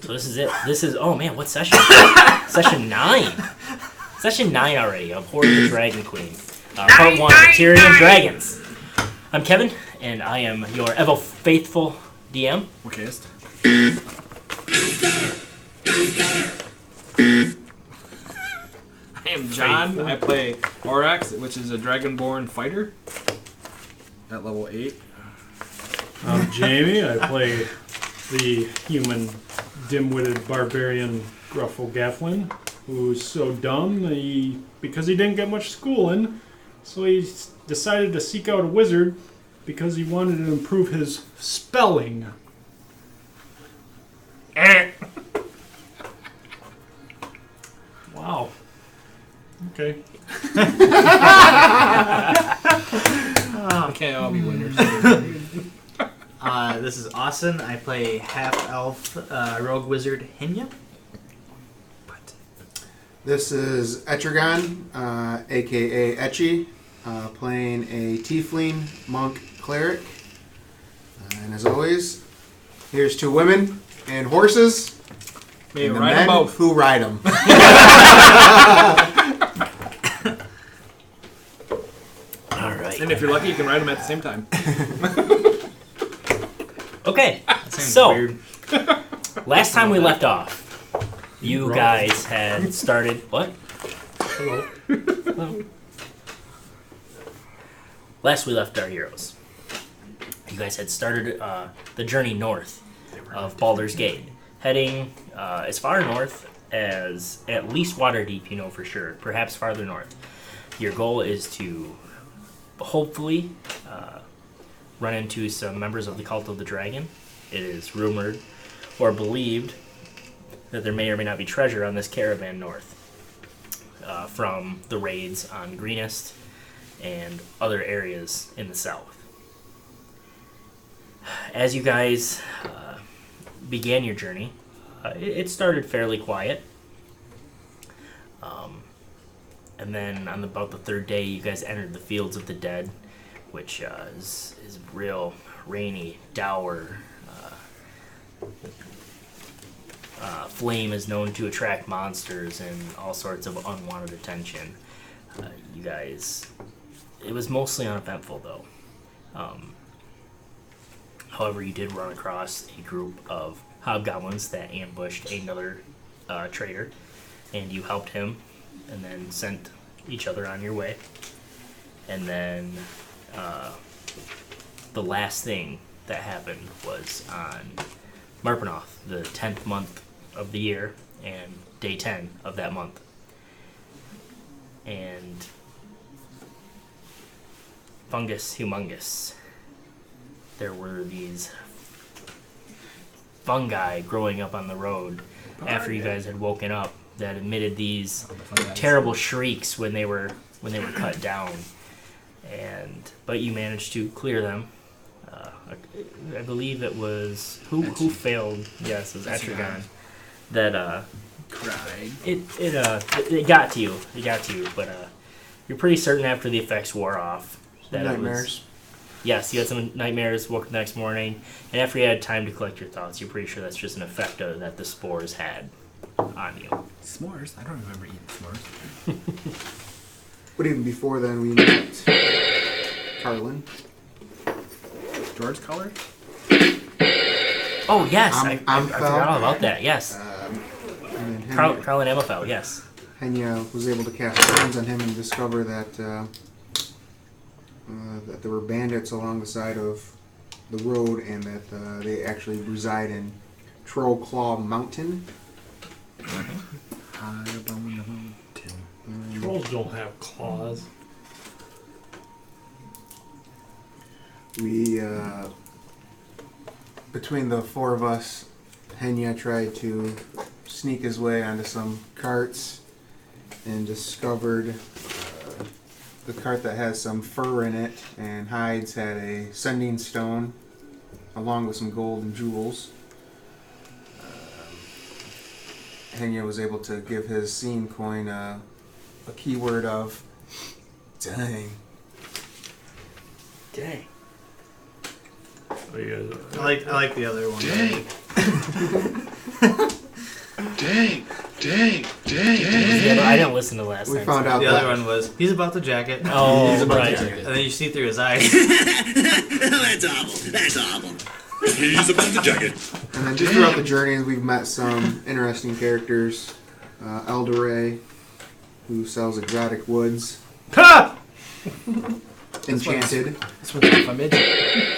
So this is it. This is, oh man, what session? Session 9. Session 9 already of Hoard the Dragon Queen. Part 1, Tyrion Dragons. I'm Kevin, and I am your ever faithful DM. Okayist. I am John. I play Orax, which is a Dragonborn fighter at level 8. I'm Jamie. I play the human, dim-witted barbarian Gruffle Gafflin, who's so dumb that because he didn't get much schooling, so he decided to seek out a wizard because he wanted to improve his spelling. Wow. Okay. We can't all be winners. This is Austin. I play half-elf rogue wizard Henya. This is Etrigan, a.k.a. Etchy, playing a tiefling monk cleric. And as always, here's 2 women and horses. May and the ride men them both. who ride them. Alright. And if you're lucky, you can ride them at the same time. Okay, so, last time we left off, you guys had started... What? Hello. Hello. Last we left our heroes. You guys had started the journey north of Baldur's Gate, heading as far north as at least Waterdeep, you know for sure, perhaps farther north. Your goal is to hopefully run into some members of the Cult of the Dragon. It is rumored or believed that there may or may not be treasure on this caravan north from the raids on Greenest and other areas in the south. As you guys began your journey, it started fairly quiet. And then on about the 3rd day, you guys entered the Fields of the Dead, which is real rainy, dour. Flame is known to attract monsters and all sorts of unwanted attention. You guys, it was mostly uneventful though. However, you did run across a group of hobgoblins that ambushed another trader, and you helped him, and then sent each other on your way. And then the last thing that happened was on Marpanoth, the 10th month of the year, and day 10 of that month. And Fungus Humongous. There were these fungi growing up on the road after you guys had woken up that emitted these terrible shrieks when they were cut down. But you managed to clear them. I believe it was who failed. Yes, it was Etrigan. That Cried. it got to you. It got to you, but you're pretty certain after the effects wore off that Nightmares. it was. Yes, you had some nightmares. Woke up the next morning, and after you had time to collect your thoughts, you're pretty sure that's just an effect that the spores had on you. S'mores? I don't remember eating s'mores. But even before then, we met Carlin. George color? Oh yes, I'm I forgot all about that. Yes, And then Carlin Amafel. Yes. Henya was able to cast stones on him and discover that that there were bandits along the side of the road, and that they actually reside in Troll Claw Mountain. High up on the mountain. Trolls don't have claws. We, between the 4 of us, Henya tried to sneak his way onto some carts and discovered the cart that has some fur in it and hides had a sending stone along with some gold and jewels. Henya was able to give his scene coin a keyword of dang. Dang. So you guys I like the other one. Dang. I didn't listen to the last We time. found out The that other one was, he's about the jacket. Oh, He's about right. to jacket. And then you see through his eyes. That's awful. That's awful. He's about the jacket. And then just throughout the journey, we've met some interesting characters. Elderay, who sells exotic woods. Ha! Enchanted. This one's off a midget.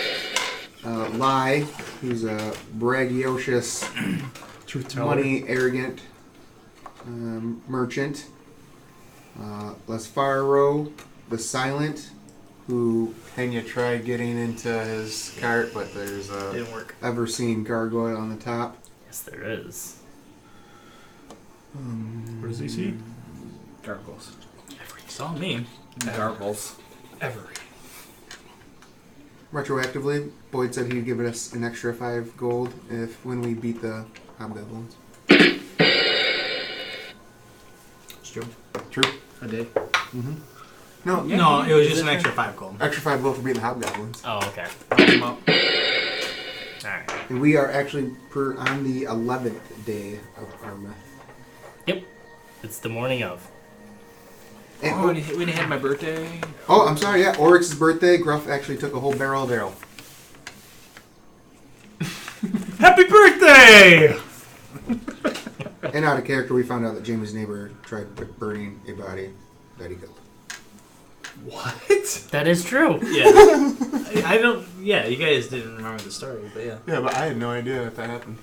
Lai, who's a braggadocious, Truth teller. money arrogant merchant. Lesfaro, the Silent, who Henya tried getting into his cart, but there's a Didn't work. ever-seen gargoyle on the top. Yes, there is. What does he see? Gargles. Saw me. Gargles. Every. Retroactively, Boyd said he'd give us an extra 5 gold if when we beat the hobgoblins. It's true. True. I did. No, No, it was just an extra 5 gold. extra 5 gold for beating the hobgoblins. Oh, okay. Come up. Alright. And we are actually on the 11th day of Arma. Yep. It's the morning of. And, Oh, when he had my birthday. oh, I'm sorry, yeah, Oryx's birthday. Gruff actually took a whole barrel of ale. Happy birthday! And out of character, we found out that Jamie's neighbor tried burning a body that he killed. What? That is true. Yeah. I don't. Yeah, you guys didn't remember the story, but yeah. Yeah, but I had no idea if that happened.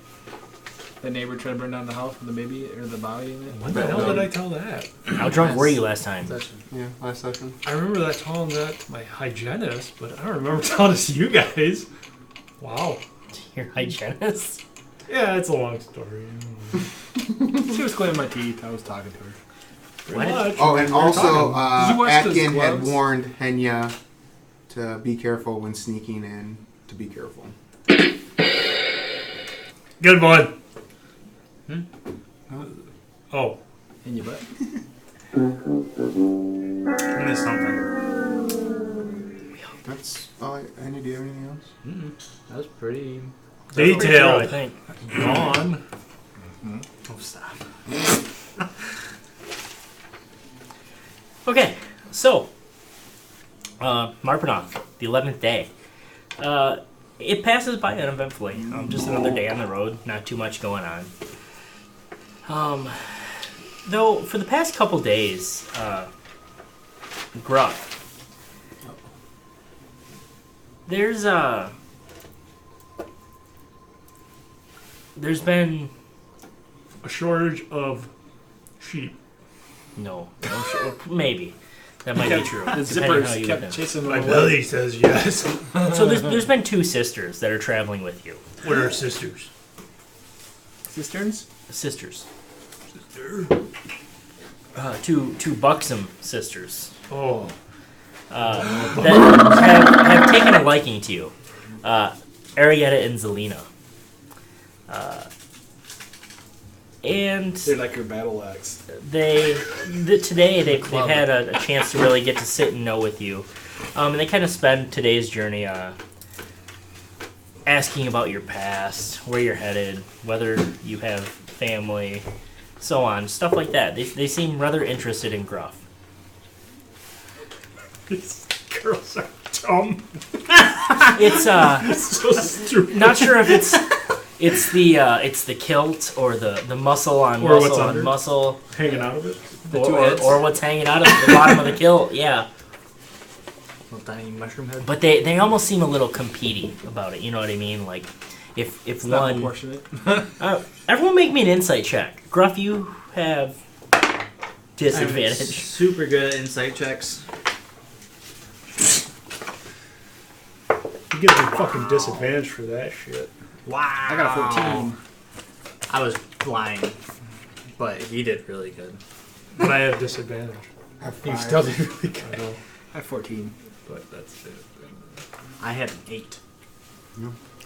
The neighbor tried to burn down the house with the baby or the body in it. When the hell did I tell that? How drunk were you last time? Yeah, last session. I remember that telling that to my hygienist, but I don't remember telling it to you guys. Wow. Your hygienist? Yeah, it's a long story. She was cleaning my teeth. I was talking to her. Pretty What? much. Oh, and We were also, talking. Did you watch those Atkin had gloves? warned Henya to be careful when sneaking in, to be careful. Good one. Oh. In your butt. I missed something. That's all I need. Do you have anything else? That was pretty. Pretty true, I Detailed. think. Gone. Oh, stop. Okay, so Marpanoth, the 11th day. It passes by uneventfully. Just another day on the road, not too much going on. Though for the past couple days, Gruff, there's been A shortage of sheep. no, sure, maybe that might be true. The depending how zippers you kept look at it. chasing My them belly says yes. So there's been 2 sisters that are traveling with you. What are sisters? cisterns. Sisters. Two buxom sisters Oh. that have taken a liking to you. Arietta and Zelina. And They're like your battle axe. today they've had a chance to really get to sit and know with you. And they kind of spend today's journey asking about your past, where you're headed, whether you have family, so on, stuff like that. They seem rather interested in Gruff. These girls are dumb. It's So stupid. not sure if it's the kilt or the muscle on Or what's muscle on under. muscle Hanging out of it. or what's hanging out of the bottom of the kilt. Yeah, Little tiny mushroom head. but they almost seem a little competing about it. You know what I mean? Like if It's not one proportionate. everyone make me an insight check. Gruff, you have I'm disadvantage. super good at insight checks. You get a fucking disadvantage for that shit. Wow. I got a 14. I was blind, but he did really good. But I have disadvantage. I have You 5. still did really good. I know. I have 14. But that's it. I had an 8.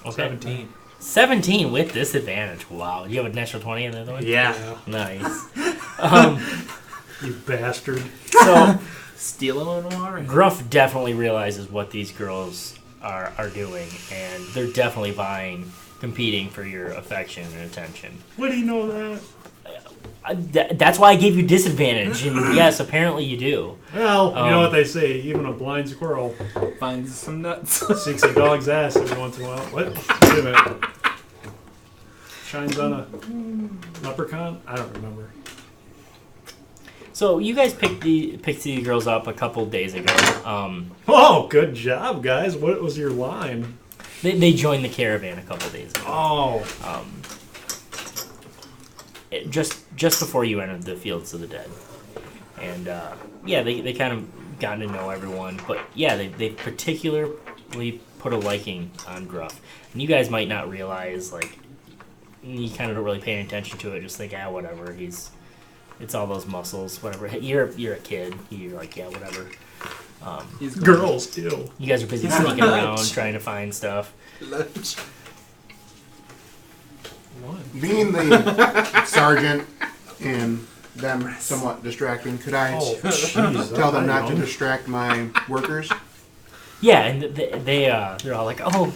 Okay. 17. 17 with disadvantage. Wow. You have a natural 20 in the other one? Yeah. Nice. You bastard. So Steal them in the water. Gruff definitely realizes what these girls are doing, and they're definitely competing for your affection and attention. What do you know that? That's why I gave you disadvantage, and yes, apparently you do. Well, you know what they say, even a blind squirrel Finds some nuts. seeks a dog's ass every once in a while. What? Wait a minute. Shines on a leprechaun? I don't remember. So you guys picked the girls up a couple days ago. Oh, good job, guys. What was your line? They joined the caravan a couple days ago. Oh. Just before you entered the fields of the dead, and they kind of gotten to know everyone. But yeah, they particularly put a liking on Gruff, and you guys might not realize, like, you kind of don't really pay attention to it. Just think, whatever. It's all those muscles, whatever. You're a kid. You're like, yeah, whatever. Girls, too. You guys are busy sneaking around trying to find stuff. Being the sergeant and them somewhat distracting, could I tell them not to distract my workers? Yeah, and they're all like, oh,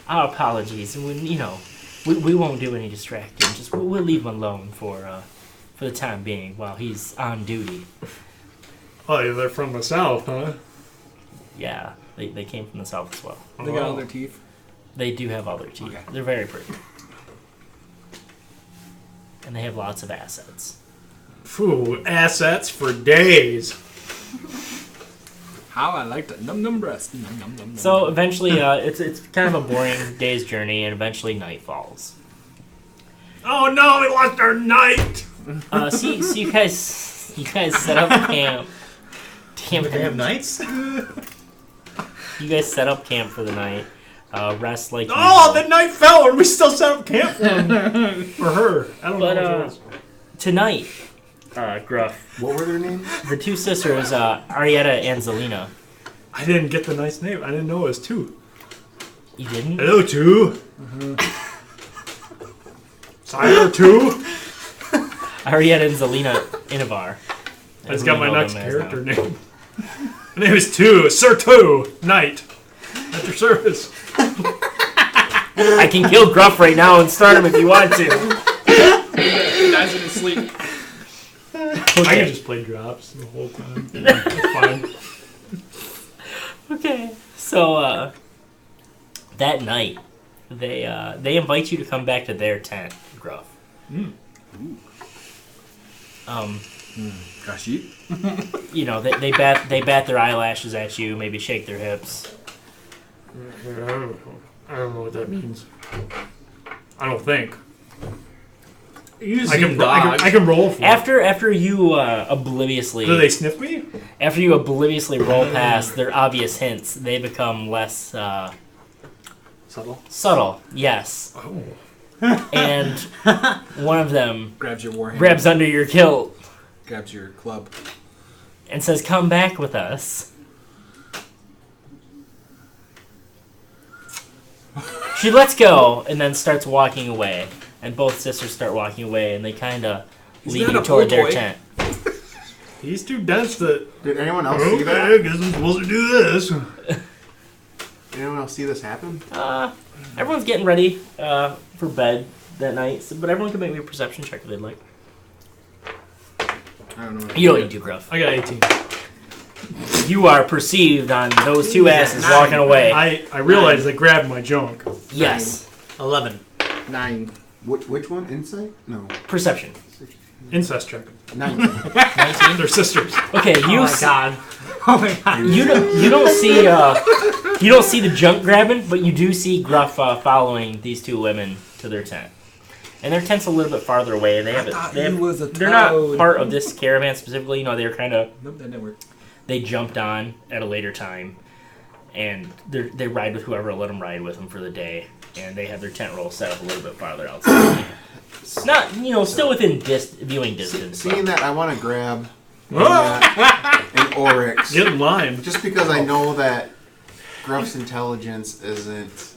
our apologies. We won't do any distracting. Just we'll leave him alone for the time being while he's on duty. Oh, yeah, they're from the south, huh? Yeah, they came from the south as well. They got all their teeth. They do have all their teeth. Okay. They're very pretty. And they have lots of assets. Phew, assets for days. How I like to num breast. Num. So eventually, it's kind of a boring day's journey, and eventually night falls. Oh no, we lost our night! So you guys set up camp. Damn They it. have nights? You guys set up camp for the night. Rest like Oh, usual. the night fell and we still set up camp for her. I don't But, know what it was. Tonight, Gruff, What were their names? the two sisters, Arietta and Zelina. I didn't get the nice name. I didn't know it was two. You didn't? Hello, two. Sire, two. Arietta and Zelina Inavar. I just got my next character name. My name is Two. Sir Two. Knight. At your service. I can kill Gruff right now and start him if you want to. He dies in his sleep. I can just play drops the whole time. That's fine. Okay. So, that night, they invite you to come back to their tent, Gruff. Gosh, you. They bat their eyelashes at you, maybe shake their hips. I don't know what that means. I don't think. I I can roll for it. After you obliviously Do they sniff me? after you obliviously roll past their obvious hints, they become less Subtle. subtle. Yes, Oh. and one of them grabs your warhammer. grabs under your kilt Grabs your club. and says, "Come back with us." She lets go and then starts walking away, and both sisters start walking away, and they kind of lead that you a toward pool their boy? tent. He's too dense to... Did anyone else Okay, see that? I guess I'm supposed to do this. Did anyone else see this happen? Everyone's getting ready for bed that night, but everyone can make me a perception check if they'd like. I don't know. You don't need to, Gruff. I got 18. You are perceived on those two asses walking away. I realized they grabbed my junk. Yes. 11. 9. Which one? Insight? No. Perception. Incest check. 19. 19. They're sisters. Okay, Oh my god. Oh my god. you don't see the junk grabbing, but you do see Gruff following these two women to their tent. And their tent's a little bit farther away. They're not part of this caravan specifically. They're kind of Nope, that didn't work. they jumped on at a later time, and they ride with whoever will let them ride with them for the day. And they have their tent roll set up a little bit farther outside. Not, still within viewing distance. Seeing that, I want to grab an Oryx. Get in line. Just because I know that Gruff's intelligence isn't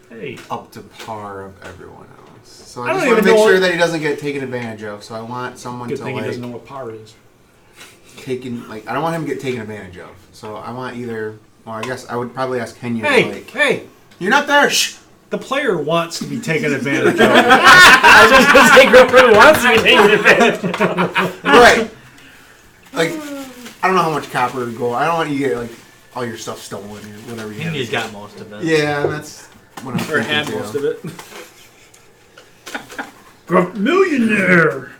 Hey. up to par of everyone else. So I I don't just want to even make know sure what- that he doesn't get taken advantage of. So I want someone Good to thing he doesn't know like what power is. I don't want him to get taken advantage of. So I want either. Well, I guess I would probably ask Kenya. Hey, Like, hey! you're not there. Shh. The player wants to be taken advantage of. I was just gonna say, Gruff really wants to be taken advantage of. Right. Like, I don't know how much copper or gold. I don't want you to get like all your stuff stolen or whatever you have. He's got most of it. Yeah, that's what I'm Or thinking had too. most of it. Gruff millionaire.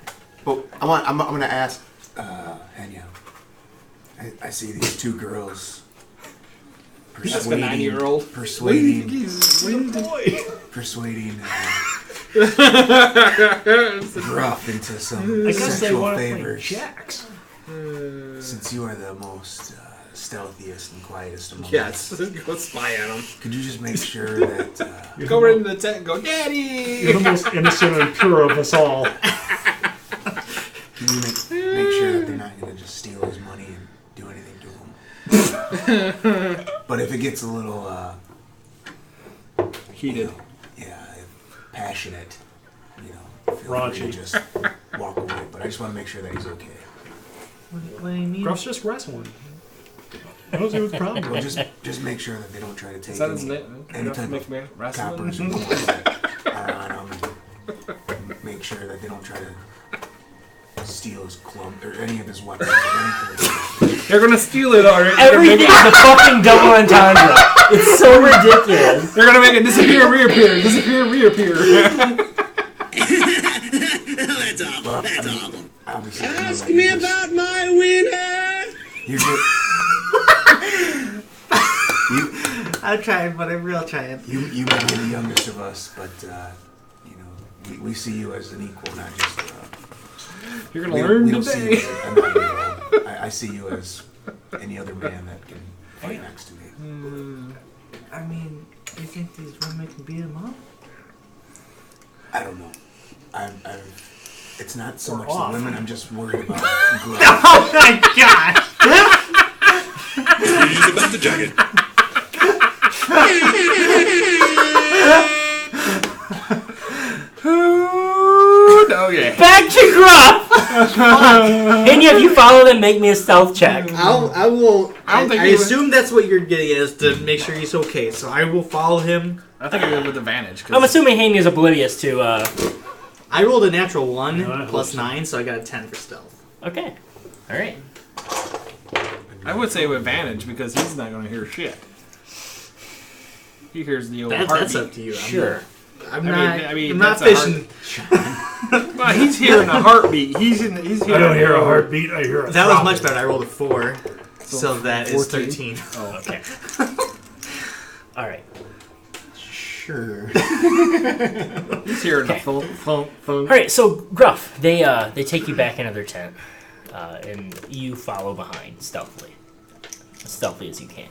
But I'm gonna ask Henya. I see these two girls That's the 9-year-old. persuading Boy. Gruff into some I guess they sexual want to play favors. jacks. Since you are the most stealthiest and quietest among us, Yes. Go spy at him. could you just make sure that Go right into the tent and go, You're Daddy! the most innocent and pure of us all. can you make sure that they're not gonna just steal his money and do anything to him? But if it gets a little Heated. passionate, feel free Raunchy. to just walk away. But I just want to make sure that he's okay. What do you mean? Gruff's just wrestling. I don't see what's the problem. Well, just make sure that they don't try to take Is that his any, name? any type Make of me wrestling? coppers or gold that are on him. And make sure that they don't try to steal his club or any of his weapons or anything. They're gonna steal it already. Everything is a fucking double entendre. It's so ridiculous. They're gonna make it disappear, reappear, disappear, reappear. That's awful. That's awful. Obviously, Ask me about my winner. You're good. I'm trying, but I'm real trying. You may be the youngest of us, but we see you as an equal, not just. You're gonna learn we don't see today. you as a 9-year-old. I see you as any other man that can fight next to me. I mean, you think these women can beat him up? I don't know. It's not so Or much off. the women. I'm just worried about. Gruff. Oh my god! He's about to jacket. Okay. Back to Gruff! And if you follow them, make me a stealth check. I will. I don't think I he would- assume that's what you're getting at, is to make sure he's okay. So I will follow him. I think I did with advantage. I'm assuming Haney's oblivious to, I rolled a natural 1 No, I hope plus so. 9, so I got a 10 for stealth. okay. Alright. I would say with advantage because he's not gonna hear shit. He hears the old That's heartbeat. up to you. Sure. I'm I not. mean, I'm not that's a fishing. Well, he's hearing a heartbeat. He's hearing. I don't hear a heartbeat, I hear a That was throbbing. much better. I rolled a 4, so that is 14. 13. Oh, Okay. Alright. Sure. he's hearing a thump, thump, thump. Alright, so Gruff, they take you back into their tent, and you follow behind stealthily. As stealthy as you can.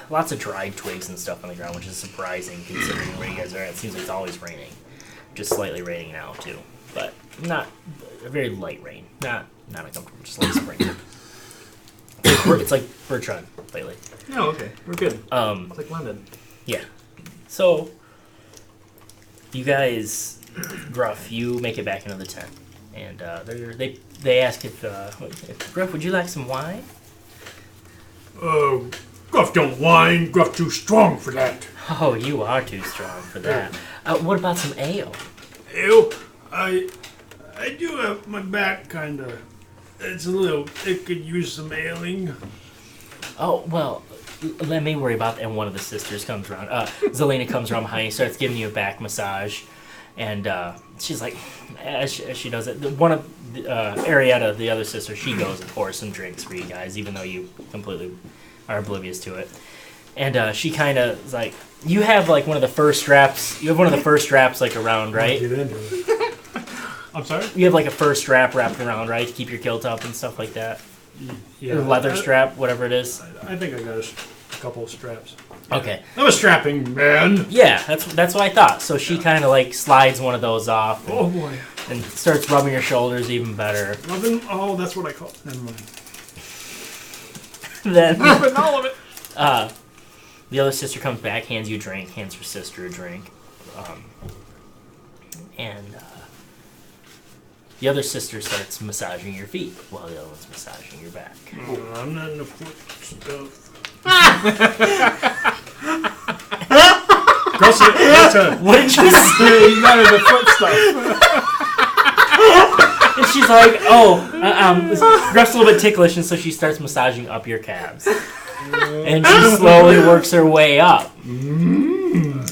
Lots of dried twigs and stuff on the ground, which is surprising considering where you guys are at. It seems like it's always raining. Just slightly raining now too. But not a very light rain. Not uncomfortable, just like spring. It's like Bertrand lately. No, okay. We're good. It's like London. Yeah. So you guys, Gruff, you make it back into the tent, and they ask if Gruff, would you like some wine? Gruff don't whine. Gruff too strong for that. Oh, you are too strong for that. What about some ale? Ew, I do have my back kind of. It's a little. It could use some ailing. Oh well, let me worry about that. And one of the sisters comes around. Zelena comes around behind you, starts giving you a back massage, and she's like, as she does it, one of Arietta, the other sister, she goes and pours some drinks for you guys, even though you completely are oblivious to it. And she kind of is like, you have like one of the first straps. You have one of the first straps like around, right? Get into it. I'm sorry. You have like a first strap wrapped around, right, to keep your kilt up and stuff like that. Yeah, Or leather strap, whatever it is. I think I got a couple of straps. Okay. I'm a strapping man. Yeah, that's what I thought. So she kind of like slides one of those off Oh boy. and starts rubbing your shoulders even better. Rubbing. Oh, that's what I call. Never mind. Then all of it. the other sister comes back, hands you a drink, hands her sister a drink, and the other sister starts massaging your feet while the other one's massaging your back. I'm not in the stuff. Gruff's What did you say? He's not in the foot stuff. And she's like, Gruff's a little bit ticklish, and so she starts massaging up your calves. And she slowly works her way up. And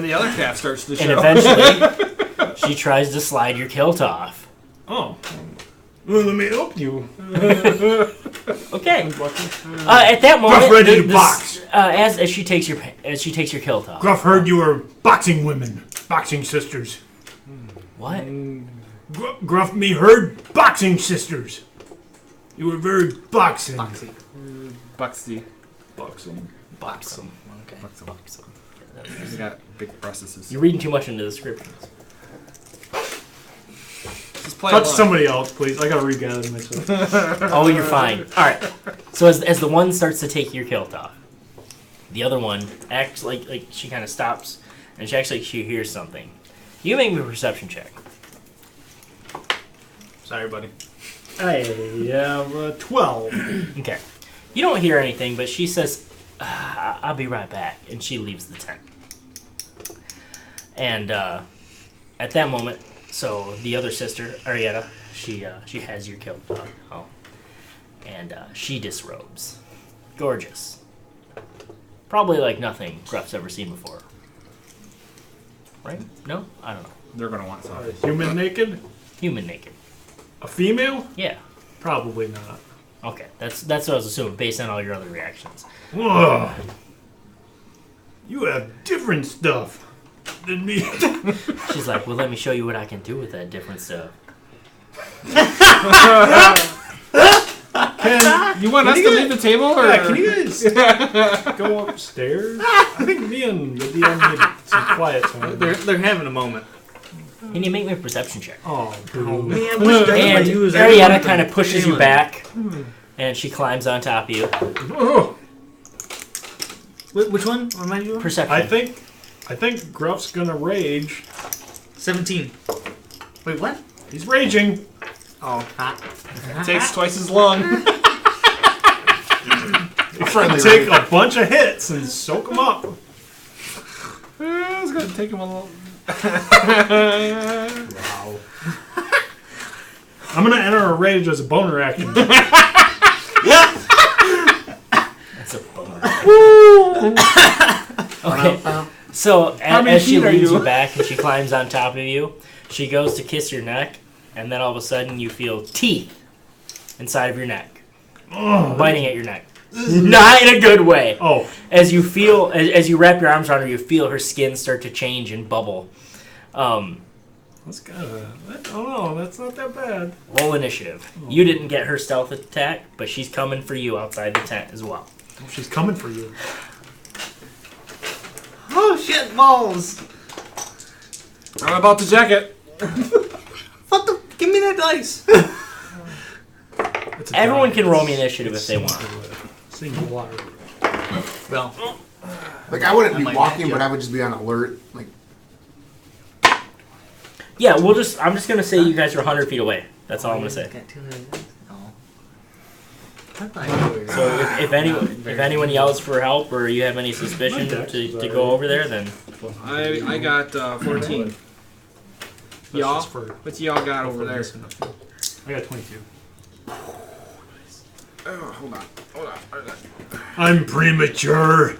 the other calf starts to show. And eventually, she tries to slide your kilt off. Oh. Well, let me help you. Okay. At that moment, Gruff ready to box. As she takes your kilt off. Gruff heard you were boxing women, boxing sisters. What? Gruff me heard boxing sisters. You were very boxing. Buxy. Boxing. Boxum. Okay. Buxom. He's got big processes. You're reading too much into the descriptions. Just play Touch along. somebody else, please. I gotta regather myself. Oh, you're fine. All right. So as the one starts to take your kilt off, the other one acts like she kind of stops, and she hears something. You make me a perception check. Sorry, buddy. I have 12. Okay. You don't hear anything, but she says, "I'll be right back," and she leaves the tent. And at that moment, so the other sister, Arietta, she has your kilt on. Oh, and she disrobes. Gorgeous. Probably like nothing Gruff's ever seen before. Right? No? I don't know. They're gonna want some. Human naked? Human naked. A female? Yeah. Probably not. Okay. That's what I was assuming based on all your other reactions. Whoa. You have different stuff than me. She's like, well, let me show you what I can do with that different stuff. You want us to leave the table? Or? Yeah, can you guys go upstairs? I think me and the DM need some quiet time. They're having a moment. Can you make me a perception check? Oh, dude. Man, which And use Arietta kind of pushes you back, and she climbs on top of you. Oh, Which one? What am I doing? Perception. I think Gruff's gonna rage. 17. Wait, what? He's raging. Oh, hot. It takes twice as long. Take a bunch of hits and soak them up. It's gonna take him a little. Wow. I'm gonna enter a rage as a boner action. That's a bummer. Okay. So as she leads you back and she climbs on top of you, she goes to kiss your neck, and then all of a sudden you feel teeth inside of your neck, biting at your neck. Not in a good way. Oh, As you feel, as you wrap your arms around her, you feel her skin start to change and bubble. that's that's not that bad. Roll initiative. You didn't get her stealth attack, but she's coming for you outside the tent as well. Oh, she's coming for you. Oh, shit, balls. I'm about to jack it. What the? Give me that dice. It's a Everyone die. can roll me initiative if they want. Singular. Well, Like I wouldn't I be might walking, have but to. I would just be on alert. Like Yeah, I'm just gonna say you guys are 100 feet away. That's all I'm gonna say. got 2 dice. Oh. I thought you were- So if anyone yells for help or you have any suspicion to go over there, then I got 14. Y'all? Just for What y'all got over there? I got 22. Oh, hold on. I'm premature.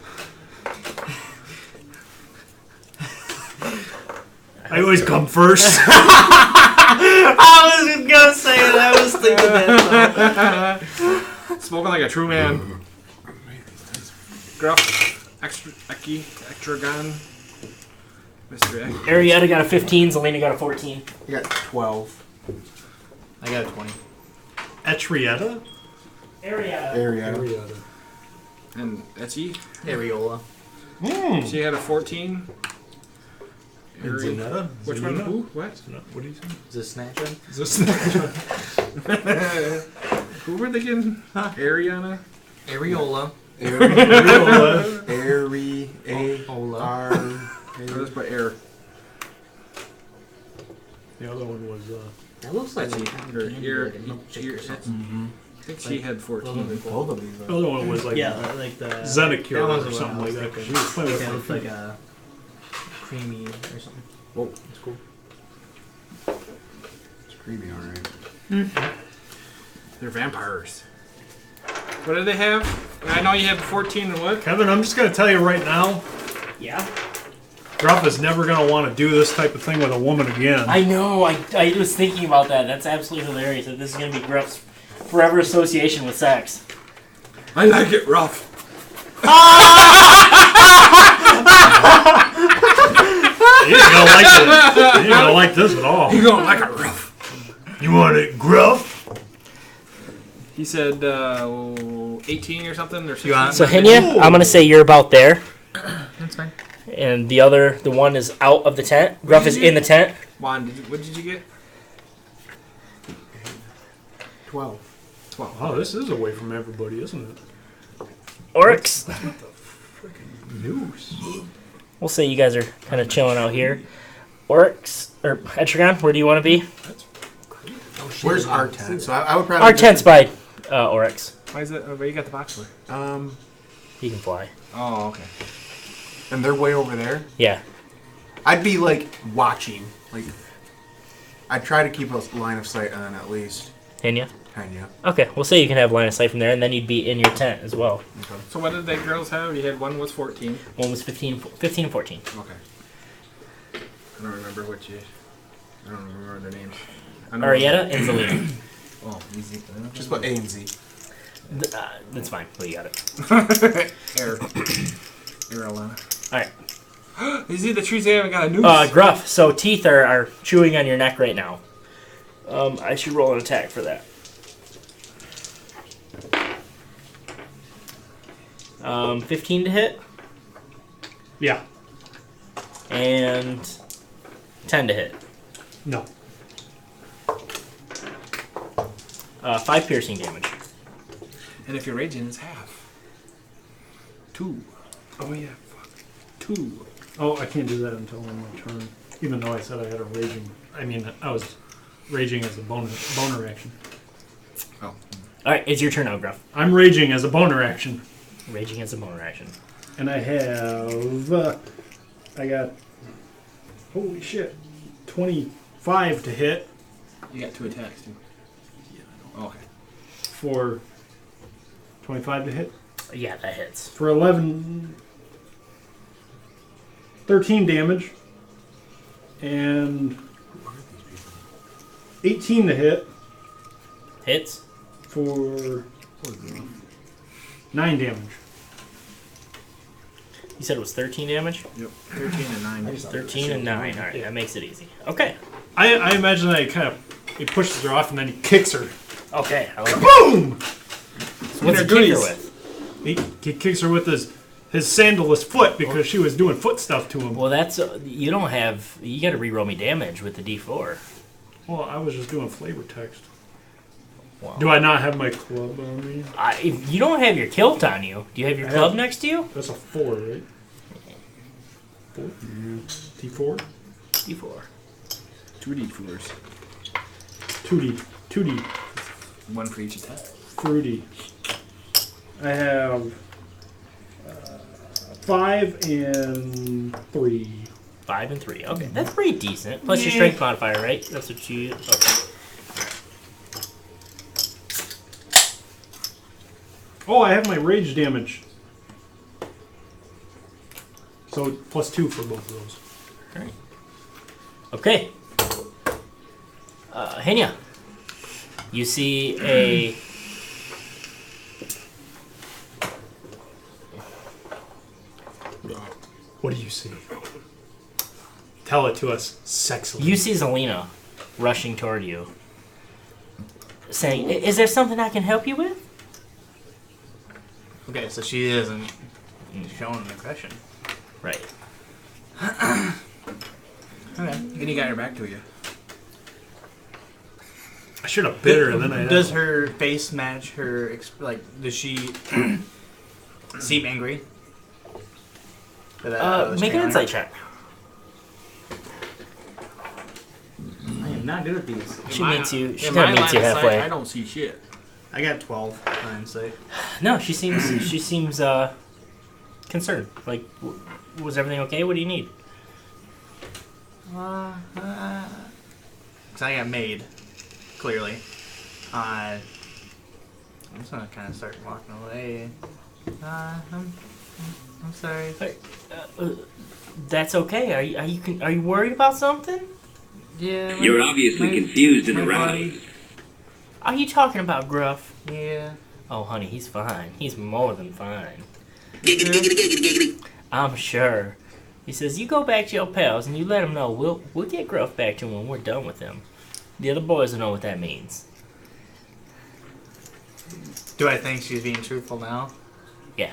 I always come first. I was gonna say it. I was thinking that. Spoken like a true man. Gruff, extra gun. Mr. X. Arietta got a 15, Zelina got a 14. I got 12 I got a 20. Etrietta? Arietta. area. Arietta. And Etchy, Areola. she had a 14. And Zanetta? Which one? Who? What? What do you say? Is this Snatcher? Is this Who were they getting? Ariana? Areola. Arietta? Airy. Ola. R. Let's put air. The other one was, That looks like Etchy. Or ear. think she had 14. Both of these. The other one was like Yeah, like the Zenecure that one's or the something one I like was that. 'cause thinking. she was playing with That her was like feet. a creamy or something. Whoa, that's cool. It's creamy, alright. They're vampires. What do they have? I know you have 14 and what? Kevin, I'm just gonna tell you right now, Yeah. Gruff is never gonna want to do this type of thing with a woman again. I know. I was thinking about that. That's absolutely hilarious. That this is gonna be Gruff's forever association with sex. I like it rough. You ain't gonna like it. You ain't gonna like this at all. You don't like it rough. You want it gruff? He said 18 or something or 16. You want- So Henya, I'm gonna say you're about there, That's fine. and the one is out of the tent. Gruff is in the tent. Juan, what did you get? 12. 12. Oh, this is away from everybody, isn't it? Oryx. Noose. We'll say you guys are kind of chilling out here. Oryx or Etrigan, where do you want to be? Where's our tent? So I would probably. Our tent's by Oryx. Why is that? Where you got the box for? He can fly. Oh, okay. And they're way over there. Yeah. I'd be like watching. Like, I'd try to keep a line of sight on at least. Henya. Kinda. Okay, we'll say you can have line of sight from there, and then you'd be in your tent as well. So what did they girls have? You had one was 14. One was 15 and 14. Okay. I don't remember what you. I don't remember their names. I know Arietta and Zelina. Oh, easy. Just put A and Z. That's fine. Well, you got it. Air. Alana. All right. You see the trees? They haven't got a noose. Gruff. So teeth are chewing on your neck right now. I should roll an attack for that. 15 to hit Yeah. and 10 to hit. No. 5 piercing damage. And if you're raging, it's half. 2. Oh yeah. Fuck. 2. Oh, I can't do that until on my turn. Even though I said I had a raging. I mean, I was raging as a boner action. Oh. All right, it's your turn now, Gruff. I'm raging as a boner action, Raging as a boner action. and I have. I got. Holy shit! 25 to hit You got 2 attacks too. Yeah. Okay. for. 25 to hit Yeah, that hits. for 11. 13 damage. And 18 to hit Hits. for 9 damage. You said it was 13 damage? Yep. 13 and 9. 13 and 9. All right, that makes it easy. Okay. I imagine that he pushes her off and then he kicks her. Okay. I like it. Boom! What's he kick her with? He kicks her with his sandalless foot because she was doing foot stuff to him. Well, that's you don't have. You got to re-roll me damage with the D4. Well, I was just doing flavor text. Wow. Do I not have my club on me? If you don't have your kilt on you, do you have your I club have- next to you? That's a 4, right? 4? T4? D4. 2d4s. 2D. 1 for each attack. Fruity. I have 5 and 3. 5 and 3. Okay, that's pretty decent. Plus your Yeah. strength modifier, right? That's what you. Okay. Oh, I have my rage damage. So +2 for both of those. Alright. Okay. Henya. You see a. What do you see? Tell it to us sexily. You see Zelina rushing toward you, saying, "Is there something I can help you with?" Okay, so she isn't showing an aggression. Right. Okay. And you got her back to you. I should have bit her and then I Does her face match her? Does she seem angry? Make an insight check. I am not good at these. She meets you. She In kind my of meets you line of sight, halfway. I don't see shit. I got 12 on insight. No, she seems concerned. Like, was everything okay? What do you need? Because I got made, clearly. I'm just gonna kind of start walking away. I'm sorry. That's okay. Are you worried about something? Yeah. You're obviously confused and my aroused. body- Are you talking about Gruff? Yeah. Oh, honey, he's fine. He's more than fine. Giggity, giggity, giggity, giggity. I'm sure. He says, you go back to your pals and you let them know. We'll get Gruff back to him when we're done with him. The other boys will know what that means. Do I think she's being truthful now? Yeah.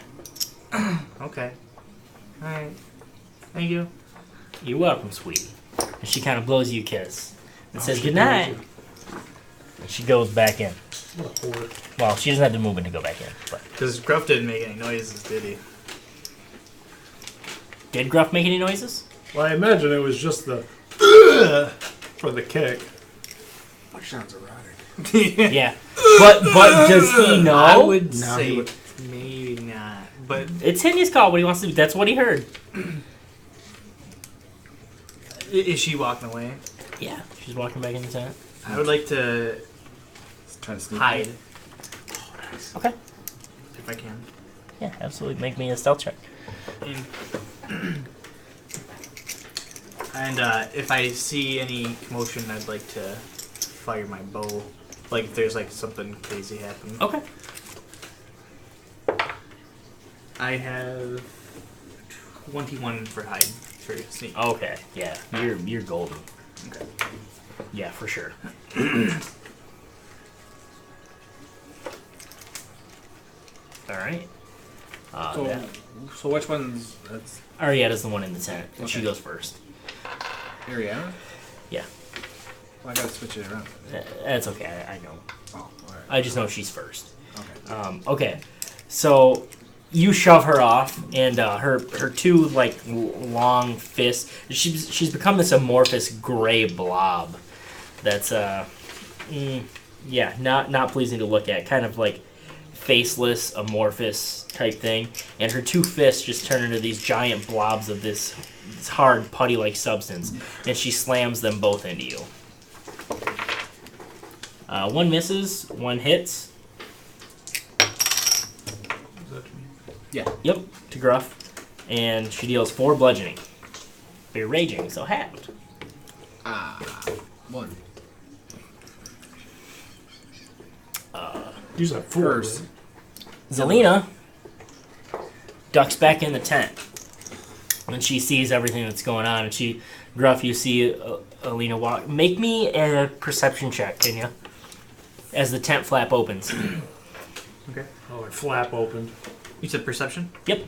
Okay. Alright. Thank you. You're welcome, sweetie. And she kind of blows you a kiss and says goodnight. And she goes back in. What a whore. Well, she doesn't have the movement to go back in. But Because Gruff didn't make any noises, did he? did Gruff make any noises? Well, I imagine it was just the for the kick. Which sounds erotic. Yeah. But does he know? I would No, say he would- maybe not. But It's Henya's call. What he wants to do. That's what he heard. is she walking away? Yeah. She's walking back in the tent. I would like to Try to sneak. hide Okay. if I can. Yeah, absolutely. Make me a stealth check. And if I see any commotion, I'd like to fire my bow. Like if there's like something crazy happening. Okay. I have 21 for hide for sneak. Okay. Yeah. You're golden. Okay. Yeah, for sure. All right. Yeah. So which one's that's Ariada's the one in the tent, and she Okay. goes first. Ariana? Yeah. Well, I gotta switch it around. That's okay. I know. Oh, alright. I just know she's first. Okay. Okay. So you shove her off, and her two like long fists. She's become this amorphous gray blob. That's yeah, not pleasing to look at. Kind of like faceless, amorphous type thing. And her two fists just turn into these giant blobs of this hard putty-like substance, and she slams them both into you. One misses, one hits. Yeah. Yep, to Gruff. And she deals 4 bludgeoning. But you're raging, so halved. One. Use that First. force. Zelina ducks back in the tent. And she sees everything that's going on. And Gruff, you see Alina walk. Make me a perception check, can you? As the tent flap opens. Okay. Oh, it flap opened. You said perception? Yep.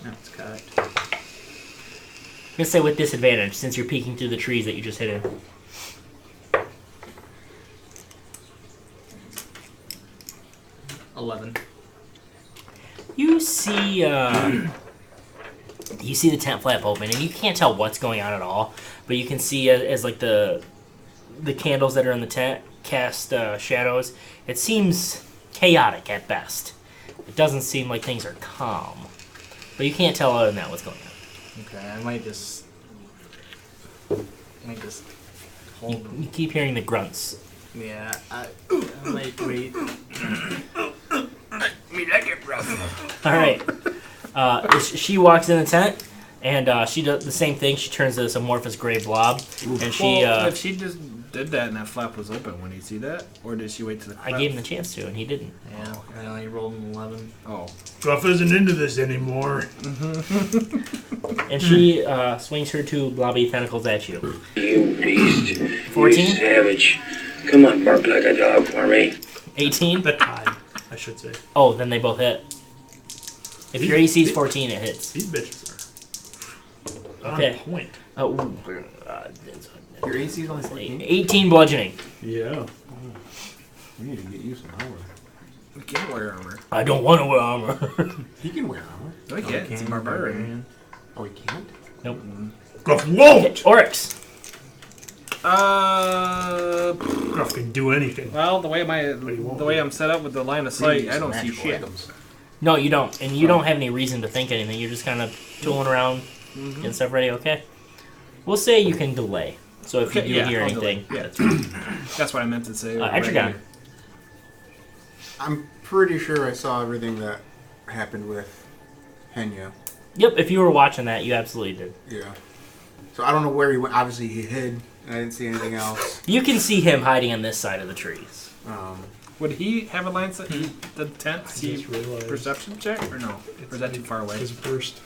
That's correct. I'm gonna say with disadvantage since you're peeking through the trees that you just hit in. You see the tent flap open, and you can't tell what's going on at all. But you can see as like the candles that are in the tent cast shadows. It seems chaotic at best. It doesn't seem like things are calm. But you can't tell other than that what's going on. Okay, I might just hold. You keep hearing the grunts. Yeah, I might wait. All right. She walks in the tent, and she does the same thing. She turns to this amorphous gray blob, and she. Well, if she just did that and that flap was open, would he see that, or did she wait to the? I gave him the chance to, and he didn't. Yeah, I only rolled an 11. Oh. Gruff isn't into this anymore. And she swings her 2 blobby tentacles at you. You beast. 14? You savage. Come on, bark like a dog for me. 18? The time, I should say. Oh, then they both hit. If your AC is 14, it hits. These bitches are Okay. on point. Your AC is only 14? 18 bludgeoning. Yeah. We need to get you some armor. We can't wear armor. I don't want to wear armor. He can wear armor. No, we can't. It's a barbarian. Oh, he can't? Nope. Gruff won't! Oryx. Gruff can do anything. Well, the way I'm set up with the line of sight, I don't see Magical shit. items. No, you don't, and you don't have any reason to think anything. You're just kind of tooling around, getting stuff ready. Okay. We'll say you can delay. So if you Okay, do yeah, hear I'll anything, delay. Yeah. that's right. That's what I meant to say. Etrigan. I'm pretty sure I saw everything that happened with Henya. Yep. If you were watching that, you absolutely did. Yeah. So I don't know where he went. Obviously, he hid. I didn't see anything else. You can see him hiding on this side of the trees. Would he have a line set? The tent? See just realized- perception check or no? Or is that too far away? His worst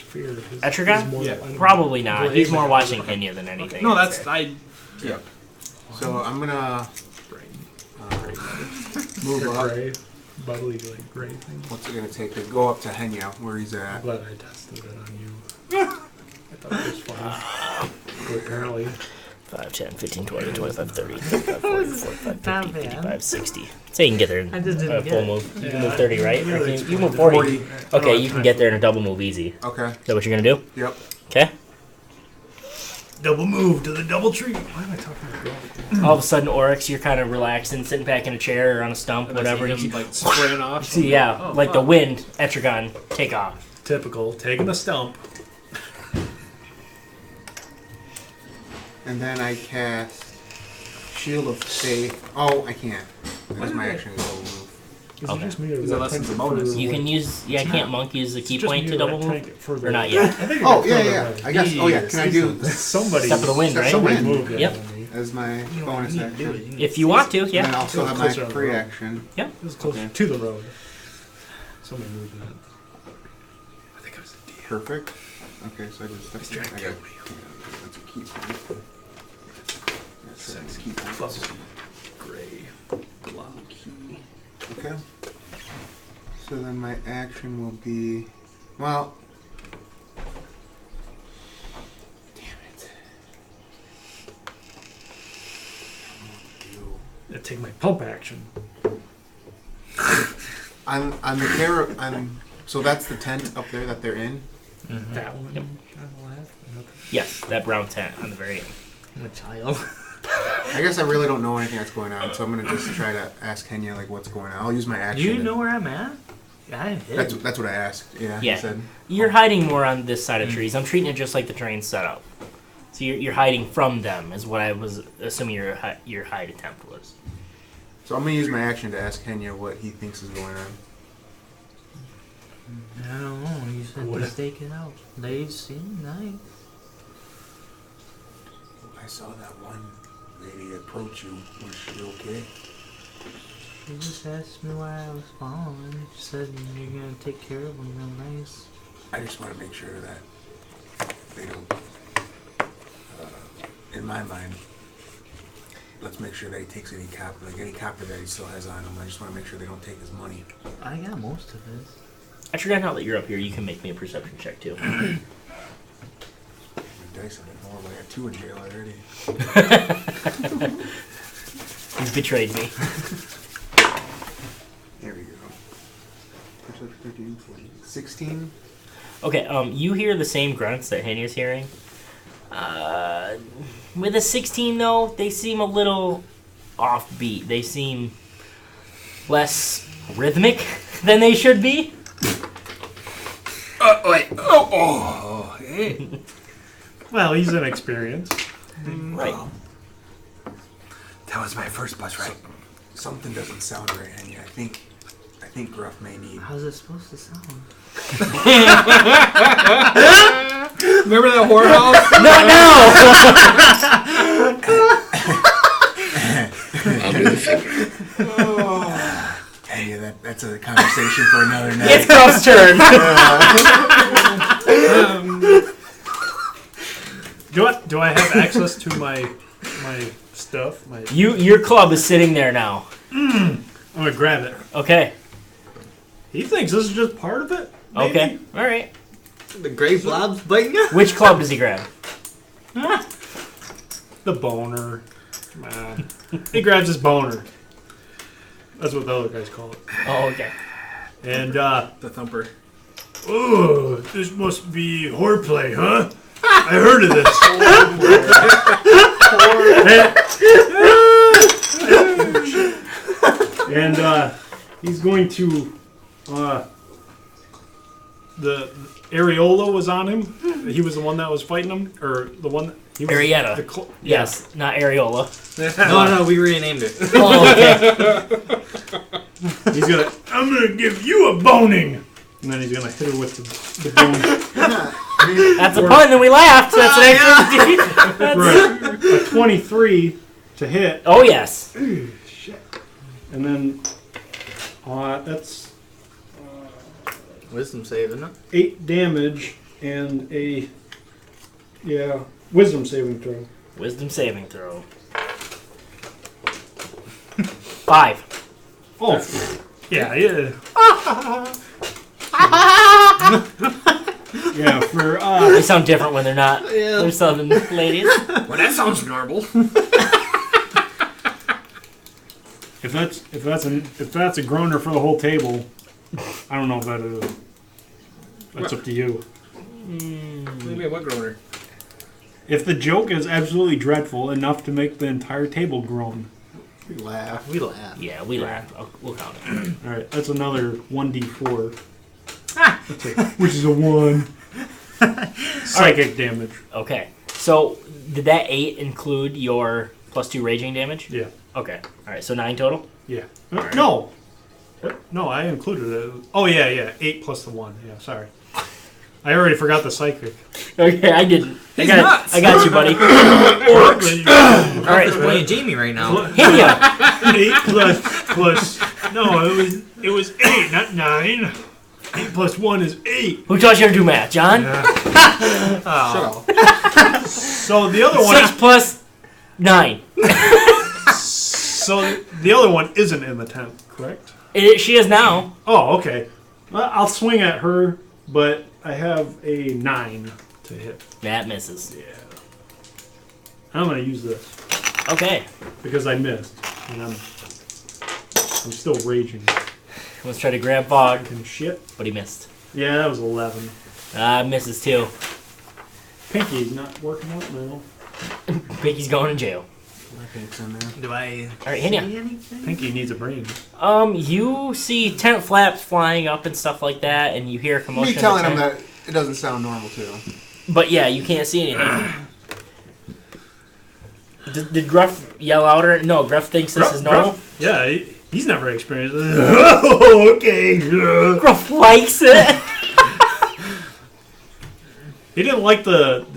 fear. Etrigan? Yeah. Probably not. He's more Right. watching Kenya than anything. No, I'd that's say. Yeah. So I'm gonna move up. Gray, bubbly like gray thing. What's it gonna take to go up to Henya, where he's I'm at? glad I tested it on you. I thought it was funny. But apparently, 5, 10, 15, 20, 25, 30, 35, 40, 45, 50, Not bad. 55, 60. So you can get there in I just didn't a get full it. move. You can Yeah, move 30, right? I Or really you move 40. 40. Okay, you can get there in a double move easy. Okay. Is that what you're going to do? Yep. Okay. Double move to the double tree. why am I talking about girl? All of a sudden, Oryx, you're kind of relaxing, sitting back in a chair or on a stump, whatever. You You like spraying off. see, yeah, Oh, like the fuck. wind, Etrigan, take off. Typical, taking a stump. And then I cast Shield of Faith. Oh, I can't. That's my action. Double move. Is Okay. it just me or Is is that that less than tank a bonus? for- You can use, yeah, can't monk use the key It's just point me to or double that move? tank further Or not away? yet? I think Oh, it's yeah, further yeah. away. I guess. Oh, yeah. Can I do Somebody? Step of the wind, right? Somebody Wind. moved it Yep. on me. as my bonus action? If you want to, And then yeah. I'll still have my Closer on the free road. action. It was closer Okay. to the road. Somebody moved that. I think it was a deer. Perfect. Okay, so I just. That's trying to I kill got- me. That's a key point. That's a key point. Gray. Okay. So then my action will be, well, damn it. I take my pump action. On the so that's the tent up there that they're in. That one. Yep. On the left. Yes, that brown tent on the very end. I'm a child. I guess I really don't know anything that's going on, so I'm gonna just try to ask Kenya like what's going on. I'll use my Do action. you and- know where I'm at? I did. That's what I asked. Yeah. Yeah. He said. You're hiding more on this side of trees. I'm treating it just like the terrain's set up. So you're hiding from them, is what I was assuming your hide attempt was. So I'm gonna use my action to ask Kenya what he thinks is going on. I don't know. You said What to if- stake it out. They seem nice. I saw that one lady approach you. Was she okay? She just asked me why I was following. She said you're gonna take care of them real nice. I just want to make sure that they don't. In my mind, let's make sure that he takes any copper, like any copper that he still has on him. I just want to make sure they don't take his money. I got most of it. I forgot now that you're up here, you can make me a perception check too. The dice have been horrible. I got 2 in jail already. You've betrayed me. There we go. Perception 13, 14, 16. Okay, you hear the same grunts that Henya's hearing. With a 16 though, they seem a little offbeat. They seem less rhythmic than they should be. Wait. Oh, hey. Well, he's inexperienced. Right. That was my first bus ride. Something doesn't sound right, Henya. I think Gruff may need. How's it supposed to sound? Remember that whorehouse? I'll do the finger. Henya, that's a conversation for another night. It's Gruff's turn. Do I have access to my stuff? Your club is sitting there now. I'm gonna grab it. Okay. He thinks this is just part of it. Maybe? Okay. All right. The gray blob's biting you? Which club does he grab? The boner. Come on. He grabs his boner. That's what the other guys call it. Oh, okay. And The thumper. Oh, this must be Hoard play, huh? I heard of this. And he's going to. The areola was on him. He was the one that was fighting him, or the one. That, he was Arietta. Yes, not areola. No, we renamed it. Oh, okay. He's gonna. I'm gonna give you a boning, and then he's gonna hit her with the bone. That's a pun, and we laughed. That's an extra. For a 23 to hit. Oh yes. Shit. And then that's Wisdom save, isn't it? 8 damage and a wisdom saving throw. Wisdom saving throw. 5. Oh, Yeah. yeah. For They sound different when they're not. They're southern ladies. Well, that sounds normal. if that's a groaner for the whole table, I don't know if that is. That's up to you. Maybe what groaner? If the joke is absolutely dreadful enough to make the entire table groan. We laugh. We laugh. Yeah, we laugh. We'll count it. All right, that's another 1d4, which is a 1. Psychic damage. Okay. So, did that 8 include your +2 raging damage? Yeah. Okay. All right. So 9 total. Yeah. No. No, I included it. Oh yeah. 8 plus the 1. Yeah, sorry. I already forgot the psychic. Okay, I didn't. I got you, buddy. All All right. It's playing Jamie right now. Hit ya. 8 plus. No, it was 8, not 9. 8 plus 1 is 8. Who taught you to do math, John? Oh. So the other 6 plus 9. So the other one isn't in the tent, correct? She is now. Oh, okay. Well, I'll swing at her, but I have a 9 to hit. That misses. Yeah. I'm gonna use this Okay. because I missed, and I'm still raging Let's try to grab Fog, and shit. but he missed. Yeah, that was 11. Misses too. Pinky's not working out now. Pinky's going in jail. My pink's in there. Do I All right, hit ya. see anything? Pinky needs a brain. You see tent flaps flying up and stuff like that, and you hear a commotion. Me in the telling him tent. that it doesn't sound normal too. But yeah, you can't see anything. Did Gruff yell out or no? Gruff thinks this is normal. Yeah, he's never experienced this. Oh, okay. Gruff likes it. He didn't like the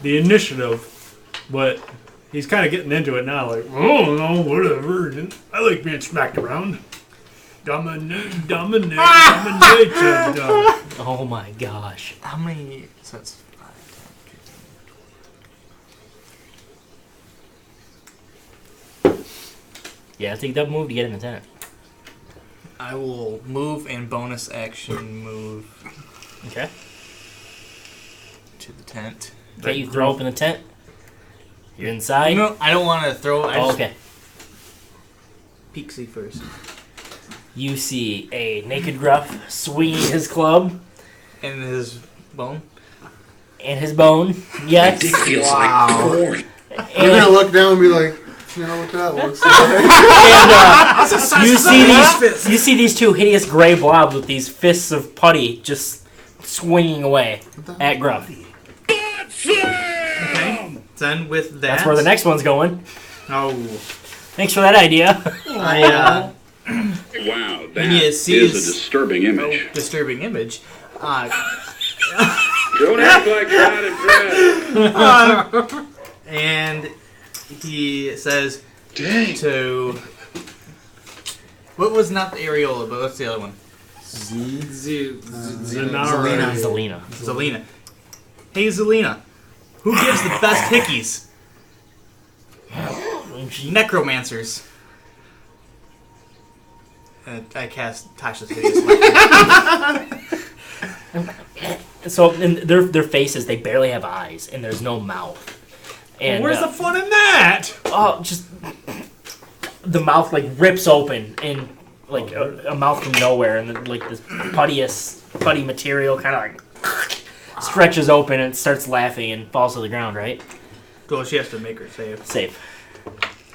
initiative, but he's kind of getting into it now. Like, oh no, whatever. I like being smacked around. Dominate. Oh my gosh. How many? So that's 5, 10, 15. Yeah, take that move to get in the tent. I will move and bonus action move Okay. to the tent. Okay, you throw open the tent. You're inside. No, I don't want to throw. I Oh, just okay. Peeksy first. You see a naked Gruff swinging his club And his bone. and his bone. Yes. It feels Wow. like corn. You're gonna And, look down and be like, you know what that looks like? you see these two hideous gray blobs with these fists of putty just swinging away at Gruff. Okay. Then with that. That's where the next one's going. Oh. Thanks for that idea. I Wow, that you is see a his- disturbing image. disturbing image. Don't act like God impressed. And he says Dang. to. What was not the areola, but what's the other one? Zanara. Zelina. Zelina. Hey, Zelina. Who gives the best hickeys? Necromancers. I cast Tasha's hideous weapon. So in their faces, they barely have eyes, and there's no mouth. And Where's the fun in that? oh, just the mouth like rips open and like a mouth from nowhere, and then, like this putty material kind of like stretches open and starts laughing and falls to the ground. Right? Well, she has to make her save. Save.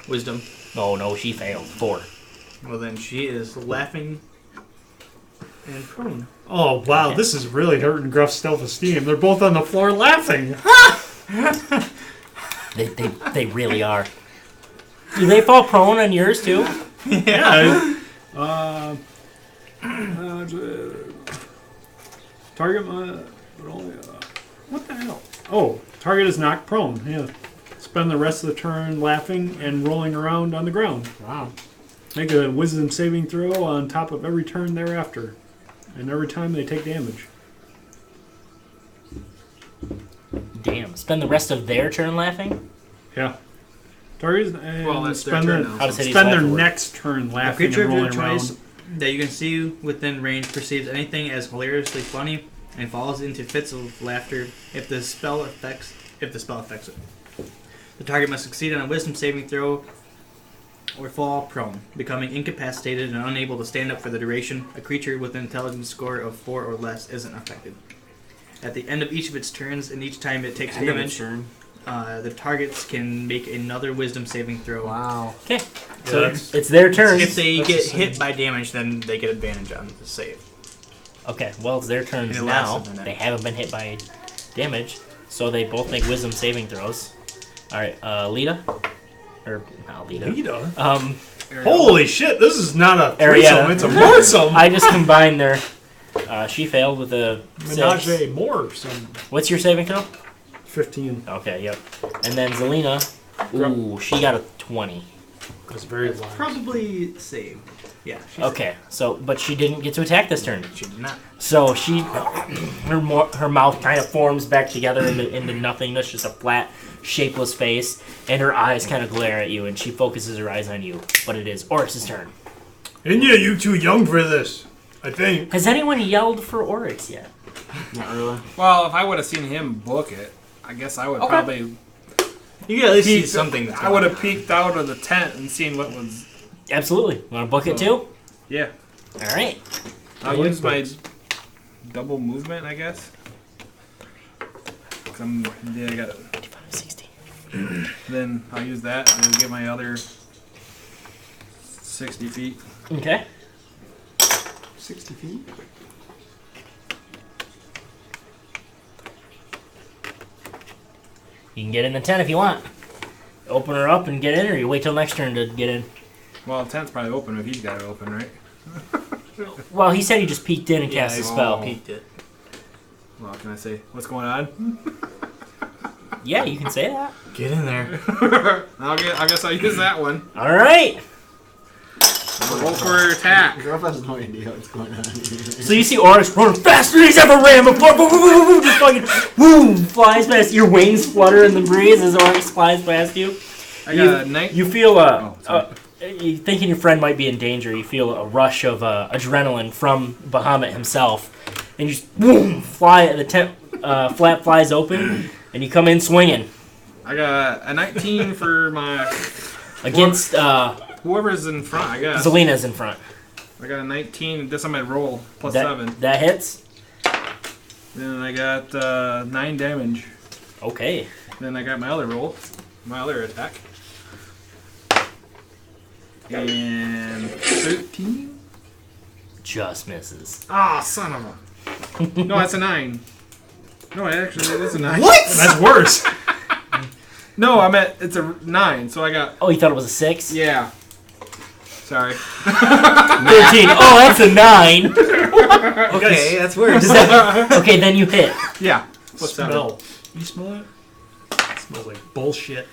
Wisdom. No, she failed. 4. Well, then she is laughing and prone. Oh, wow, this is really hurting Gruff's self-esteem. They're both on the floor laughing. They really are. Do they fall prone on yours too? Yeah. Target my... what the hell? Oh, target is knocked prone. Yeah. Spend the rest of the turn laughing and rolling around on the ground. Wow. Make a wisdom saving throw on top of every turn thereafter. And every time they take damage. Damn. Spend the rest of their turn laughing? Yeah. Targets and Well, that's their spend turn their, now. How does Hades spend their laugh work? next turn A laughing creature and of your rolling around. choice that you can see within range perceives anything as hilariously funny and falls into fits of laughter if the spell affects it. The target must succeed on a wisdom saving throw or fall prone, becoming incapacitated and unable to stand up for the duration. A creature with an intelligence score of 4 or less isn't affected. At the end of each of its turns and each time it takes damage, the targets can make another wisdom saving throw. Wow. Okay. So it's their turn. If they That's get the same. hit by damage, then they get advantage on the save. Okay, well, it's their turns And it now. lasts a minute. They haven't been hit by damage, so they both make wisdom saving throws. Alright, Lita? Or, not Lita. Lita? Holy shit, this is not a Arietta. it's a foursome. I just combined their... she failed with a 6. Menage a more. What's your saving throw? 15. Okay, yep. And then Zelina, ooh, she got a 20. That's very large. Probably saved. Yeah. Okay, so, but she didn't get to attack this turn. She did not. So she, her mouth kind of forms back together into nothingness, just a flat, shapeless face, and her eyes kind of glare at you, and she focuses her eyes on you. But it is Oryx's turn. And yeah, you too young for this, I think. Has anyone yelled for Oryx yet? Not really. Well, if I would have seen him book it, I guess I would probably... You can at least see peeked- something. That's I would have peeked out of the tent and seen what was... Absolutely. Want to book it too? Yeah. All right. I'll use my double movement, I guess. Yeah, I got it. 55, 60. Then I'll use that and then get my other 60 feet. Okay. 60 feet? You can get in the tent if you want. Open her up and get in, or you wait till next turn to get in. Well, the tent's probably open if he's got it open, right? Well, he said he just peeked in and cast a spell. Peeked it. Well, can I say what's going on? Yeah, you can say that. Get in there. I guess I'll use that one. All right. Roll for attack. Gruff has no idea what's going on here. So you see Oryx running faster than he's ever ran before. Boom, boom, boom, boom, just fucking boom, flies past. Your wings flutter in the breeze as Oryx flies past you. I got a 19. You feel sorry. you thinking your friend might be in danger. You feel a rush of adrenaline from Bahamut himself, and you just boom, fly. The tent flap flies open, and you come in swinging I got a 19 for my against whoever's in front. I guess. Zelina's in front. I got a 19. This on my roll plus That, 7. that hits. Then I got 9 damage. Okay. Then I got my other roll, my other attack, and 13. Just misses. Ah, son of a. No, that's a 9. No, actually, it is a 9. That's worse. No, I meant it's a 9. So I got. Oh, you thought it was a 6? Yeah. Sorry. 13. Oh, that's a 9. Okay, that's worse. Does that, okay, then you hit. Yeah. Plus 7. Smell. You smell it? It smells like bullshit.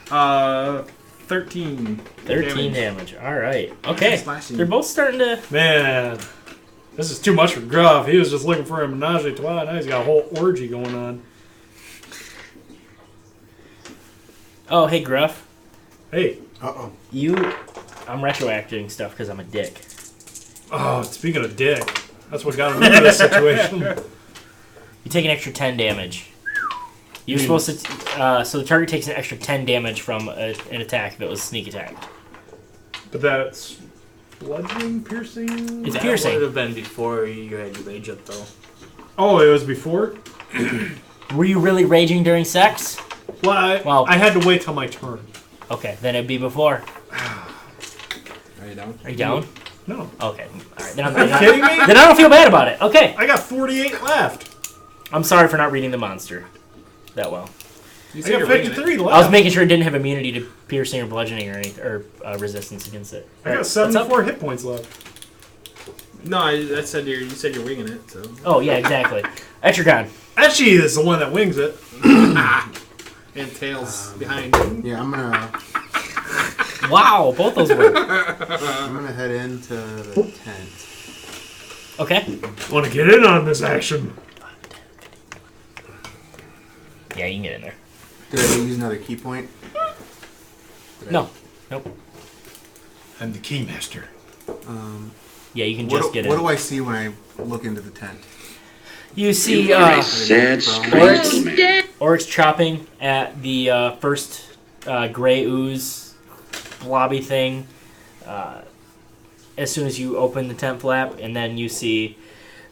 13. 13 damage. All right. Okay. Slashing. They're both starting to. Man, this is too much for Gruff. He was just looking for a menage a trois. Now he's got a whole orgy going on. Oh, hey, Gruff. Hey. Uh-oh. I'm retroacting stuff because I'm a dick. Oh, speaking of dick, that's what got him into this situation. You take an extra 10 damage. You're supposed to. So the target takes an extra 10 damage from an attack if it was sneak attack. But that's bludgeoning, piercing? It's That piercing. would have been before you had your rage up, though. Oh, it was before? Were you really raging during sex? Well, I had to wait till my turn. Okay, then it'd be before. Are you down? Are you down? No. Okay. All right. Then Are you kidding me? Then I don't feel bad about it. Okay. I got 48 left. I'm sorry for not reading the monster that well. You I said got you're winging 53 it. left. I was making sure it didn't have immunity to piercing or bludgeoning or any resistance against it. I Alright, got what's up? 74 hit points left. No, I said you said you're winging it. So. Oh yeah, exactly. Etrigan. Actually, is the one that wings it. And tails behind. Yeah, I'm gonna Wow, both those work. head into the tent. Okay. Want to get in on this action? Yeah, you can get in there. Did I use another key point? No. Nope. I'm the keymaster. Yeah, you can just get in. What do I see when I look into the tent? You see Sad, strange man. Oryx chopping at the first gray ooze blobby thing as soon as you open the tent flap, and then you see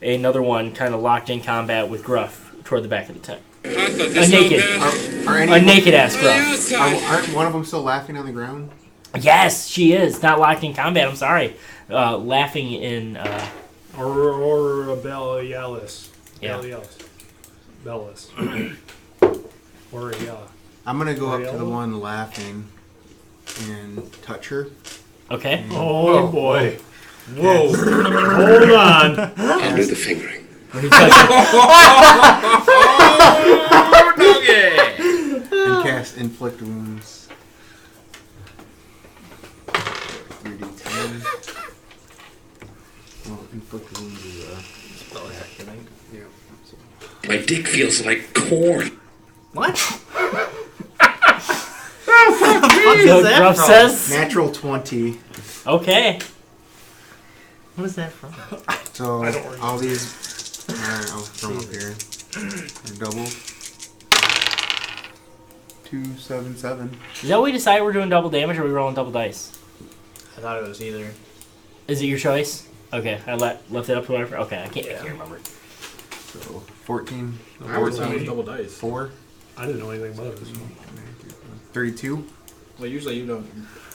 another one kind of locked in combat with Gruff toward the back of the tent. A naked ass Gruff. Aren't one of them still laughing on the ground? Yes, she is. Not locked in combat, I'm sorry. Laughing in... Or Bellialis. Yeah. Bellis. Or yeah. I'm gonna go up to the Ariella? one laughing and touch her. Okay. Oh boy. Whoa. Hold on. I'll do the fingering. What are you touching? And cast inflict wounds. 3d10. Well, inflict wounds is spell attack, I think. Yeah. My dick feels like corn. What? So Gruff says? Natural 20. Okay. What is that from? So all these, I'll throw them up here. They're double. 277. Is that what we decided we're doing double damage, or are we rolling double dice? I thought it was either. Is it your choice? Okay, I left it up to whatever. Okay, I can't remember. So 14. I would say double dice. 4. I didn't know anything about this. 32. Well, usually you don't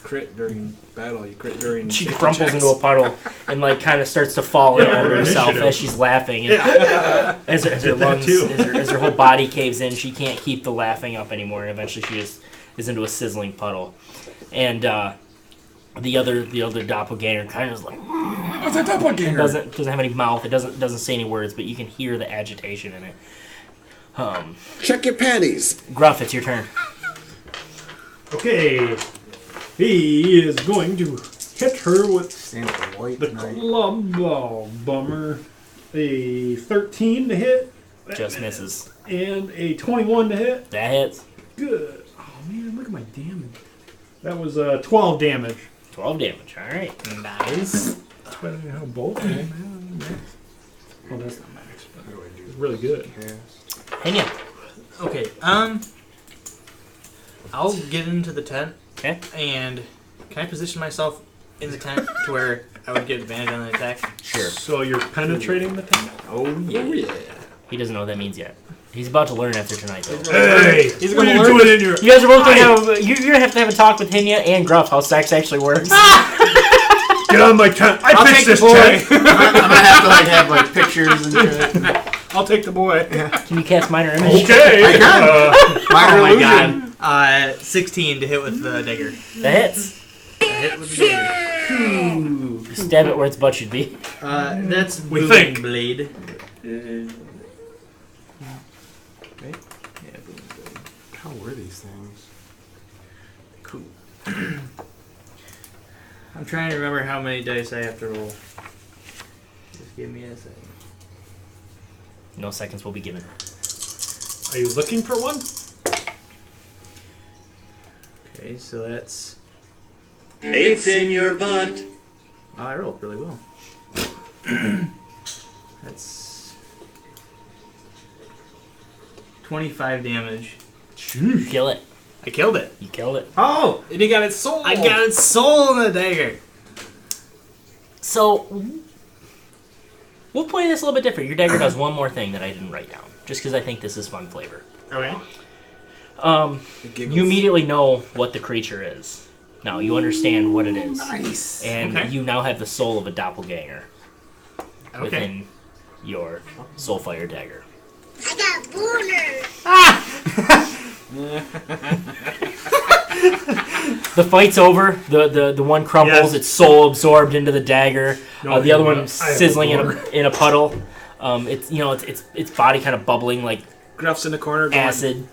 crit during battle. You crit during. She safety crumples checks. into a puddle and like kind of starts to fall in Yeah, under herself initiative. as she's laughing. And as her Did that lungs, too. as her whole body caves in, she can't keep the laughing up anymore. And eventually, she just is into a sizzling puddle. And the other doppelganger kind of is like What's a doppelganger? doesn't have any mouth. It doesn't say any words, but you can hear the agitation in it. Check your panties. Gruff, it's your turn. Okay. He is going to hit her with Stand with the white the knight. club. Oh, bummer. A 13 to hit. Just misses. And a 21 to hit. That hits. Good. Oh man, look at my damage. That was 12 damage. 12 damage. All right. Nice. That's better than how both of them have max. Oh, that's not max, but it's really good. Henya. Okay, I'll get into the tent. Okay. And can I position myself in the tent to where I would get advantage on the attack? Sure. So you're penetrating the tank? Oh yeah. He doesn't know what that means yet. He's about to learn after tonight, though. Hey! He's What gonna are you learn doing in your... You guys are both gonna have you're gonna have to have a talk with Henya and Gruff how sex actually works. Get on my tent! I'll I fixed take this the boy. tent! I'm gonna have to have pictures and shit. I'll take the boy. Can you cast minor image? Okay! I can. Minor Oh my illusion. god. 16 to hit with the dagger. That hits. Hit with the dagger. You stab it where its butt should be. That's We booming think. blade. How were these things? Cool. I'm trying to remember how many dice I have to roll. Just give me a second. No seconds will be given. Are you looking for one? Okay, so that's... It's in your butt. Oh, I rolled really well. That's 25 damage. You kill it. I killed it. You killed it. Oh! And he got its soul. I got its soul in the dagger. So we'll play this a little bit different. Your dagger does one more thing that I didn't write down, just because I think this is fun flavor. Okay. You immediately know what the creature is. Now you understand what it is. Nice. And you now have the soul of a doppelganger within your soulfire dagger. I got boner. The fight's over. The one crumbles. Yes. Its soul absorbed into the dagger. No, the other I one have a sizzling boner. in a puddle. Its body kind of bubbling like Gruff's in the corner. Going, acid.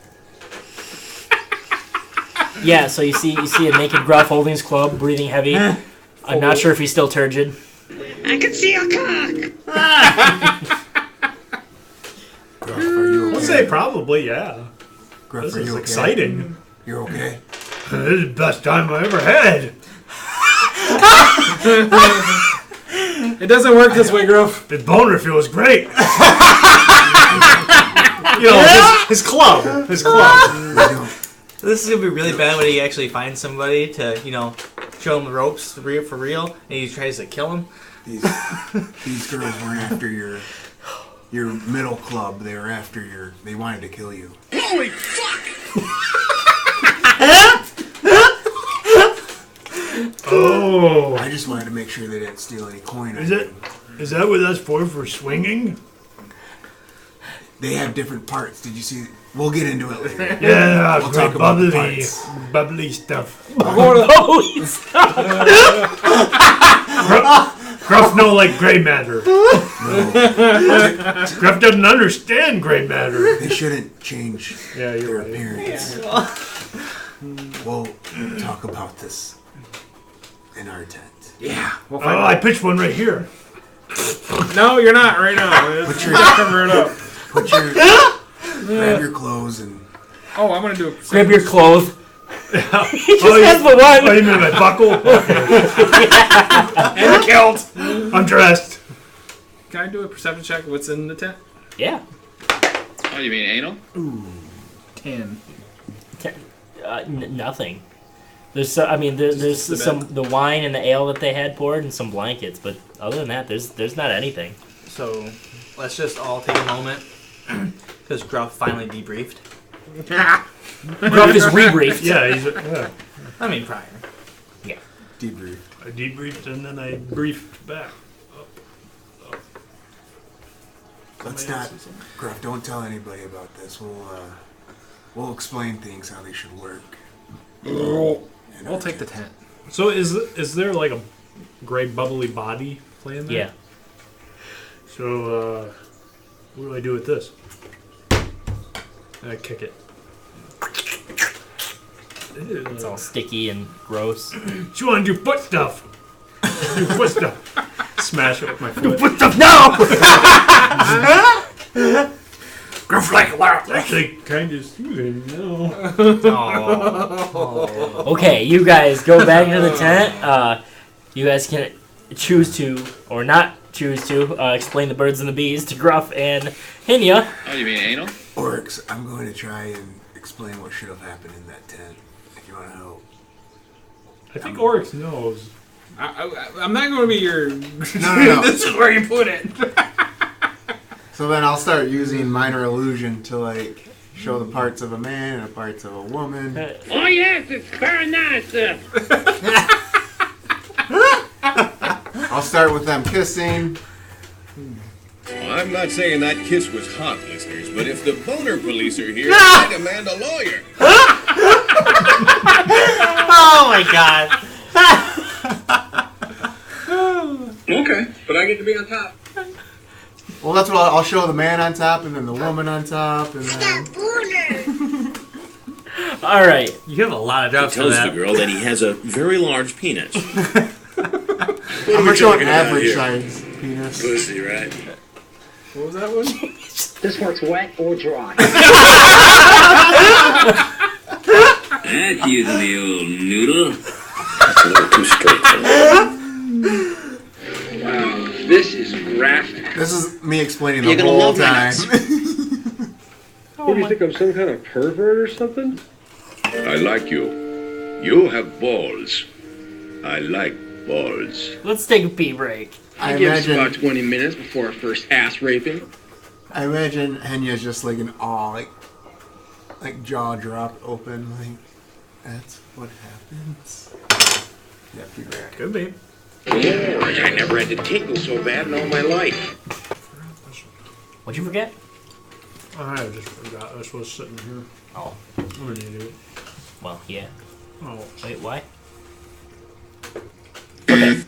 Yeah, so you see a naked Gruff holding his club, breathing heavy. I'm not sure if he's still turgid. I can see a cock. Gruff, are you I'll okay? say probably, yeah. Gruff, This are is you okay? exciting. You're okay? This is the best time I ever had. It doesn't work this way, Gruff. The boner feels great. His club. His club. This is gonna be really bad when he actually finds somebody to, show him the ropes for real, and he tries to kill him. These girls weren't after your middle club. They were after they wanted to kill you. Holy fuck! Oh. I just wanted to make sure they didn't steal any coin. Is that what that's for swinging? They have different parts. Did you see? We'll get into it later. Yeah, We'll talk about the bubbly stuff. Gruff no like gray matter. Gruff doesn't understand gray matter. They shouldn't change Yeah, you're their right. appearance. We'll talk about this in our tent. Yeah. We'll Oh, find I pitched one right here. No, you're not right now. Put your Cover it up. grab your clothes and Oh, I'm gonna do a Grab your clothes. He just has the Oh, one. you mean my buckle? Okay. and a kilt. I'm dressed. Can I do a perception check? What's in the tent? Yeah. Oh, you mean anal? 10. Nothing. There's there's the some the wine and the ale that they had poured and some blankets, but other than that, there's not anything. So, let's just all take a moment, because Gruff finally debriefed. Gruff is rebriefed. Yeah, I mean, prior. debrief. I debriefed and then I briefed back. Let's not, Gruff. Don't tell anybody about this. We'll explain things how they should work. We'll take the tent. So is there like a gray bubbly body playing there? Yeah. So what do I do with this? I kick it. It's all sticky and gross. She want to do foot stuff. Do foot stuff. Smash it with my foot. Foot stuff now. Gruff like laugh. Actually, kind of soothing. No. Okay, you guys go back to the tent. You guys can choose to or not choose to explain the birds and the bees to Gruff and Hinya. Oh, you mean anal? Oryx, I'm going to try and explain what should have happened in that tent. If you want to help. I think Oryx knows. I'm not going to be your... No. This is where you put it. So then I'll start using minor illusion to like show the parts of a man and the parts of a woman. Oh, yes, it's very nice. I'll start with them kissing. Well, I'm not saying that kiss was hot, listeners, but if the boner police are here, I demand a lawyer. Oh my god. Okay, but I get to be on top. Well, that's what I'll show the man on top and then the woman on top and I then. got boner. All right. You have a lot of jobs for Tells the that. girl that he has a very large penis. I'm gonna show an average size penis. Pussy, right? What was that one? This works wet or dry. That's using the old noodle. That's a little too straight for me. Wow, this is graphic. This is me explaining You're the gonna whole love time. What do you think I'm some kind of pervert or something? I like you. You have balls. I like balls. Let's take a pee break. I Give us about imagine 20 minutes before our first ass raping. Henya's just like in awe, like Like jaw dropped open, like that's what happens. Yeah, pretty rad. Could be. Lord, I never had to tickle so bad in all my life. What'd you forget? I just forgot this was sitting here. Oh, I'm an idiot. well, yeah. Oh, Wait, why? Okay.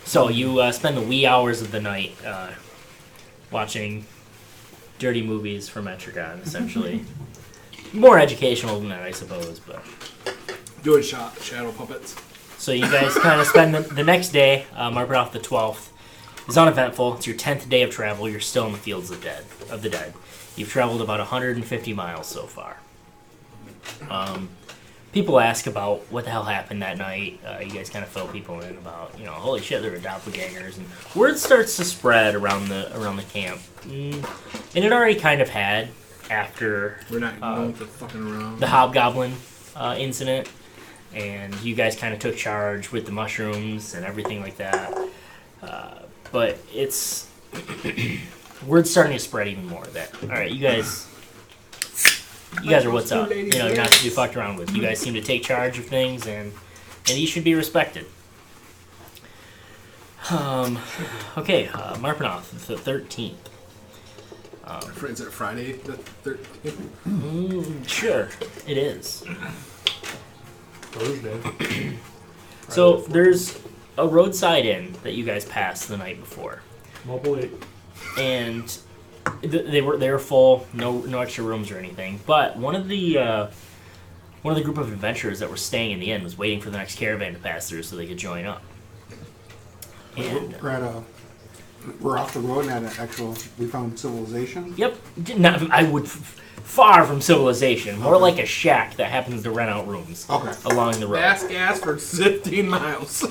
So you spend the wee hours of the night watching dirty movies from Etrigan, essentially. More educational than that, I suppose, but... Doing shadow puppets. So you guys kind of spend the next day, mark it off the 12th. It's uneventful. It's your 10th day of travel. You're still in the fields of the dead. You've traveled about 150 miles so far. People ask about what the hell happened that night. You guys kind of fill people in about, holy shit, there were doppelgangers, and word starts to spread around the camp. And it already kind of had after We're not going to fucking around. the hobgoblin incident, and you guys kind of took charge with the mushrooms and everything like that. But it's word's starting to spread even more that all right, you guys are what's up. You're not to be fucked around with. You guys seem to take charge of things, and you should be respected. Okay, Marpanoff, the 13th. Is it Friday the 13th? Sure, it is. Thursday. So there's a roadside inn that you guys passed the night before, Mobile 8. and they were full, no extra rooms or anything. But one of the group of adventurers that were staying in the inn was waiting for the next caravan to pass through so they could join up. And We're off the road and we found civilization. yep, I would far from civilization, more like a shack that happens to rent out rooms along the road. Fast gas for 15 miles.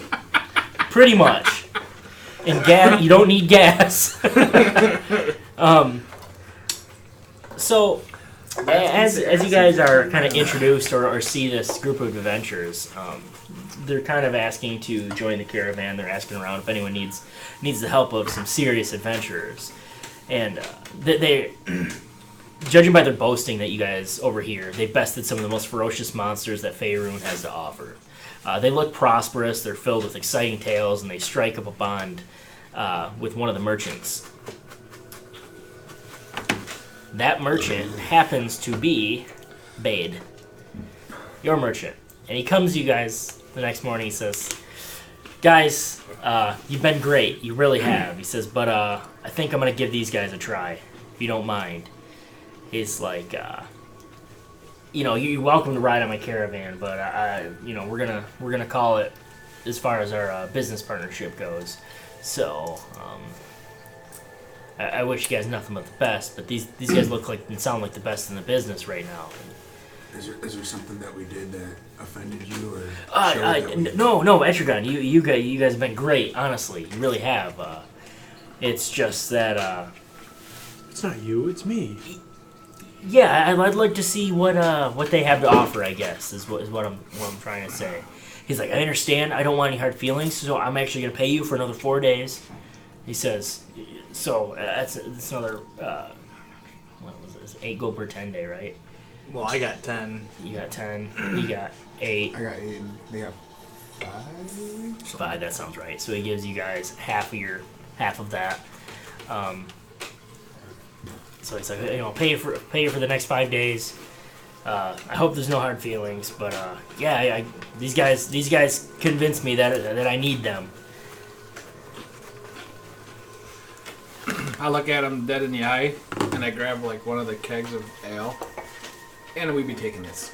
Pretty much. And gas, you don't need gas. So, as you guys are kind of introduced or see this group of adventurers, they're kind of asking to join the caravan. They're asking around if anyone needs the help of some serious adventurers. And they judging by their boasting that you guys over here, they bested some of the most ferocious monsters that Faerun has to offer. They look prosperous, they're filled with exciting tales, and they strike up a bond with one of the merchants. That merchant happens to be Bade, your merchant. And he comes to you guys the next morning, he says, guys, you've been great, you really have. He says, but I think I'm going to give these guys a try, if you don't mind. He's like, you're welcome to ride on my caravan, but we're gonna call it as far as our business partnership goes. So I wish you guys nothing but the best, but these guys look like and sound like the best in the business right now. Is there something that we did that offended you or? No, Etrigan, you guys have been great. Honestly, you really have. It's just that it's not you, it's me. Yeah, I'd like to see what they have to offer, I guess, is what I'm trying to say. He's like, I understand, I don't want any hard feelings, so I'm actually going to pay you for another 4 days. He says, so that's another, what was this, 8 gold per 10 day, right? Well, I got 10. You got 10, you got 8. I got 8, and they got 5? 5, that sounds right. So he gives you guys half of that. So he's like, pay you for the next 5 days. I hope there's no hard feelings, but these guys convinced me that I need them. I look at him dead in the eye, and I grab like one of the kegs of ale, and we be taking this.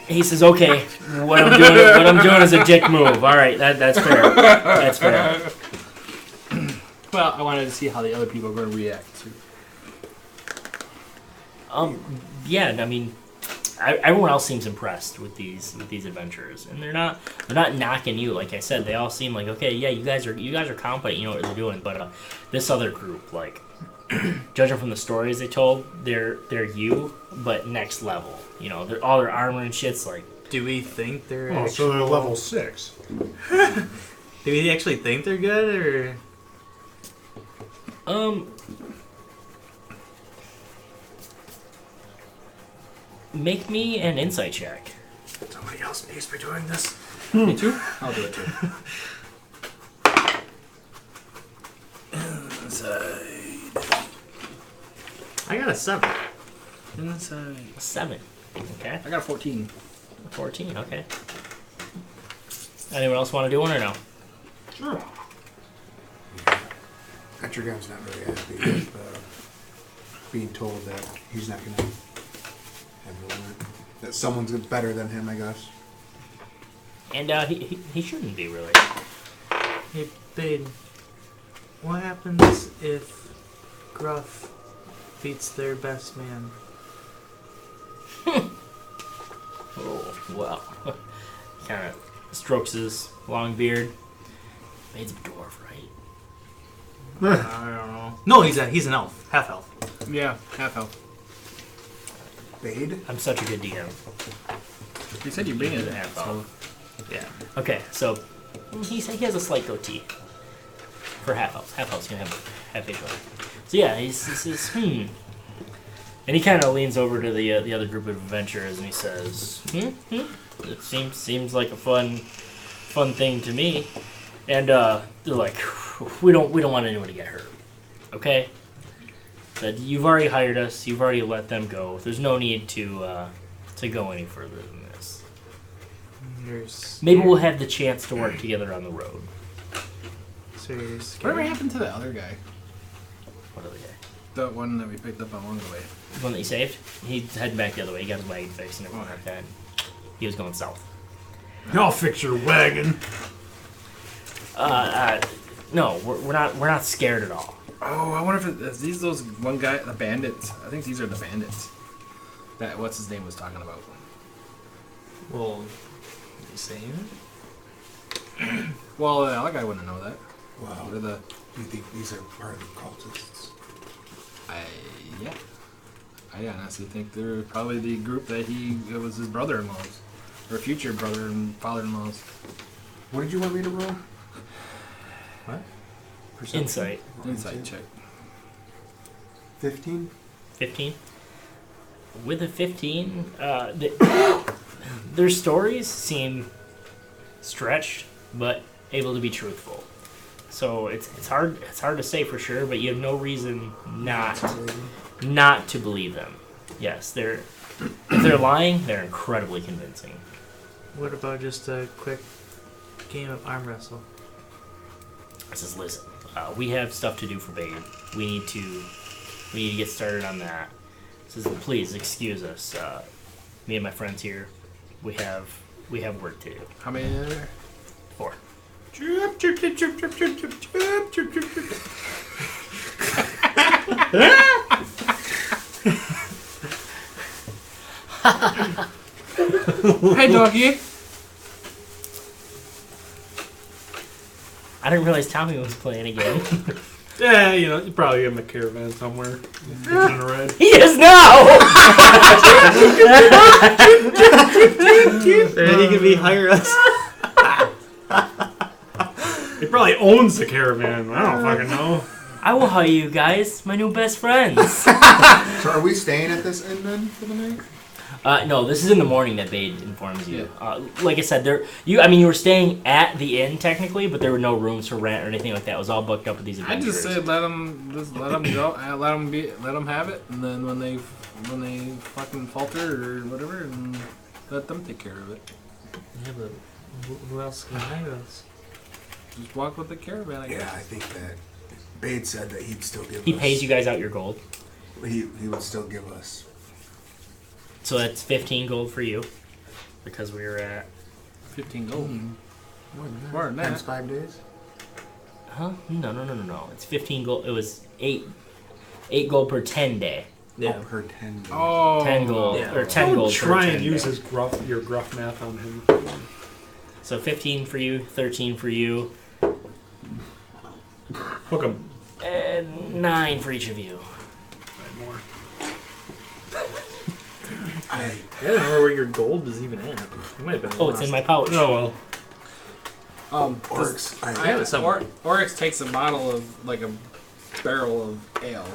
He says, "Okay, what I'm doing is a dick move. All right, that's fair. That's fair." Well, I wanted to see how the other people are going to react to. Yeah, I mean, everyone else seems impressed with these adventurers, and they're not knocking you. Like I said, they all seem like, okay, yeah, you guys are competent, you know what you're doing. But this other group, like, judging from the stories they told, they're you, but next level. All their armor and shit's like. Do we think they're? Oh, so they're level 6. Do we actually think they're good, or? Make me an insight check. Somebody else needs to be doing this. Me too? I'll do it too. I got a 7. Inside. 7. Okay. I got a 14. 14. Okay. Anyone else want to do one or no? Sure. Etrigan's not very happy with being told that he's not going to have the limit. That someone's better than him, I guess. And he shouldn't be really. Hey, Bade, what happens if Gruff beats their best man? Oh, well. Kind of strokes his long beard. Bade's a dwarf, right? I don't know. No, he's an elf. Half elf. Yeah, half health. Bade? I'm such a good DM. You said you beat He's it. a half So. elf. Yeah. Okay, so he has a slight goatee. For half elf. Half elf's gonna have facial hair. So yeah, he says, And he kind of leans over to the other group of adventurers and he says, It seems like a fun thing to me. And they're like, we don't want anyone to get hurt. Okay? That you've already hired us, you've already let them go. There's no need to go any further than this. Maybe we'll have the chance to work together on the road. So you're scared? Whatever happened to the other guy? What other guy? The one that we picked up along the way. The one that you saved? He's heading back the other way. He got his wagon fixed and everything like that. He was going south. I'll fix your wagon. No, we're not scared at all. Oh, I wonder if is these those one guy, the bandits. I think these are the bandits. That what's his name was talking about. Well, you saying it? Well, the other guy wouldn't know that. Wow. What are the? Do you think these are part of the cultists? Yeah. I honestly think they're probably the group that it was his brother-in-law's, or future brother and father-in-law's. What did you want me to roll? What? Insight. Insight check. 15? 15? With a 15, their stories seem stretched, but able to be truthful. So it's hard to say for sure, but you have no reason not to believe them. Yes, if they're lying, they're incredibly convincing. What about just a quick game of arm wrestle? I says, listen, we have stuff to do for Bade. We need to get started on that. Says, please excuse us. Me and my friends here, we have work to do. How many are there? 4. Hey, doggy. I didn't realize Tommy was playing again. Yeah, you probably have a caravan somewhere. On a ride. He is now! He can be hire us. He probably owns the caravan. I don't fucking know. I will hire you guys, my new best friends. So are we staying at this inn then for the night? No, this is in the morning that Bade informs you. Like I said, you were staying at the inn technically, but there were no rooms for rent or anything like that. It was all booked up with these I adventurers. just said let them go, let them have it, and then when they fucking falter or whatever, and let them take care of it. Yeah, but who else can hire us? Just walk with the caravan, I guess. Yeah, I think that Bade said that he'd still give us... He pays you guys out your gold. He would still give us... So that's 15 gold for you, because we were at 15 gold. More than that. Times 5 days? Huh? No. It's 15 gold. It was 8 gold per 10 day. Yeah. Per 10 days. Oh. 10 gold. Yeah. Or 10 Don't gold try per 10 and use day. your gruff math on him. So 15 for you, 13 for you, Hook him. and 9 for each of you. More. I don't know where your gold is even at. It might have been Oh, it's in my pouch. Oh, well. Oryx. I have it somewhere. Oryx takes a bottle of, like a barrel of ale.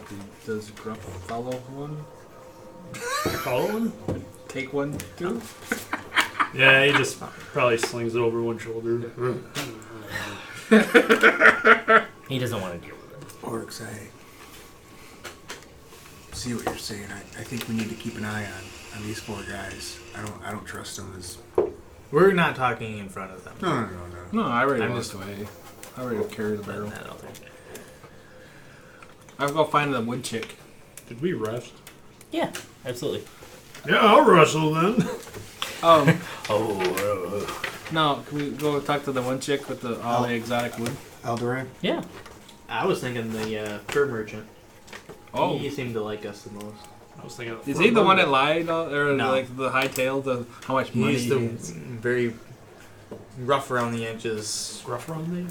Does Gruff follow one? Follow him? take one too? Yeah, he just probably slings it over one shoulder. He doesn't want to deal with it. Orcs, I see what you're saying. I think we need to keep an eye on these 4 guys. I don't trust them as. We're not talking in front of them. No. No, I already I'm walked away. I already carried the barrel. That out there. I'll go find the wood chick. Did we rest? Yeah, absolutely. Yeah, I'll wrestle then. Oh. No, can we go talk to the one chick with all the exotic wood? Alderan? Yeah. I was thinking the fur merchant. Oh. He seemed to like us the most. I was thinking. Is he the one that lied, or No. like the hightailed of how much money He's he the has? very rough around the edges. Gruff around there?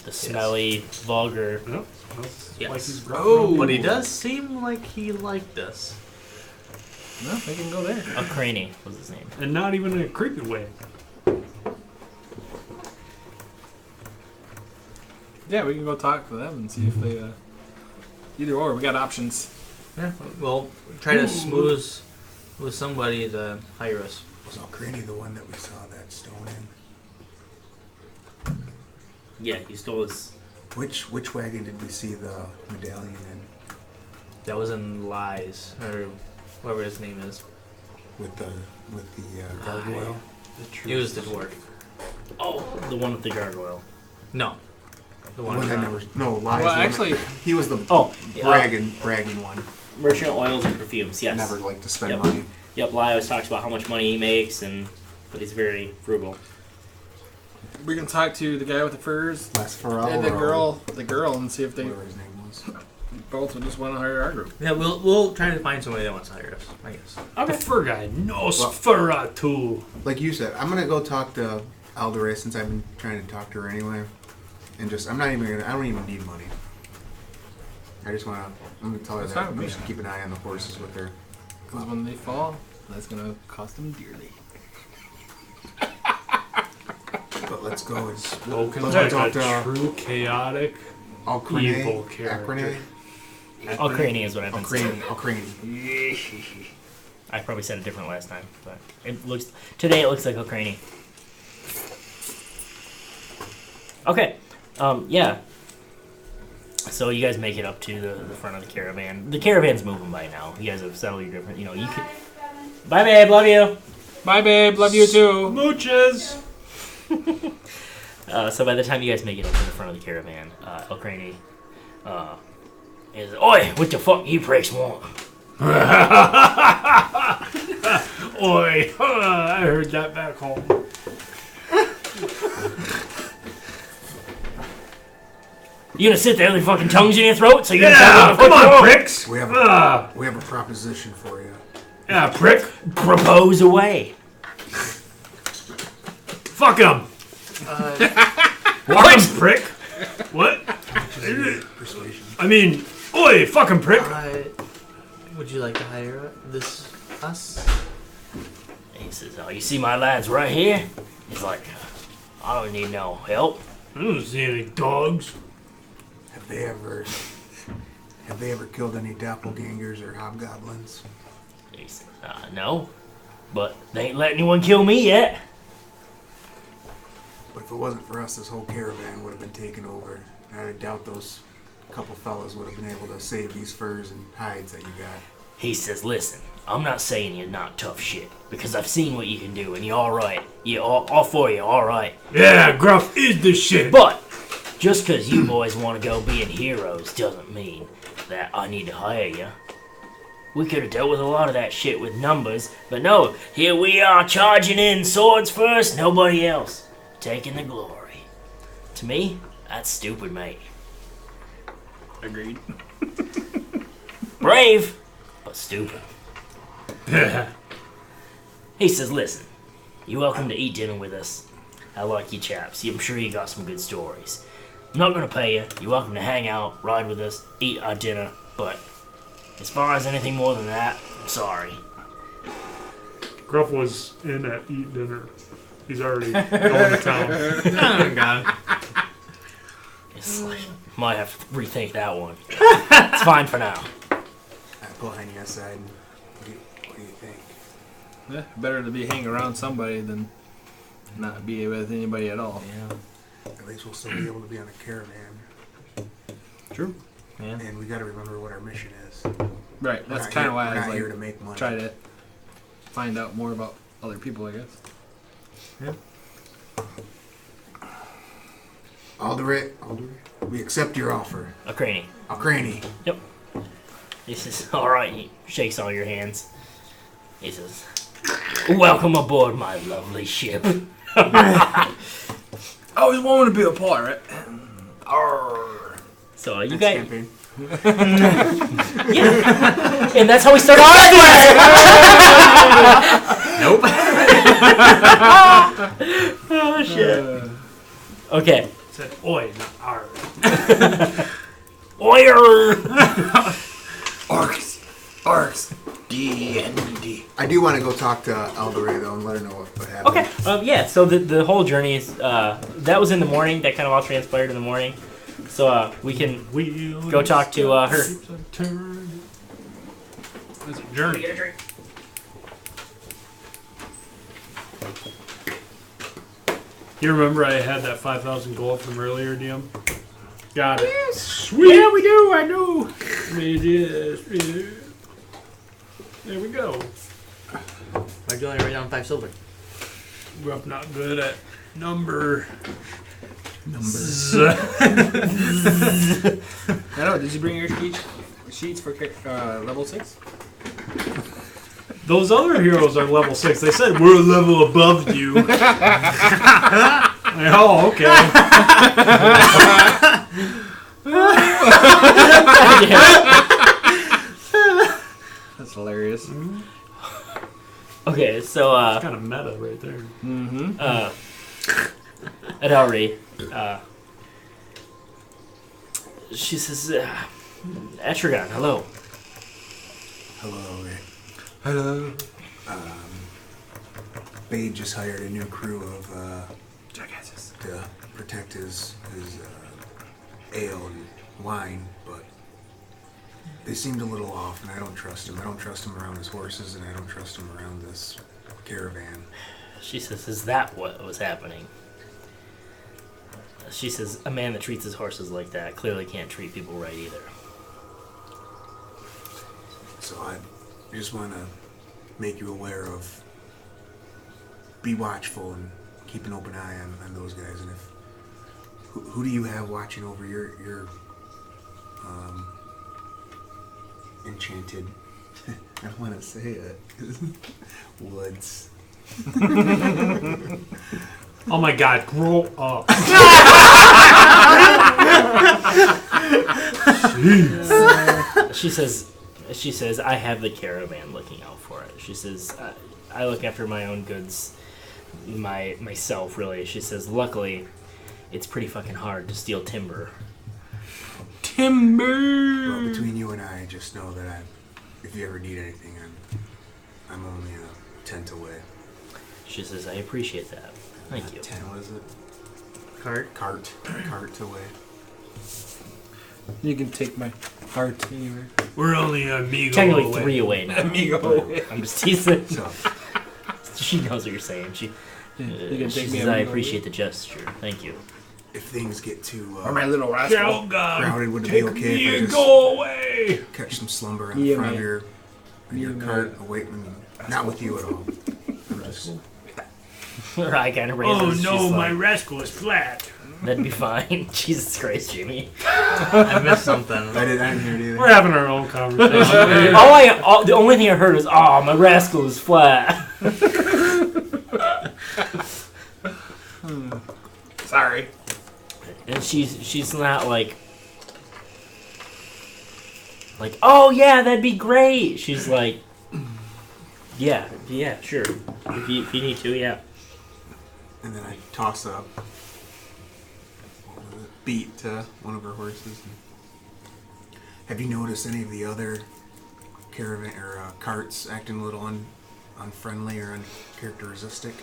The smelly, vulgar. Yep. Yes. Like he's gruff Oh. around But he there. does seem like he liked us. No, they can go there. Craney was his name. And not even in a creepy way. Yeah, we can go talk to them and see if they. Either or, we got options. Yeah. Well, try to smooth with somebody to hire us. Was Alcrany the one that we saw that stone in? Yeah, he stole his. Which wagon did we see the medallion in? That was in Lies, or whatever his name is. With the gargoyle? It was the dwarf. Oh, the one with the gargoyle. No. The The one one that around. never. No, lies. Well, the one actually, that- he was the yeah. bragging one. Merchant oils and perfumes. Yes. Never liked to spend Yep. money. Yep. Lai always talks about how much money he makes, but he's very frugal. we can talk to the guy with the furs Less Pharrell. and the girl, and see if they Whatever his name was. both would just want to hire our group. Yeah, we'll try to find somebody that wants to hire us, I guess. The fur guy. Nosferatu. Like you said, I'm gonna go talk to Alderay since I've been trying to talk to her anyway, and just I don't even need money. I'm gonna tell her That's that fine with we me. should keep an eye on the horses with her. Because when they fall, that's gonna cost them dearly. But let's go and Spoken let's like talk a to true chaotic, evil character. Craney is what I've been saying. Alcrany. I probably said it different last time, but today it looks like Craney. Okay. Yeah. So you guys make it up to the front of the caravan. The caravan's moving by now. You guys have settled your different. You could. Bye, babe. Love you. Bye, babe. Love you too. Mooches. So by the time you guys make it up to the front of the caravan, Craney is, "Oi, what the fuck you pricks want?" Oi, I heard that back home. You gonna sit there with your fucking tongues in your throat? So you gonna Yeah, come on, pricks. We have a proposition for you. Yeah, prick. Propose away. Fuck him. What? Fucking prick. What? Persuasion. I mean, oi, fucking prick. Would you like to hire us? He says, "Oh, you see my lads right here?" He's like, "I don't need no help." I don't see any dogs. Have they ever killed any doppelgangers or hobgoblins? He says, "No, but they ain't let anyone kill me yet." But if it wasn't for us, this whole caravan would have been taken over. I doubt those couple fellas would have been able to save these furs and hides that you got. He says, "Listen, I'm not saying you're not tough shit, because I've seen what you can do, and you're alright. You're all for you, alright. Yeah, Gruff is the shit. But just because you boys want to go being heroes doesn't mean that I need to hire you. We could have dealt with a lot of that shit with numbers, but no, here we are charging in, swords first, nobody else. Taking the glory. To me, that's stupid, mate. Agreed. Brave, but stupid." He says, "Listen, you're welcome to eat dinner with us. I like you chaps. I'm sure you got some good stories. I'm not going to pay you. You're welcome to hang out, ride with us, eat our dinner, but as far as anything more than that, I'm sorry." Gruff was in at eat dinner. He's already going to town. Oh, God. It's like, might have to rethink that one. It's fine for now. I pull Heine aside. What do you think? Yeah, better to be hanging around somebody than not be with anybody at all. Yeah. At least we'll still be able to be on a caravan. True. Yeah. And we got to remember what our mission is. Right. We're That's not kind of here- why we're I was not here like to make money. try to find out more about other people, I guess. Alderate, we accept your offer. O'Craney. O'Craney. Yep. He says, all right. He shakes all your hands. He says, welcome aboard my lovely ship. I always wanted to be a pirate. Arr. So you Next guys, campaign. yeah, and that's how we start our Nope. Oh shit. Okay. Said oi, not ar. Oyer. Arcs. D&D. I do want to go talk to Alderate though and let her know what happened. Okay. Yeah. So the whole journey is that was in the morning. That kind of all transpired in the morning. So we can go talk to her. That's a journey. Get a drink. You remember I had that 5,000 gold from earlier, DM? Got it. Yes, sweet. Yeah, we do. I do. Yes. There we go. Why'd you only write down 5 silver? We're not good at numbers. I know. Did you bring your sheets for level 6? Those other heroes are level 6. They said we're a level above you. Oh, okay. That's hilarious. Okay. So It's kind of meta right there. Mm-hmm. Adalri, she says, Etrigan, hello. Hello, Alderate. Hello. Bade just hired a new crew of Jackasses. to protect his ale and wine, but they seemed a little off, and I don't trust him. I don't trust him around his horses, and I don't trust him around this caravan. She says, is that what was happening? She says, a man that treats his horses like that clearly can't treat people right either. So I just want to make you aware of, be watchful and keep an open eye on those guys. And if who do you have watching over your enchanted? I don't want to say it. Woods. Oh my god, grow up. She says, I have the caravan looking out for it. She says, I look after my own goods myself, really. She says, luckily, it's pretty fucking hard to steal timber. Well, between you and I, just know that if you ever need anything, I'm only a tent away. She says, I appreciate that. Thank you. 10, what is it? Cart away. You can take my heart anywhere. We're only amigo Technically away. 3 away now. Amigo. I'm just teasing. So, She knows what you're saying. She take me says, I amigo appreciate the gesture. Thank you. if things get too Or my little rascal. Oh God! crowded, would it Take be okay me if I and just go away. catch some slumber in the Yeah, front man. of your Yeah, cart man. away? Not with you at all. I'm just, Her eye kind of raises. Oh She's no, my like, rascal is flat. that'd be fine. Jesus Christ, Jimmy. I missed something. I didn't hear it either. We're having our own conversation. The only thing I heard was, "Oh, my rascal is flat." Sorry. And she's not like, oh yeah, that'd be great. She's like, yeah, sure. If you need to, yeah. And then I toss up beat to one of her horses. Have you noticed any of the other caravan or carts acting a little unfriendly or uncharacteristic?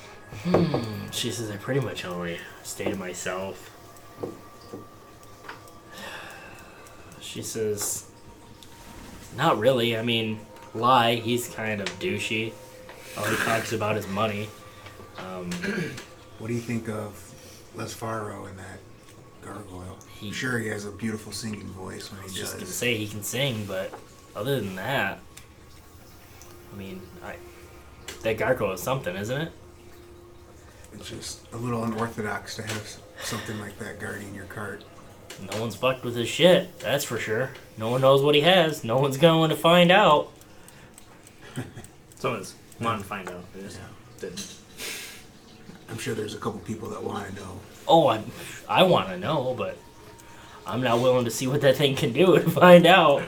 She says, I pretty much only stay to myself. She says, not really. I mean, he's kind of douchey. All he talks about is money. What do you think of Lesfaro and that gargoyle? Sure, he has a beautiful singing voice when he does. Just gonna say he can sing, but other than that, I mean, that gargoyle is something, isn't it? It's just a little unorthodox to have something like that guarding your cart. No one's fucked with his shit, that's for sure. No one knows what he has. No one's going to find out. Someone's wanting to find out. They just didn't. I'm sure there's a couple people that want to know. Oh, I want to know, but I'm not willing to see what that thing can do and find out.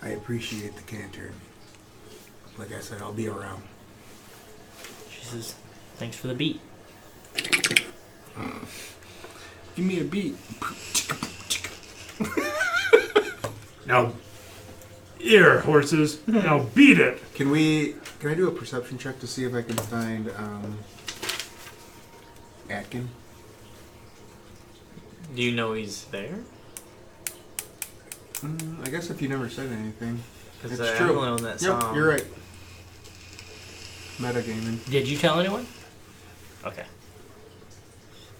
I appreciate the canter. Like I said, I'll be around. Jesus, thanks for the beat. Give me a beat. Now, here, horses. Now beat it. Can I do a perception check to see if I can find Atkin? Do you know he's there? I guess if you never said anything. Because It's I'm true. the only one that Yep, saw him. you're right. Metagaming. Did you tell anyone? Okay.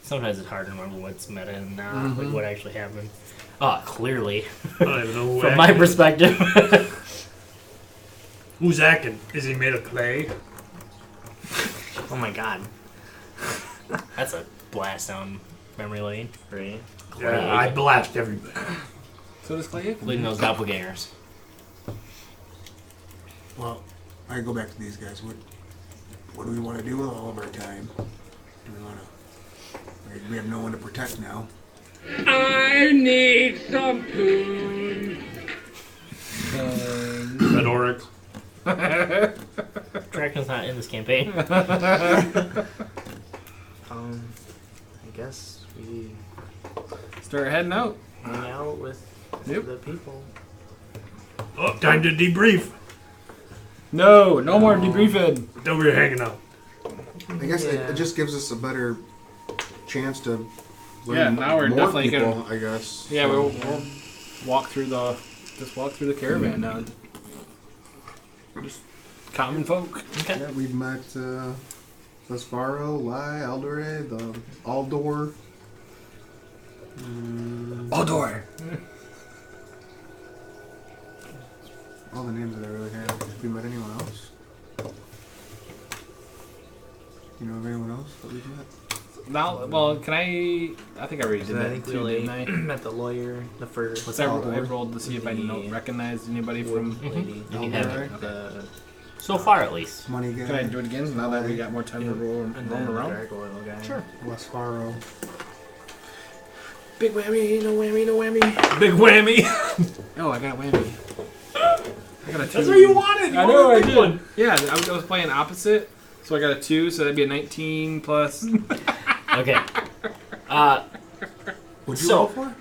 Sometimes it's hard to remember what's meta and like what actually happened. Clearly. I don't even know who From my perspective. Who's acting? Is he made of clay? Oh my god. That's a blast down memory lane. Right? Yeah, I blast everybody. So does Clay. Including those doppelgangers. Well, I go back to these guys. What do we want to do with all of our time? Do we want to? We have no one to protect now. I need some food. Red Oryx. Dragon's not in this campaign. I guess we Start heading out. hang out with the people. Oh, time to debrief. No more debriefing. Over here hanging out. I guess it just gives us a better chance to learn Yeah, now we're more definitely people, gonna. I guess. Yeah, we'll walk through the caravan now. Just common folk. Okay. Yeah, we've met Lesfaro, Lai, Eldore, the Aldor. Aldor. All the names that I really have. Have we met anyone else? You know of anyone else that we've met? Now, well, can I think I already did I that think we too, only didn't I? met the lawyer, the first. I rolled to see if I recognized anybody from. lady. You have The so far, at least. Money guy. Can I do it again now that we got more time to roll and roam then the around? gargoyle guy. Sure. Lesfaro. Big whammy, no whammy, no whammy. Big whammy. Oh, I got a whammy. I got a 2. That's what you wanted. I know, I did. Yeah, I was playing opposite, so I got a 2, so that'd be a 19 plus. Okay. What'd you roll for?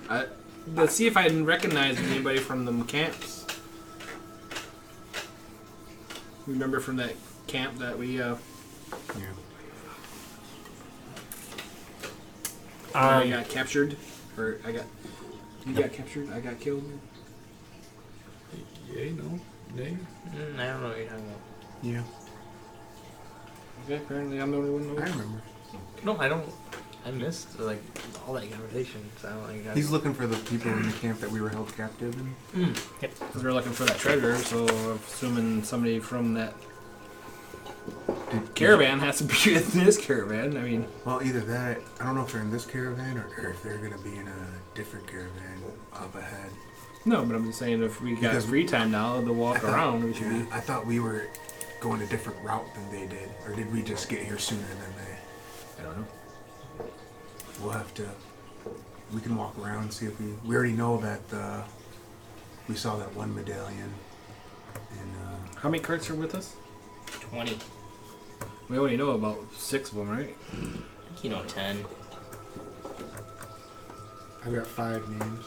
Let's see if I recognize anybody from the camps. Remember from that camp that we Yeah. I got captured, or you got captured, I got killed. Yay, no? Nay? I don't know what you're talking about. Yeah. Okay, apparently I'm the only one. I remember. No, I don't. I missed all that conversation. So I don't think He's looking for the people in the camp that we were held captive in. Because we're looking for that treasure, so I'm assuming somebody from that caravan has to be in this caravan. I mean, well, either that. I don't know if they're in this caravan or if they're going to be in a different caravan up ahead. no, but I'm just saying if we got Because free time now to walk around, we should be. I thought we were going a different route than they did. Or did we just get here sooner than they? I don't know. We'll have to. We can walk around and see if we already know that we saw that one medallion. And How many carts are with us? 20. We only know about 6 of them, right? I think you know 10. I've got 5 names.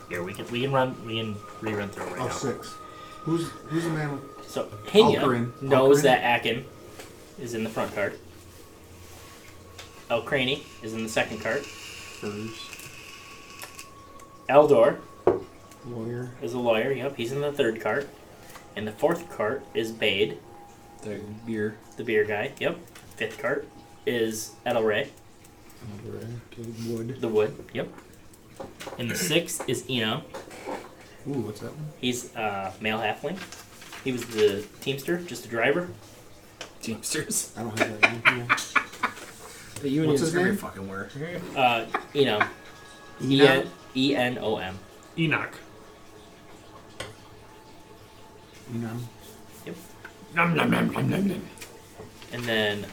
Here, we can rerun through them right now. 6. Who's the man with? So Hinya Alcarin. knows Alcarin? that Akin is in the front cart. El Craney is in the second cart. Eldor Lawyer. is a lawyer. Yep, he's in the third cart. And the fourth cart is Bade, The beer. the beer guy. Yep. Fifth cart is Edelray, Wood. the wood. Yep. And the sixth is Eno. Ooh, what's that one? He's male halfling. He was the teamster, just a driver. Teamsters. I don't have that one. Yeah. The unions What's his name? fucking work. Eno. Enoch? E-N-O-M. Enoch. No. Yep. Nom nom nom nom nom nom. And then,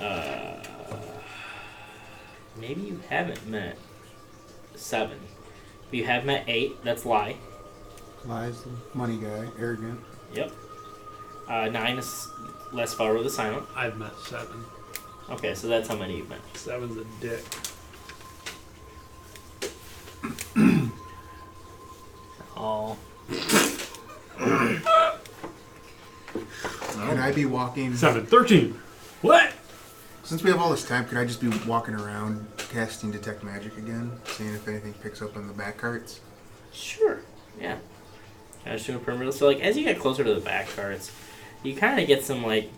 maybe you haven't met 7. But you have met 8. That's Lie. Lies, the money guy, arrogant. Yep. 9 is Les Faro the Silent. I've met 7. Okay, so that's how many you've met. 7's a dick. Oh. Can I be walking? 7. 13. What? Since we have all this time, could I just be walking around casting Detect Magic again, seeing if anything picks up on the back carts? Sure. Yeah. I was doing a perimeter. So, like, as you get closer to the back carts, you kind of get some, like,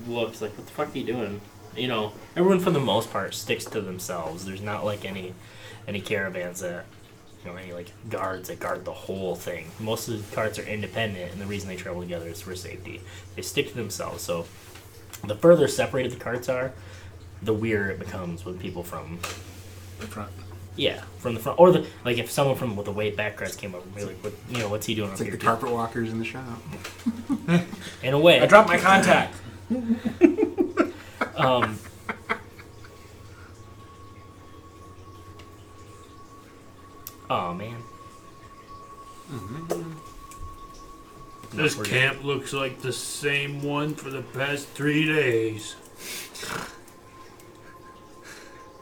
looks like, what the fuck are you doing? You know, everyone for the most part sticks to themselves. There's not, like, any caravans that, you know, any, like, guards that guard the whole thing. Most of the carts are independent, and the reason they travel together is for safety. They stick to themselves. So, the further separated the carts are, the weirder it becomes with people from The front. Yeah, from the front, or the like if someone from with the way back cards came up and be like, what, you know, what's he doing It's up like here? the carpet walkers in the shop. In a way, I dropped my contact. Oh man. This we're camp looks like the same one for the past 3 days.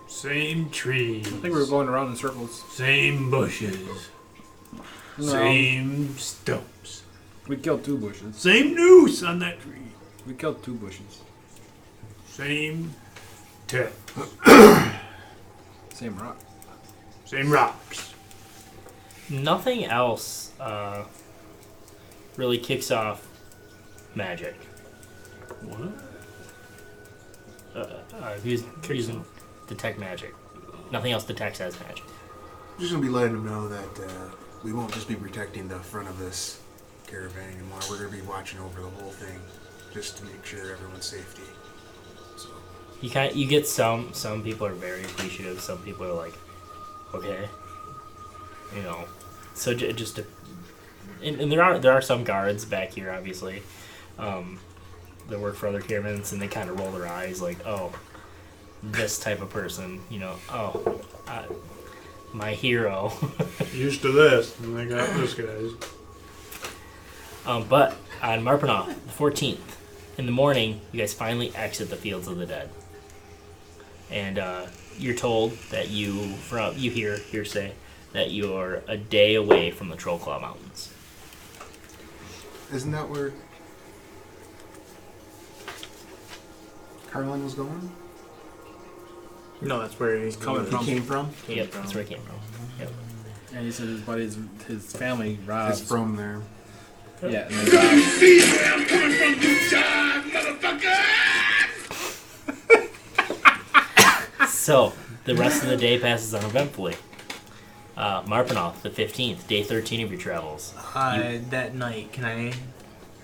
Same trees. I think we were going around in circles. Same bushes. No. Same stumps. We killed 2 bushes. Same noose on that tree. We killed 2 bushes. Same tip. Same rock. Same rocks. Nothing else really kicks off magic. What? Using detect magic. Nothing else detects as magic. I'm just gonna be letting them know that we won't just be protecting the front of this caravan anymore. We're gonna be watching over the whole thing, just to make sure everyone's safety. So You get some people are very appreciative. Some people are like, okay, you know. So just to, and there are some guards back here, obviously, that work for other caravans, and they kind of roll their eyes like, oh, this type of person, you know, oh, my hero. Used to this, and they got this guy's. But on Marpanoff, the 14th, in the morning, you guys finally exit the Fields of the Dead. And you're told that you hear hearsay, that you're a day away from the Trollclaw Mountains. isn't that where Carlin was going? No, that's where he's Coming He from. came from? Yep, that's where he came from. Yep. And he said his family robbed. It's from there. Yeah, and they robbed. See where I'm coming from, you jive, motherfucker! So, the rest of the day passes uneventfully. Marpanoff, the 15th, day 13 of your travels. That night, can I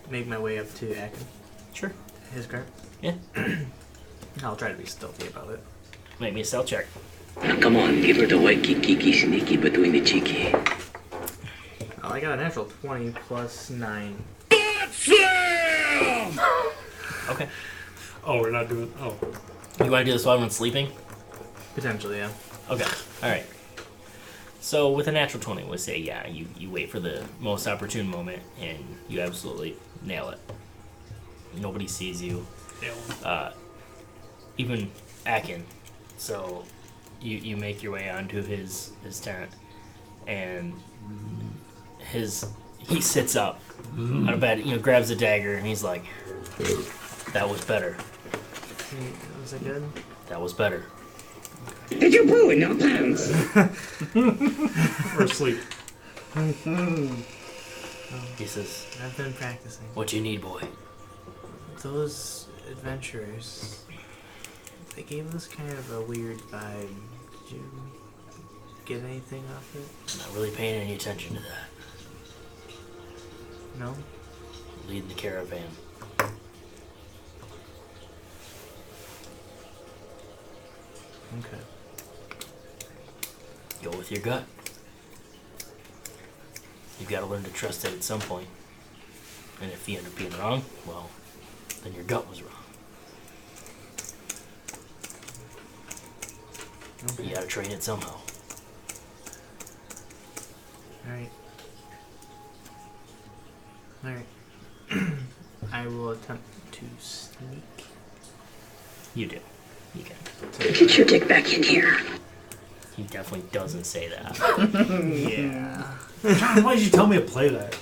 make my way up to Akin? Sure. His car? Yeah. I'll try to be stealthy about it. Make me a stealth check. Now come on, give her the white kiki sneaky between the cheeky. Oh, I got a natural 20 plus 9. Okay. Oh, we're not doing. Oh. You want to do this while everyone's sleeping? Potentially, yeah. Okay. All right. So with a natural 20, we'll say, yeah, you wait for the most opportune moment, and you absolutely nail it. Nobody sees you. Even Akin. So you make your way onto his tent, and he sits up on a bed, grabs a dagger, and he's like, that was better. Was it good? That was better. Did you poo in no pants? Or asleep. He says, I've been practicing. "What you need, boy?" Those adventurers, they gave us kind of a weird vibe. Did you get anything off it? I'm not really paying any attention to that. No? Leading the caravan. Okay. Go with your gut. You've got to learn to trust it at some point. And if you end up being wrong, well, then your gut was wrong. Okay. You got to train it somehow. Alright. Alright. I will attempt to sneak. You do. You can. Get your dick back in here. He definitely doesn't say that. Yeah. John, why did you tell me to play that?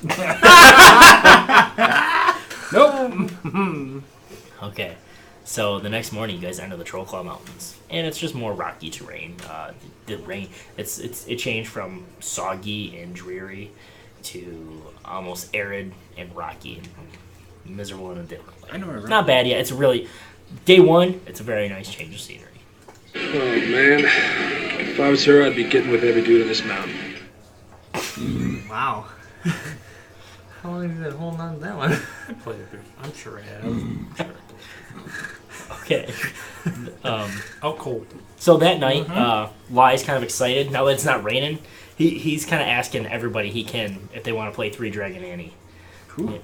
Nope. Okay. So the next morning, you guys enter the Trollclaw Mountains, and it's just more rocky terrain. The rain, it changed from soggy and dreary to almost arid and rocky and miserable in a different way. I know where Not bad yet. It's really day one. It's a very nice change of scenery. Oh, man. If I was her, I'd be getting with every dude on this mountain. Wow. How long have you been holding on to that one? I played it. I'm sure I have. Okay. Out cold. So that night, Lie's kind of excited. Now that it's not raining, he's kind of asking everybody he can if they want to play Three Dragon Annie. Who?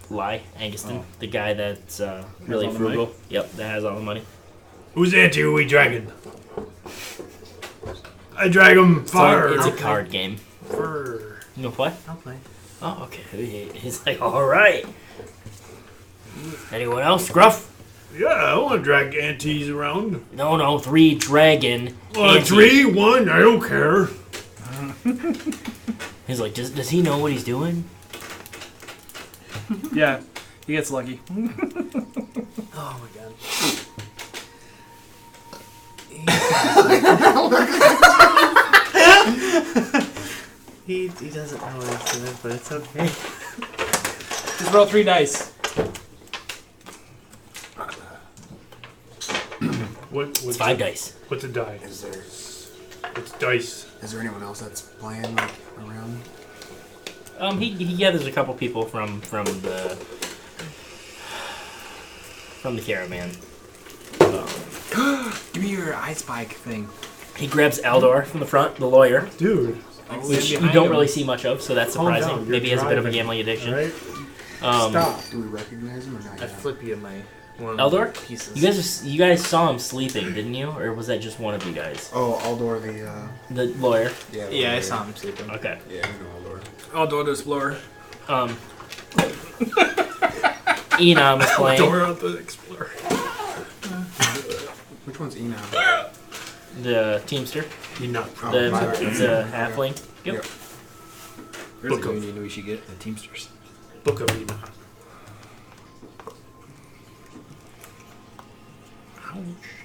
Lie, Anguston, the guy that's really all the frugal. Yep, that has all the money. Who's that you we dragging? I drag him far. So it's a card game. Fur. You know what? I'll play. Oh, okay. He's like, all right. Anyone else? Gruff? Yeah, I want to drag aunties around. No, Three Dragon. Ante. 3, 1, I don't care. He's like, does he know what he's doing? Yeah, he gets lucky. Oh my god. He doesn't know what he's doing, but it's okay. Just roll 3 dice. What's It's 5 dice. What's a die? Is there It's dice. is there anyone else that's playing like around? He gathers a couple people from the caravan. Give me your eye spike thing. He grabs Aldor from the front, the lawyer, Dude. which you don't really see much of, so that's surprising. down, you're Maybe he has a bit of a driving. gambling addiction. Right? Stop. Do we recognize him or not? I yet? flip you my one Eldor? pieces. You guys saw him sleeping, didn't you? Or was that just one of you guys? Oh, Aldor The lawyer. yeah. Yeah, I saw him sleeping. Okay. Yeah, you know Aldor. I'll do the explorer. Enam is playing. Dora the Explorer. Which one's Enam? The Teamster. You not. Oh, The sorry. halfling. Yep. Yep. There's Book a of- union we should get. The Teamsters. Book of Enoch.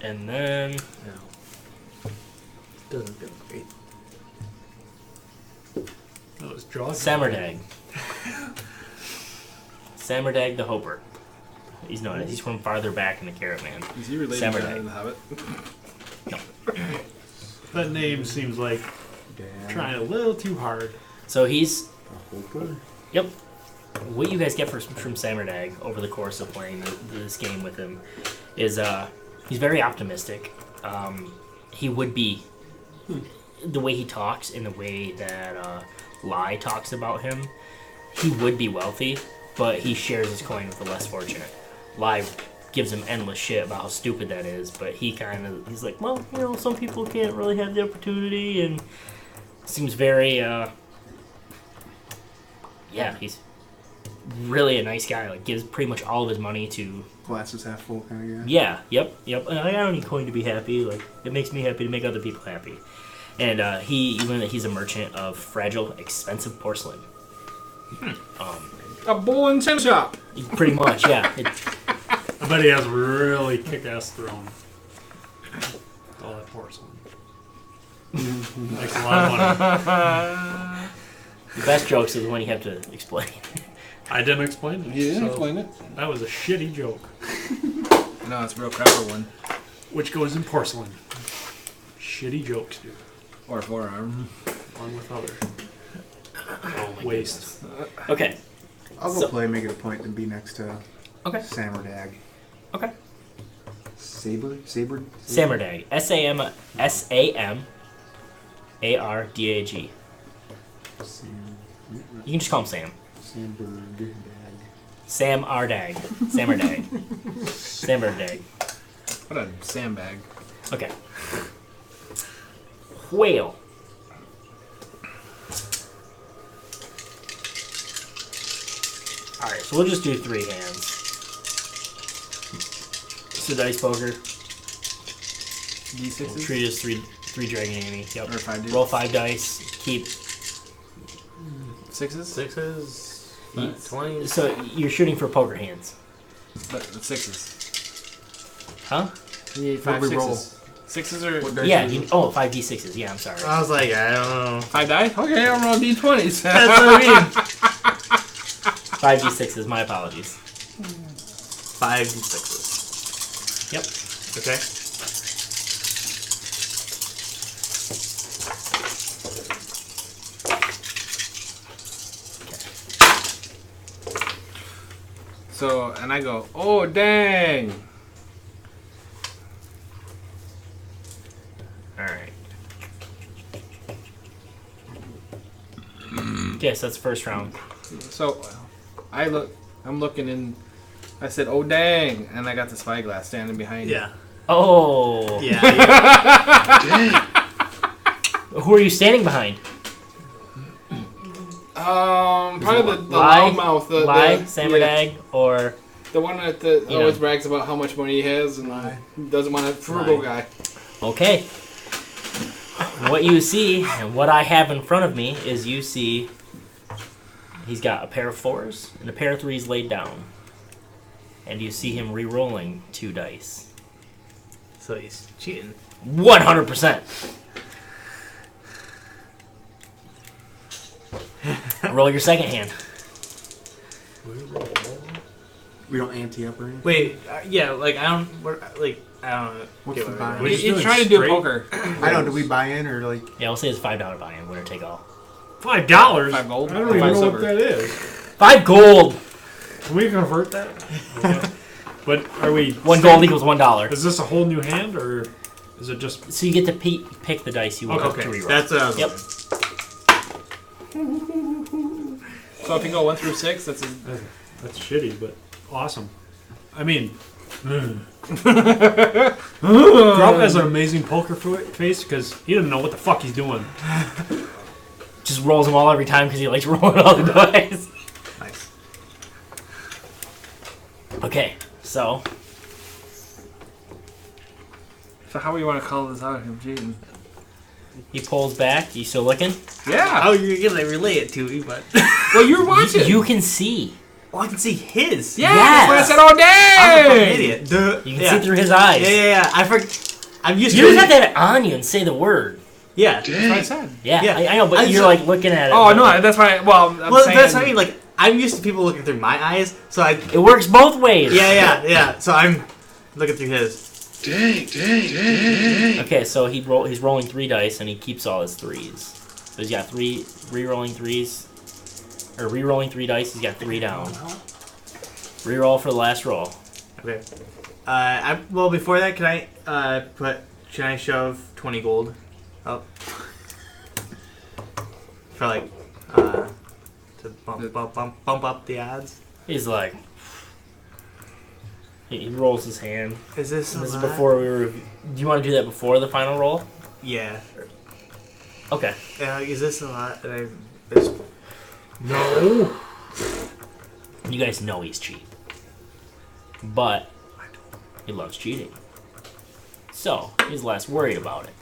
And then No. Doesn't feel great. That was jaws. Samerdag. Samerdag the Hoper. He's known as. He's from farther back in the caravan. Is he related to Samurai. the Hobbit? That name seems like trying a little too hard. So he's. Hoper? Yep. What you guys get from Samerdag over the course of playing this game with him is he's very optimistic. He would be the way he talks and the way that Lai talks about him. He would be wealthy, but he shares his coin with the less fortunate. Lai gives him endless shit about how stupid that is, but he's like, well, some people can't really have the opportunity, and seems very he's really a nice guy. Like, gives pretty much all of his money to. Glasses half full kind of guy. Yeah. Yep. And I don't need coin to be happy. Like, it makes me happy to make other people happy. And you learn that he's a merchant of fragile, expensive porcelain. A bull and tin shop. Pretty much, yeah. I bet he has a really kick-ass throne. All that porcelain. Makes a lot of money. The best jokes is when you have to explain. I didn't explain it. You didn't so explain it. That was a shitty joke. No, it's a real crapper one. Which goes in porcelain. Shitty jokes, dude. Or forearm. One with other. Oh my Waste. goodness. Okay. I'll go play, make it a point to be next to Sammerdag. Okay. Saber? Sammerdag. SAMARDAG. You can just call him Sam. Samberdag. Sam Ardag. Sammerdag. Sammerdag. What a sandbag. Okay. Whale. Alright, so we'll just do 3 hands. So dice poker. D6s? We'll treat as three dragon Amy. Yep. Or 5 dice. Roll 5 dice. Keep. 6s? 6s. 20s. So you're shooting for poker hands. But 6s. Huh? You need 5 6s. 6s or... Yeah. 5d6s. Yeah, I'm sorry. I was like, I don't know. 5 die? Okay, I'm rolling d20s. That's what I mean. 5d6s. My apologies. 5d6s. Yep. Okay. So, and I go, oh, dang. Alright. Yes, that's the first round. So, I'm looking in, I said, oh, dang. And I got the spyglass standing behind me. Yeah. Oh. Yeah. Who are you standing behind? Probably the loudmouth. Sammerdag, or... The one that always brags about how much money he has and doesn't want a frugal guy. Okay. What you see, and what I have in front of me, is you see he's got a pair of 4s and a pair of 3s laid down. And you see him re-rolling 2 dice. So he's cheating. 100%. Roll your second hand. We don't ante up or anything? Wait, yeah, like, I don't know. What's the buy-in? You're trying to do poker. I don't. Do we buy in or like? Yeah, we'll say it's $5 buy-in, winner take all. $5? 5 gold? I don't even know what that is. 5 gold! Can we convert that? But are we... 1 gold equals $1. Is this a whole new hand, or is it just... So you get to pick the dice you want to reroll. That's what I was Yep. So if you go 1 through 6, that's shitty, but awesome. I mean... Grub has an amazing poker face, because he doesn't know what the fuck he's doing. Just rolls them all every time because he likes rolling all the dice. Nice. Okay, so... So how do you want to call this out, him cheating? He pulls back. You still looking? Yeah. Oh, you're gonna relay it to me, but... Well, you're watching. You can see. Oh, I can see his. Yeah, that's what I said all day. I'm a fucking idiot. You can see through his eyes. Yeah. I'm used to You just have to have it on you and say the word. Yeah. That's what I said. Yeah. I know, but you're like looking at it. Oh, no, that's why. Well, saying, that's what I mean. Like, I'm used to people looking through my eyes, so It works both ways. Yeah. So I'm looking through his. Dang. Okay, so he's rolling 3 dice and he keeps all his 3s. So he's got 3 re-rolling 3s, or re-rolling 3 dice. He's got 3 down. Re-roll for the last roll. Okay. Well, before that, can I shove 20 gold up for like to bump up the odds? He's like, he rolls his hand. Is this is before we were? Do you want to do that before the final roll? Yeah. Okay. Is this a lot? No. You guys know he's cheating, but he loves cheating, so he's less worried about it.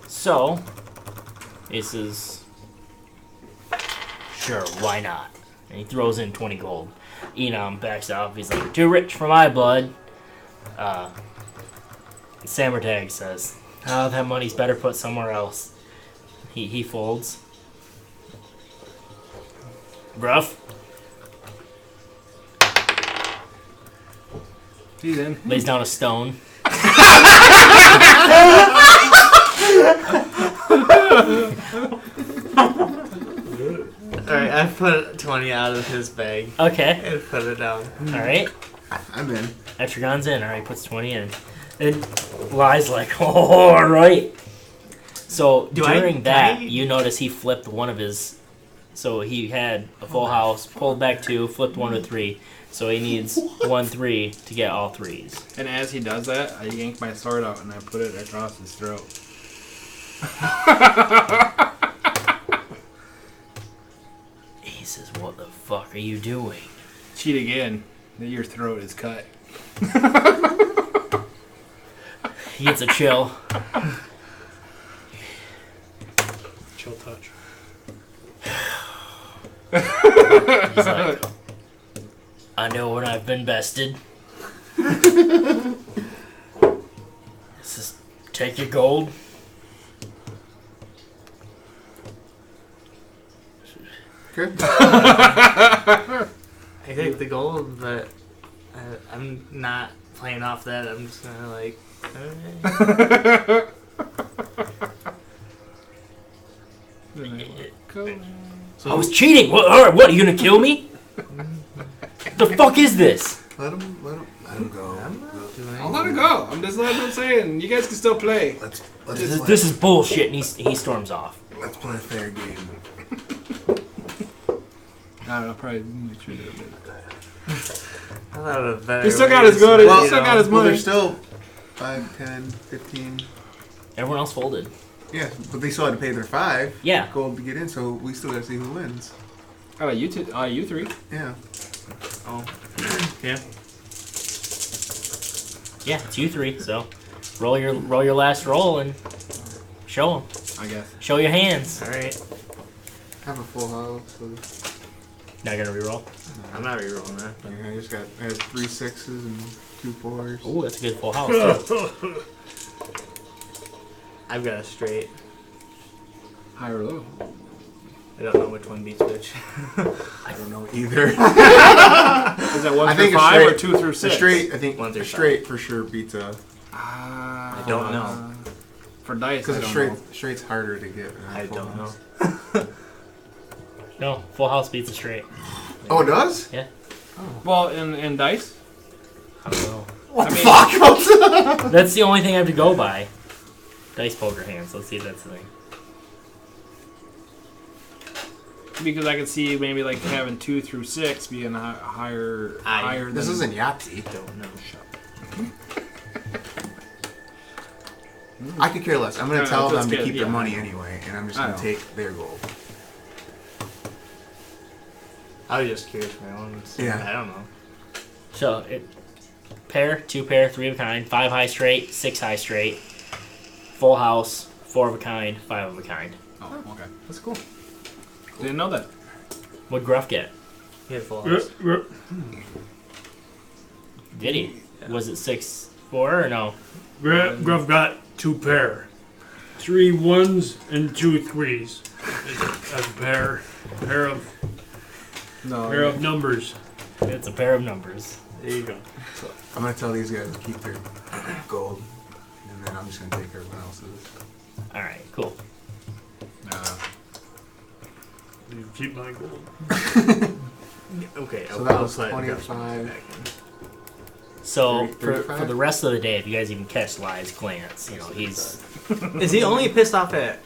So he says, "Sure, why not?" And he throws in 20 gold. Enam backs off. He's like, "Too rich for my blood." Sammertag says, "Oh, that money's better put somewhere else." He folds. Gruff He's in. lays down a stone. Alright, I put 20 out of his bag. Okay. And put it down. Alright. I'm in. Etrigon's in. Alright, puts 20 in. And Lie's like, oh, alright. So during that, you notice he flipped one of his. So he had a full house, pulled back 2, flipped 1 to 3. So he needs 1 3 to get all 3s. And as he does that, I yank my sword out and I put it across his throat. He says, what the fuck are you doing? Cheat again. Your throat is cut. He gets a chill. Chill touch. He's like, I know when I've been bested. Just take your gold. Okay. I take the gold, but I'm not playing off that. I'm just gonna like. I was cheating. What are you gonna kill me? The fuck is this? Let him go. I'll let it go. I'm just letting him saying. You guys can still play. This is bullshit. And he storms off. Let's play a fair game. I'll probably make sure that He still got his gold. He still got his money. There's still 5, 10, 15. Everyone else folded. Yeah, but they still had to pay their 5 Yeah. gold to get in, so we still got to see who wins. Oh, you 3. Yeah. Oh. Yeah. Yeah, it's you 3. So roll your last roll and show them. I guess. Show your hands. All right. I have a full house. So Not gonna reroll. I'm not rerolling that. yeah, I had 3 6s and 2 4s. Ooh, that's a good full house. Too. I've got a straight. High or low? I don't know which one beats which. I don't know either. Is that 1 through 5 or 2 through 6? A straight, I think 1 through a straight for sure beats a. I don't know. For dice, because I don't know. straight's harder to get. I don't know. No, full house beats a straight. Oh, it does? Yeah. Well, in dice? I don't know. What the fuck? That's the only thing I have to go by. Dice poker hands. Let's see if that's the thing. Because I could see maybe like having 2 through 6 being higher than... This isn't Yahtzee. Don't know. I could care less. I'm going to tell them to keep yeah. their money anyway, and I'm just going to take their gold. I was just curious for my own. Yeah. I don't know. So pair, 2 pair, 3 of a kind, 5 high straight, 6 high straight, full house, 4 of a kind, 5 of a kind. Oh, okay. That's cool. Didn't know that. What'd Gruff get? He had full house. Did he? Yeah. Was it 6 4 or no? Gruff got 2 pair. 3 1s and 2 3s. That's a pair. Pair of numbers. It's a pair of numbers. There you go. So I'm going to tell these guys to keep their gold, and then I'm just going to take everyone else's. Alright, cool. You keep my gold. Okay. So that was 25. So 35? for the rest of the day, if you guys even catch Lie's glance, he's... Is he only pissed off at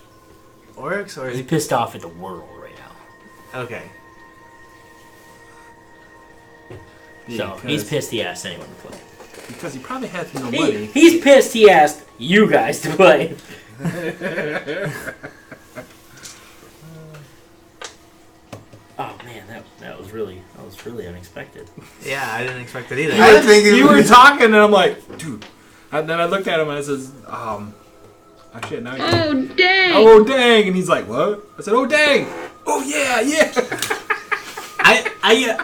Oryx, or is He's pissed off at the world right now. Okay. So he's pissed he asked anyone to play. Because he probably has no money. He's pissed he asked you guys to play. Oh man, that was really unexpected. Yeah, I didn't expect it either. I think you were talking, and I'm like, dude. And then I looked at him and I says, oh shit, now Oh, dang! Oh, dang! And he's like, what? I said, oh, dang! Oh, yeah!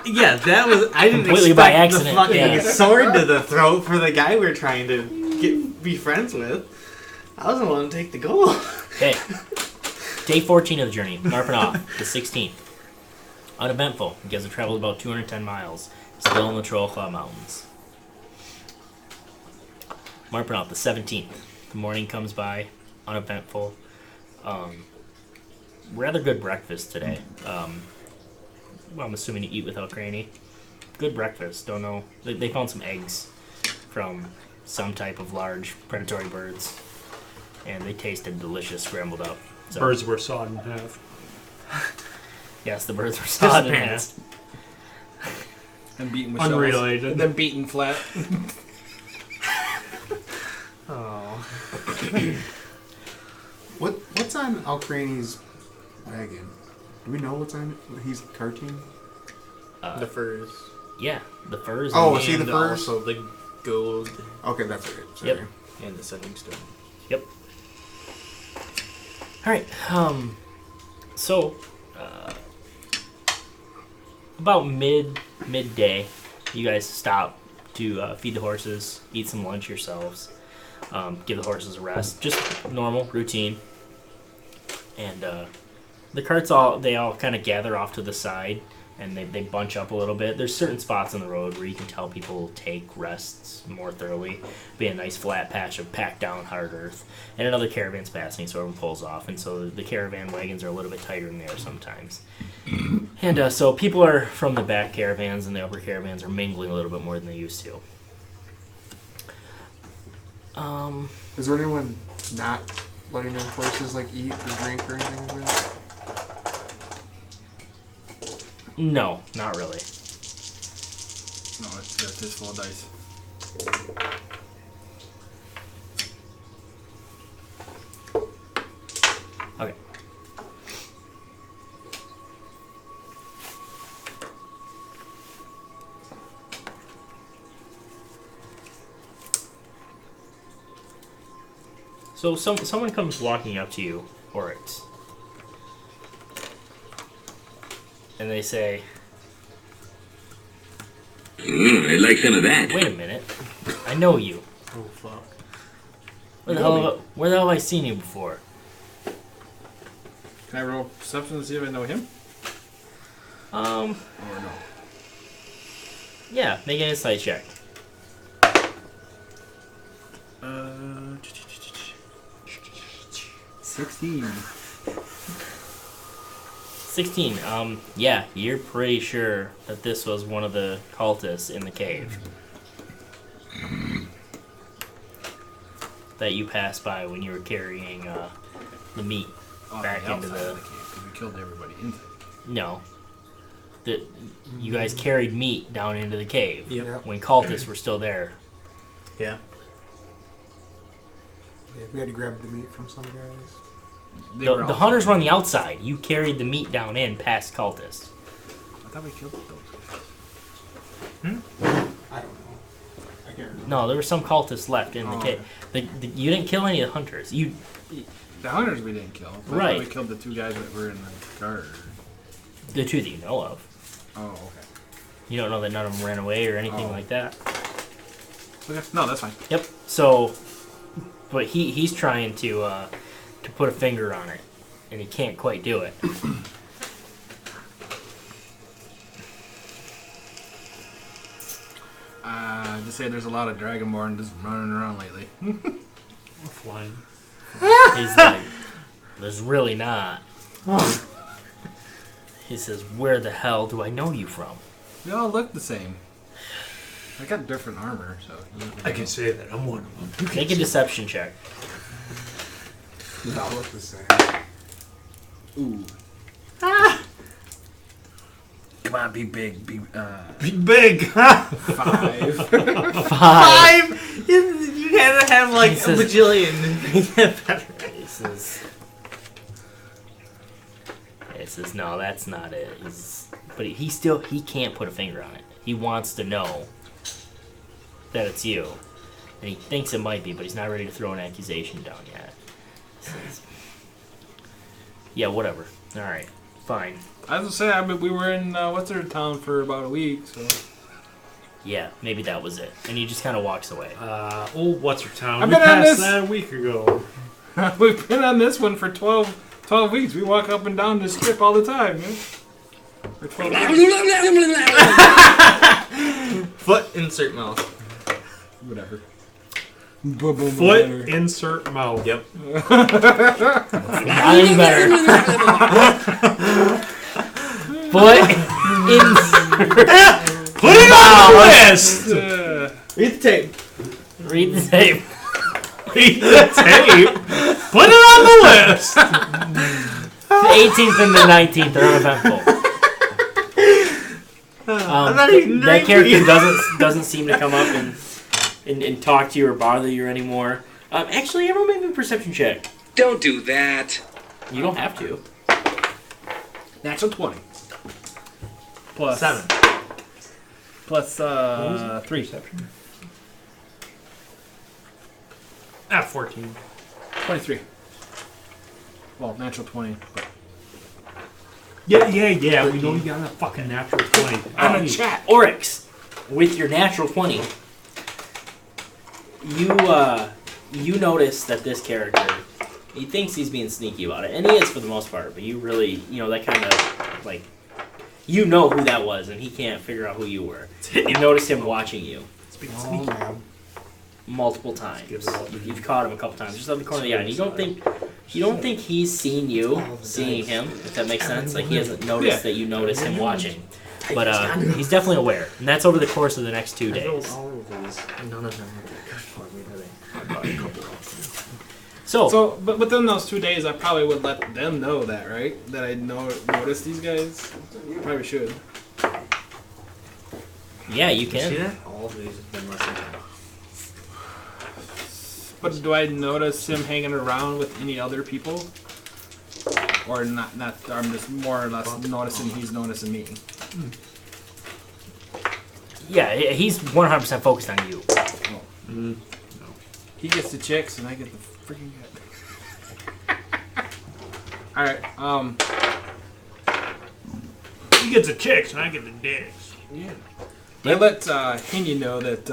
Yeah, that was... I didn't Completely expect by accident, the fucking yeah. sword to the throat for the guy we're trying to be friends with. I wasn't willing to take the goal. Okay. Day 14 of the journey. Narping off. The 16th. Uneventful. You guys have traveled about 210 miles. Still in the Trollclaw Mountains. Marking out the 17th. The morning comes by. Uneventful. Rather good breakfast today. Well, I'm assuming you eat without Granny. Good breakfast. Don't know. They found some eggs from some type of large predatory birds. And they tasted delicious scrambled up. So, Birds were sawed in half. yes, the birds were sawed in half. And beaten with Unrelated. shells. And then beaten flat. Oh. What's on Alcrane's wagon? Do we know what's on it? He's cartoon? The furs. Yeah, the furs. Oh, and see the furs? Also the gold. Okay, that's it. Sorry. Yep. And the sending stone. Yep. All right. So, about midday, you guys stop to feed the horses, eat some lunch yourselves, give the horses a rest. Just normal routine. And the carts all kind of gather off to the side, and they bunch up a little bit. There's certain spots on the road where you can tell people take rests more thoroughly. Be a nice flat patch of packed down hard earth. And another caravan's passing, so everyone pulls off. And so the caravan wagons are a little bit tighter in there sometimes. And so people are from the back caravans and the upper caravans are mingling a little bit more than they used to. Is there anyone not letting their horses eat or drink or anything like that? No, not really. No, it's got this full of dice. Okay. So someone comes walking up to you, Oryx, and they say, I'd like some of that. "Wait a minute, I know you. Oh fuck! Where the hell have I seen you before?" Can I roll perception to see if I know him? Or no? Yeah, make an insight check. 16. 16. Yeah, you're pretty sure that this was one of the cultists in the cave that you passed by when you were carrying the meat back into the cave, because we killed everybody inside. No. That you guys carried meat down into the cave when cultists were still there. Yeah. Yeah, we had to grab the meat from some guys. The hunters were on the outside. You carried the meat down in past cultists. I thought we killed those I don't know. I can't remember. No, there were some cultists left in the cave. You didn't kill any of the hunters. The hunters we didn't kill. But I Right. thought we killed the two guys that were in the car. The two that you know of. Oh, okay. You don't know that none of them ran away or anything like that. Okay. No, that's fine. Yep. So, but he's trying to put a finger on it, and he can't quite do it. Just say there's a lot of Dragonborn just running around lately. Flying. He's like, there's really not. He says, where the hell do I know you from? They all look the same. I got different armor, so... I can say that I'm one of them. Make a deception check. They all look the same. Ooh. Come on, be big. Be big. 5. 5. You gotta have like a bajillion. He says, no, that's not it. But he can't put a finger on it. He wants to know that it's you. And he thinks it might be, but he's not ready to throw an accusation down yet. He says, yeah, whatever. Alright, fine. I was gonna say, we were in what's their town for about a week, so... Yeah, maybe that was it. And he just kind of walks away. What's her town? I've We been on passed this- that a week ago. We've been on this one for 12 weeks. We walk up and down this strip all the time, man. For 12 Foot insert mouth. Whatever. Foot insert mouth. Yep. Not any better. Foot insert. Put it on the list! Read the tape. Read the tape. Read the tape. Put it on the list. The 18th and the 19th are uneventful. That character doesn't seem to come up and talk to you or bother you anymore. Actually, everyone make me a perception check. Don't do that. You don't have to. Natural 20. Plus 7. Plus 3. Perception? 14. 23. Well, natural 20. But Yeah. We know you got a fucking natural 20. On the chat. Oryx, with your natural 20, you notice that this character, he thinks he's being sneaky about it, and he is for the most part, but you really, that kind of, like, you know who that was, and he can't figure out who you were. You notice him watching you. Multiple times. You've caught him a couple times, just out the corner of the eye. And you don't think he's seen you seeing him, if that makes sense. Like, he hasn't noticed that you notice him watching. But he's definitely aware, and that's over the course of the next 2 days. All of these. None of them are good for me, are they? I bought a couple of So, but within those 2 days, I probably would let them know that, right? That I noticed these guys. Probably should. Yeah, you can. See that? All of these have been less than 10. But do I notice him hanging around with any other people? Or not? I'm just more or less noticing he's noticing me. Yeah, he's 100% focused on you. Oh. No. He gets the chicks and I get the freaking guy. Alright, He gets the chicks and I get the dicks. Yeah. I let Henny know that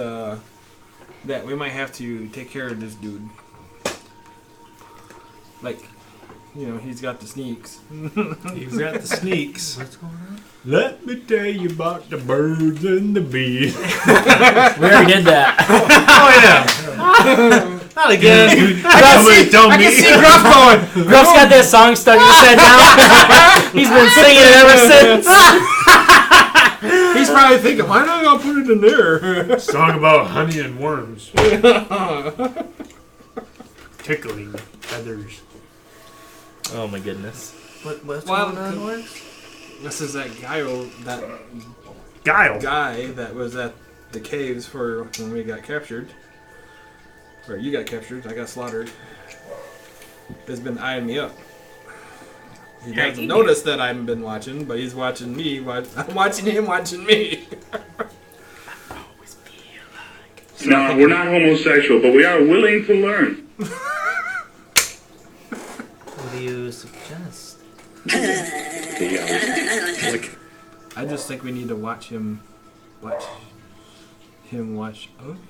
that we might have to take care of this dude. Like, he's got the sneaks. He's got the sneaks. What's going on? Let me tell you about the birds and the bees. We already did that. Oh, yeah. Not again. Somebody tell me. I can see Gruff going. Gruff's got that song stuck in his head now. He's been singing it ever since. He's probably thinking, why not I put it in there? Song about honey and worms. Tickling feathers. Oh my goodness. What's going on, Oryx? This is that Guile Guile. guy that was at the caves for when we got captured. Or you got captured, I got slaughtered. Has been eyeing me up. He doesn't notice that I've been watching, but he's watching me. I'm watching him watching me. No, we're not homosexual, but we are willing to learn. What do you suggest? I just think we need to watch him watch us.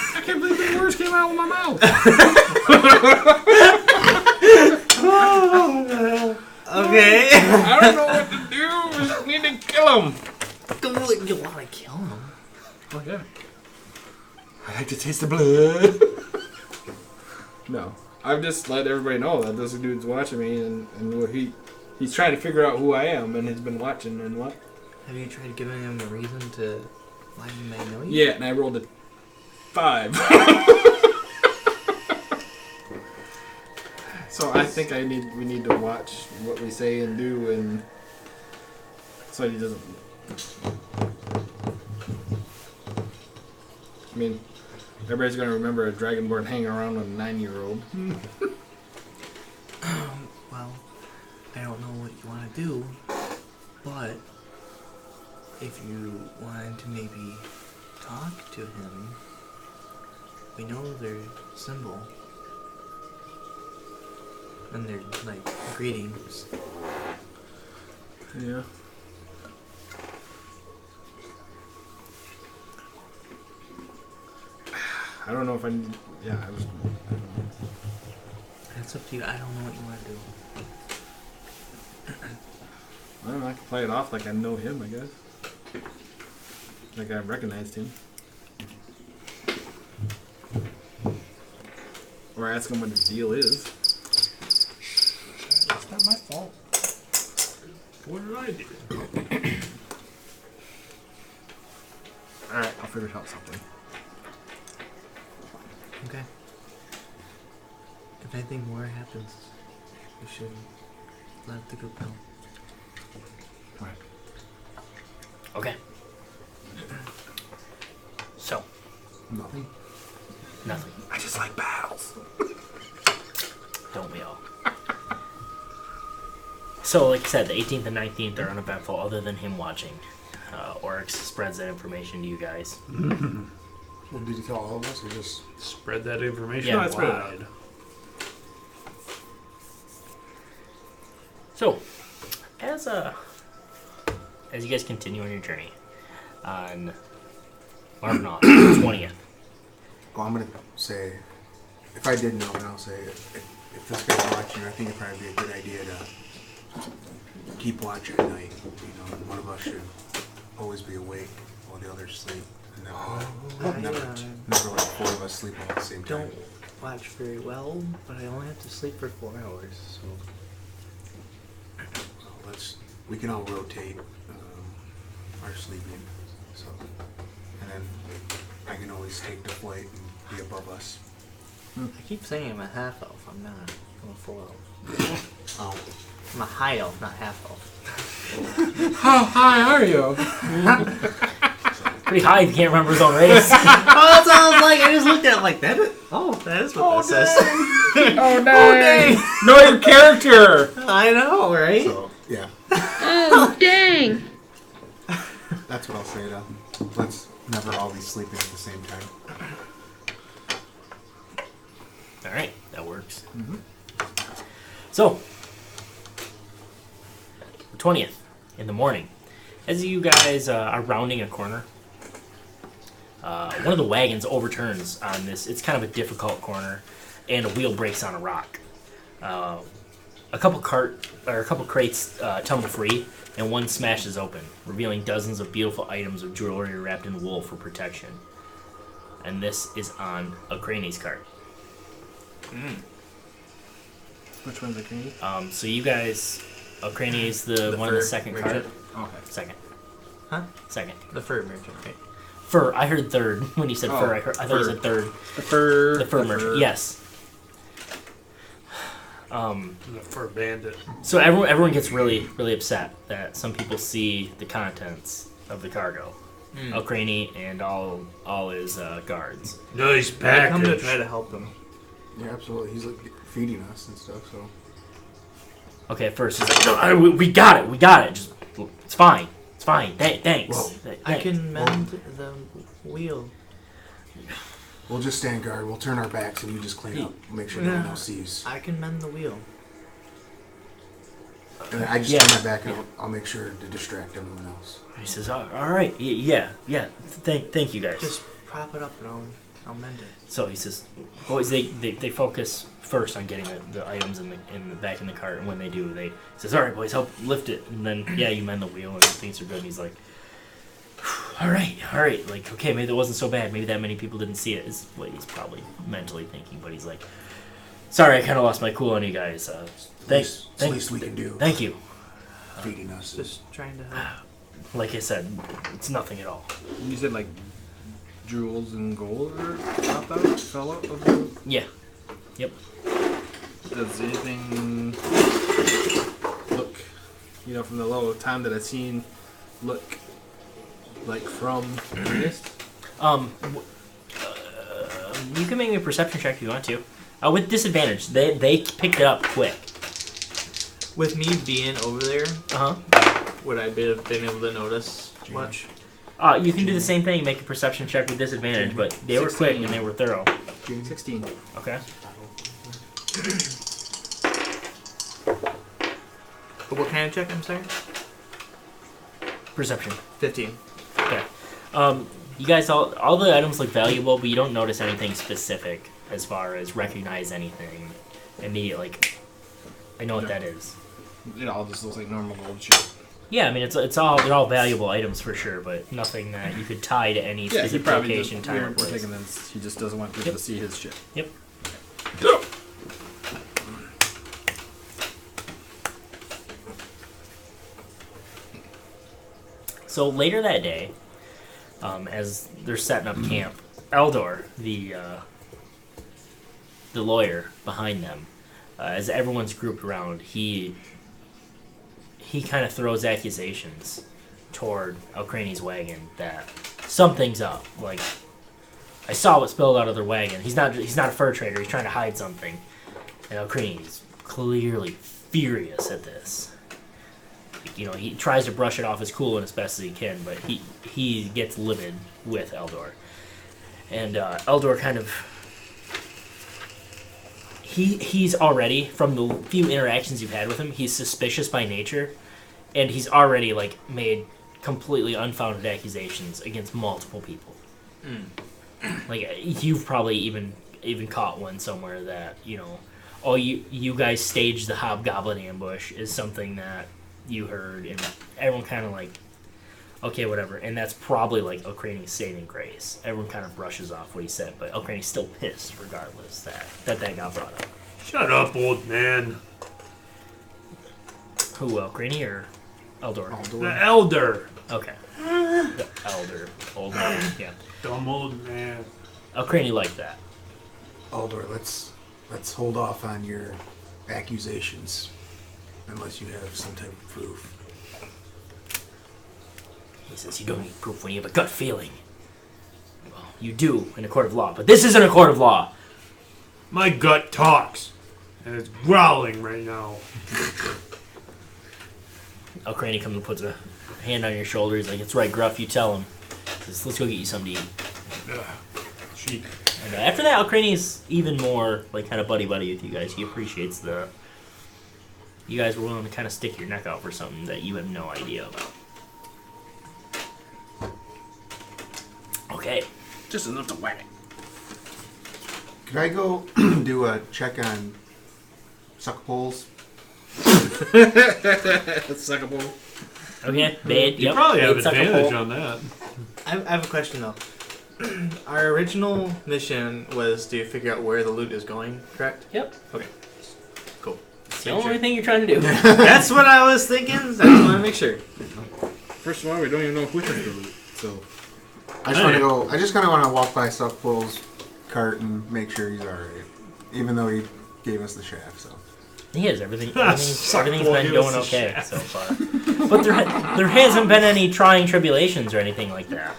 I can't believe the words came out of my mouth. Okay. I don't know what to do. We just need to kill him. You want to kill him? Oh yeah. I like to taste the blood. No, I've just let everybody know that this dude's watching me, and he's trying to figure out who I am, and he's been watching and what. Have you tried giving him a reason to why he may know you? Yeah, and I rolled a 5. So I think we need to watch what we say and do, and so he doesn't. I mean, everybody's gonna remember a dragonborn hanging around with a 9-year-old. Well, I don't know what you want to do, but if you wanted to maybe talk to him, we know their symbol. And they're like greetings. Yeah. I don't know if I need... Yeah, I was... That's up to you. I don't know what you want to do. I don't know, I can play it off like I know him, I guess. Like I recognized him. Or ask him what his deal is. It's not my fault. What did I do? Alright, I'll figure out something. Okay. If anything more happens, we should let the group know. Alright. Okay. So, Nothing. nothing. I just like battles. Don't we all? So, like I said, the 18th and 19th are uneventful other than him watching. Oryx spreads that information to you guys. Well, did you tell all of us or just... Spread that information Yeah, spread it out. wide. So, as you guys continue on your journey on Marvinoff, 20th. Well, I'm going to say, if I did know, then I'll say, if this guy's watching, I think it'd probably be a good idea to keep watch at night. You know, one of us should always be awake while the others sleep. And never like four of us sleep all at the same time. Don't watch very well, but I only have to sleep for 4 hours, so... We can all rotate our sleeping, so, and then I can always take the flight and be above us. I keep saying I'm a half elf. I'm not. I'm a full elf. Oh, I'm a high elf, not half elf. How high are you? Pretty high if you can't remember his own race. Oh, that's all I was like. I just looked at it like, that is what that says. Oh, dang. Know your character. I know, right? so, yeah. Oh, dang! That's what I'll say to. Let's never all be sleeping at the same time. Alright, that works. So, the 20th in the morning, as you guys are rounding a corner, one of the wagons overturns on this. It's kind of a difficult corner, and a wheel breaks on a rock. A couple crates tumble free, and one smashes open, revealing dozens of beautiful items of jewelry wrapped in wool for protection. And this is on a Craney's cart. Which one's a Craney? So you guys, Craney is the one in the second cart. Okay. Second. Huh? Second. The fur merchant, right? Fur. I heard third when you said fur. I thought you said third. The fur merchant. Yes. The fur bandit. So everyone gets really upset that some people see the contents of the cargo. Craney and all his guards. Nice I package. come to try to help him. Yeah, absolutely. He's like feeding us and stuff, so. Okay, at first he's like, no, we got it. Just, it's fine. Thanks. Whoa. I can mend the wheel. We'll just stand guard. We'll turn our backs and you just clean up. Make sure no one else sees. I can mend the wheel. And I just turn my back and I'll make sure to distract everyone else. He says, all right, yeah. Thank you guys. Just prop it up and I'll mend it. So he says, boys, they focus first on getting the items in the back in the cart, and when they do, he says, all right, boys, help lift it, and then you mend the wheel, and things are good. And he's like, all right, like, okay, maybe that wasn't so bad. Maybe that many people didn't see it. Is what he's probably mentally thinking. But he's like, sorry, I kind of lost my cool on you guys. It's the least we can do. Thank you. Feeding us. Just trying to help. Like I said, it's nothing at all. You said like jewels and gold fell out of the... Yeah. Yep. Does anything look, from the low time that I've seen, look like from Ernest? You can make me a perception check if you want to. With disadvantage. They picked it up quick. With me being over there, would I have been able to notice much? You can do the same thing, make a perception check with disadvantage, but they were quick and they were thorough. 16. Okay. What kind of check, I'm sorry? Perception. 15. Okay. You guys, all the items look valuable, but you don't notice anything specific as far as recognize anything immediately. Like, I know what that is. It all just looks like normal gold shit. Yeah, I mean they're all valuable items for sure, but nothing that you could tie to any specific location, time, or place. This. He just doesn't want people to see his shit. Yep. So later that day, as they're setting up camp, Eldor, the lawyer behind them, as everyone's grouped around, he kind of throws accusations toward Elcrani's wagon that something's up. Like, I saw what spilled out of their wagon. He's not a fur trader. He's trying to hide something, and Elcrani's clearly furious at this. You know, he tries to brush it off as cool and as best as he can, but he gets livid with Eldor. And Eldor kind of... He's already, from the few interactions you've had with him, he's suspicious by nature, and he's already, like, made completely unfounded accusations against multiple people. Like, you've probably even caught one somewhere that, you know, oh, you guys staged the Hobgoblin ambush is something that you heard, and everyone kind of like, okay, whatever. And that's probably like Elcrani's saving grace. Everyone kind of brushes off what he said, but Elcrani's still pissed regardless that got brought up. Shut up, old man. Who, Elcrani or Eldor? The elder. Okay. The elder. Old man, yeah. Dumb old man. Elcrani liked that. Eldor, let's hold off on your accusations. Unless you have some type of proof. He says you don't need proof when you have a gut feeling. Well, you do in a court of law, but this isn't a court of law. My gut talks, and it's growling right now. Elcrani comes and puts a hand on your shoulder. He's like, "It's right, Gruff. You tell him." He says, "Let's go get you something to eat." Cheap. And after that, Elcrani's even more like kind of buddy with you guys. He appreciates the. You guys were willing to kind of stick your neck out for something that you have no idea about. Okay. Just enough to whack it. Could I go do a check on suck poles? Suckable. Okay, bait. You Yep, probably have bait, suck a advantage pole. on that. I have a question though. Our original mission was to figure out where the loot is going, correct? Yep. Okay. Cool. It's the only thing you're trying to do. That's what I was thinking. I just want to make sure. First of all, we don't even know which is the loot, so... I just kind of want to walk by Suck Pole's cart and make sure he's alright. Even though he gave us the shaft, so... He is. Everything's been going okay so far. But there hasn't been any trying tribulations or anything like that.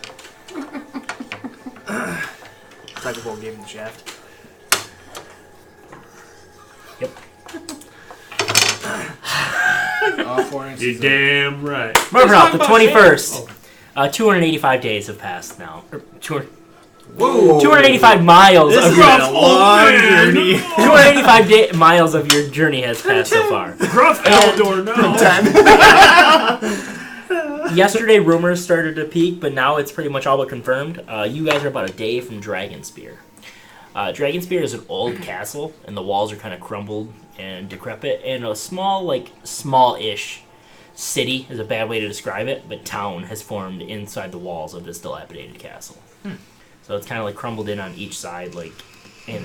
Cycleball gave him the shaft. Yep. All 4 inches. You're damn right. Remember out the 21st. 285 days have passed now. Whoa! 285 miles This of is your a long journey. 285 miles of your journey has passed so far. Gruff Eldor, no. Yesterday, rumors started to peak, but now it's pretty much all but confirmed. You guys are about a day from Dragonspear. Dragonspear is an old castle, and the walls are kind of crumbled and decrepit, and a small-ish city is a bad way to describe it, but town has formed inside the walls of this dilapidated castle. So it's kind of like crumbled in on each side, and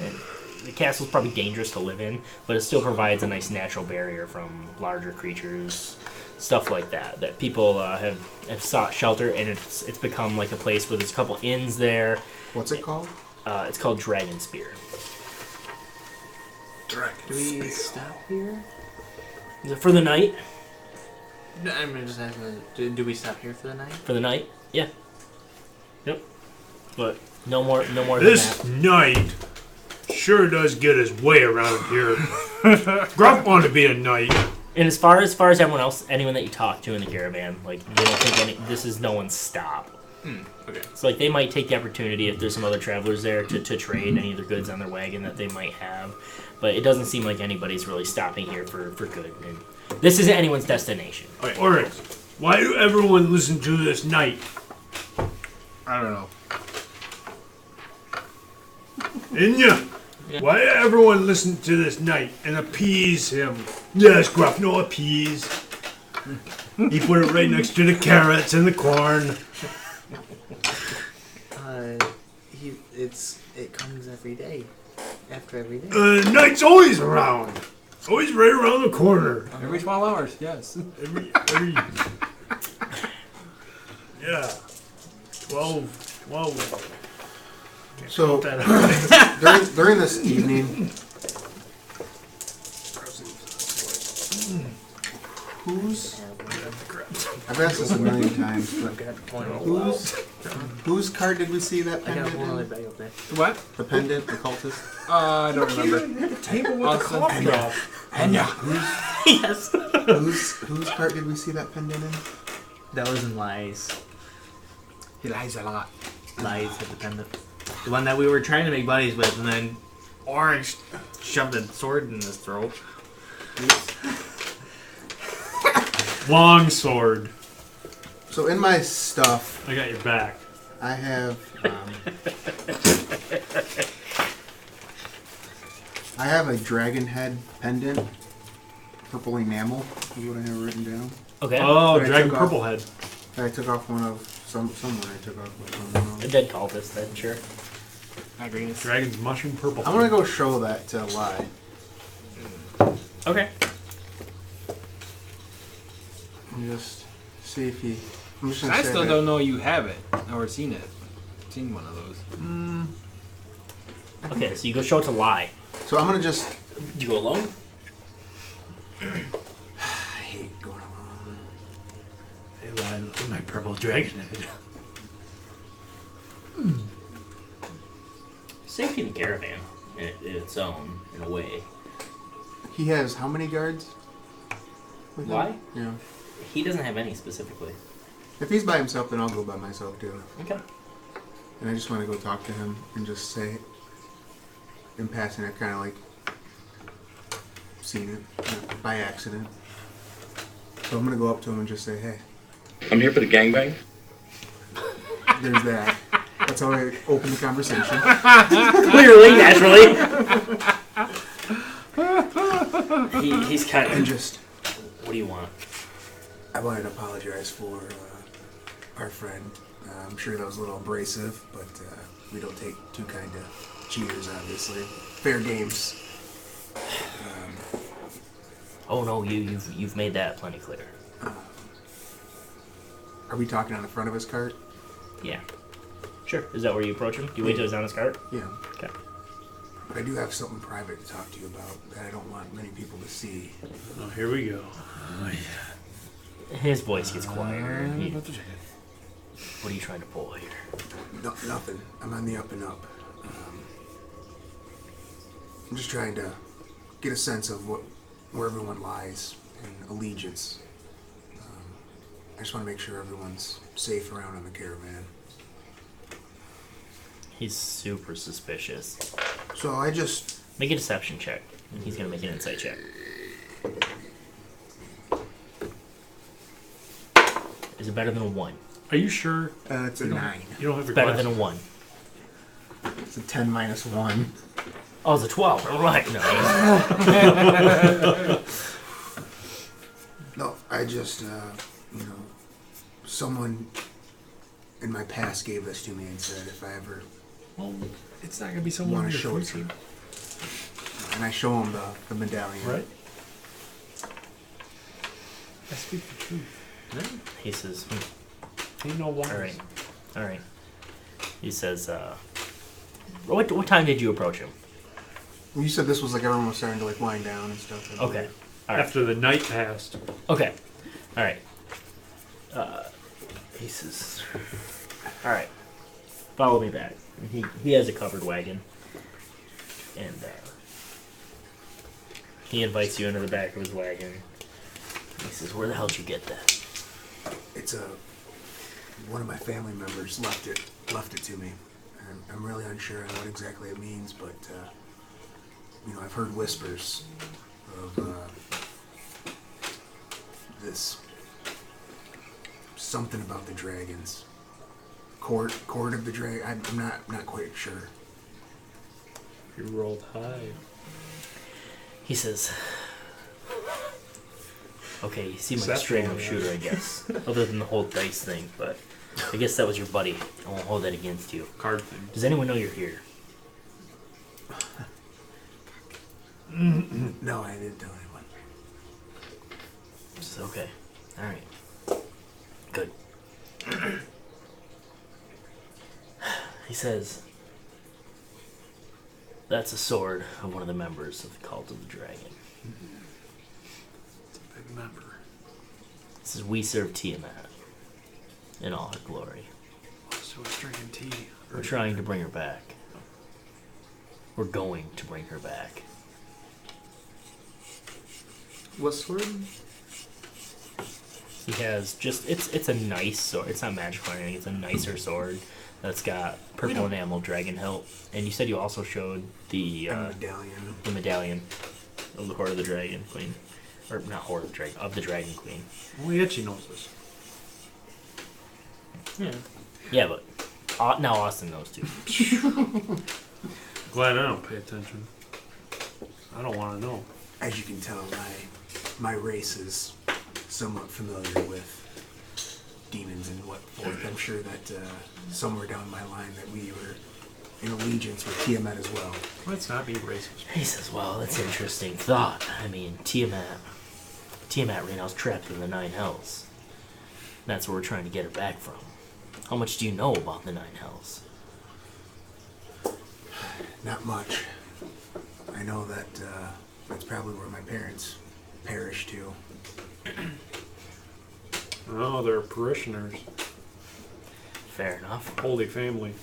the castle's probably dangerous to live in, but it still provides a nice natural barrier from larger creatures, stuff like that people have sought shelter, and it's become like a place where there's a couple inns there. What's it called? It's called Dragonspear. Do we stop here? Is it for the night? No, I'm just asking. Do we stop here for the night? For the night? Yeah. Yep. But no more This than knight sure does get his way around here. Gruff want to be a knight. And as far as everyone else, anyone that you talk to in the caravan, like, they don't think this is no one's stop. Okay. So like they might take the opportunity if there's some other travelers there to trade any of the goods on their wagon that they might have, but it doesn't seem like anybody's really stopping here for good. And this isn't anyone's destination. Okay. Alright, why do everyone listen to this knight? I don't know. Inya, why everyone listen to this knight and appease him? Yes, Gruff, no appease. He put it right next to the carrots and the corn. It comes every day. After every day. Knight's always around. Always right around the corner. Every 12 hours, yes. Every yeah. 12. So during this evening, I've asked this a million times, but whose card did we see that pendant in? What? The pendant, the cultist? I don't remember. The table with the coffee off. Yes. Whose card did we see that pendant in? That was in Lies. He lies a lot. Lies had the pendant. The one that we were trying to make buddies with, and then Orange shoved a sword in his throat. Long sword. So in my stuff, I got your back. I have a dragon head pendant, purple enamel is what I have written down. Okay. Oh, But dragon purple head. I took off one of someone. I took off one of A dead cultist, then sure. Dragon's mushroom purple. I'm gonna go show that to Lai. Okay. And just see if he. I'm just gonna I say still that- don't know you have it or seen it. Seen one of those. Okay, so you go show it to Lai. So I'm gonna just. You go alone? I hate going alone. Hey, lad, look at my purple dragon head. Safety in the caravan in its own, in a way. He has how many guards? with him? Why? Yeah. He doesn't have any specifically. If he's by himself, then I'll go by myself too. Okay. And I just want to go talk to him and just say, in passing, I've kind of like seen it by accident. So I'm gonna go up to him and just say, "Hey, I'm here for the gangbang." there's that." That's how I open the conversation. Clearly, naturally. He's kind of and just. What do you want? I wanted to apologize for our friend. I'm sure that was a little abrasive, but we don't take too kind of cheaters, obviously. Fair games. Oh no, you've made that plenty clear. Are we talking on the front of his cart? Yeah. Sure. Is that where you approach him? Do you wait till he's on his cart? Yeah. Okay. But I do have something private to talk to you about that I don't want many people to see. Oh, here we go. Oh, yeah. His voice gets quieter. What are you trying to pull here? No, nothing. I'm on the up and up. I'm just trying to get a sense of where everyone lies in allegiance. I just want to make sure everyone's safe around in the caravan. He's super suspicious. So I just... Make a deception check. And he's going to make an insight check. Is it better than a 1? Are you sure? It's a 9. You don't have your Better glasses. than a 1. It's a 10 minus 1. Oh, it's a 12. All right. No. No, I just, someone in my past gave this to me and said if I ever Well, it's not going to be someone want in to your show it to future. you. And I show him the medallion. Right? I speak the truth. He says, Ain't no wonders. All right. He says, what time did you approach him? You said this was like everyone was starting to like wind down and stuff. I Okay. believe. All right. After the night passed. Okay. All right. He says, all right. Follow me back. And he has a covered wagon. And he invites you into the back of his wagon. He says, where the hell did you get that? It's one of my family members left it to me. And I'm really unsure on what exactly it means, but I've heard whispers of this something about the dragons Court of the Dragon. I'm not quite sure. You rolled high. He says, okay, you seem like a straight up shooter, I guess. Other than the whole dice thing, but I guess that was your buddy. I won't hold that against you. Card thing. Does anyone know you're here? No, I didn't tell anyone. It's okay. Alright. Good. He says, that's a sword of one of the members of the Cult of the Dragon. It's a big member. He says, we serve Tiamat in all her glory. So it's drinking tea. We're trying to bring her back. We're going to bring her back. What sword? He has just, it's a nice sword. It's not magical or anything. It's a nicer sword that's got purple enamel dragon hilt. And you said you also showed the medallion. The medallion of the Hoard of the Dragon Queen. Or not Hoard of the Dragon, of the Dragon Queen. Only Itchy knows this. Yeah. Yeah, but now Austin knows too. Glad I don't pay attention. I don't want to know. As you can tell, my race is somewhat familiar with demons and what forth. I'm sure that somewhere down my line that we were in allegiance with Tiamat as well. Let's not be racist. He says, well, that's an interesting thought. I mean, Tiamat right now is trapped in the Nine Hells. That's where we're trying to get her back from. How much do you know about the Nine Hells? Not much. I know that that's probably where my parents perished too. Oh, they're parishioners. Fair enough. Holy family.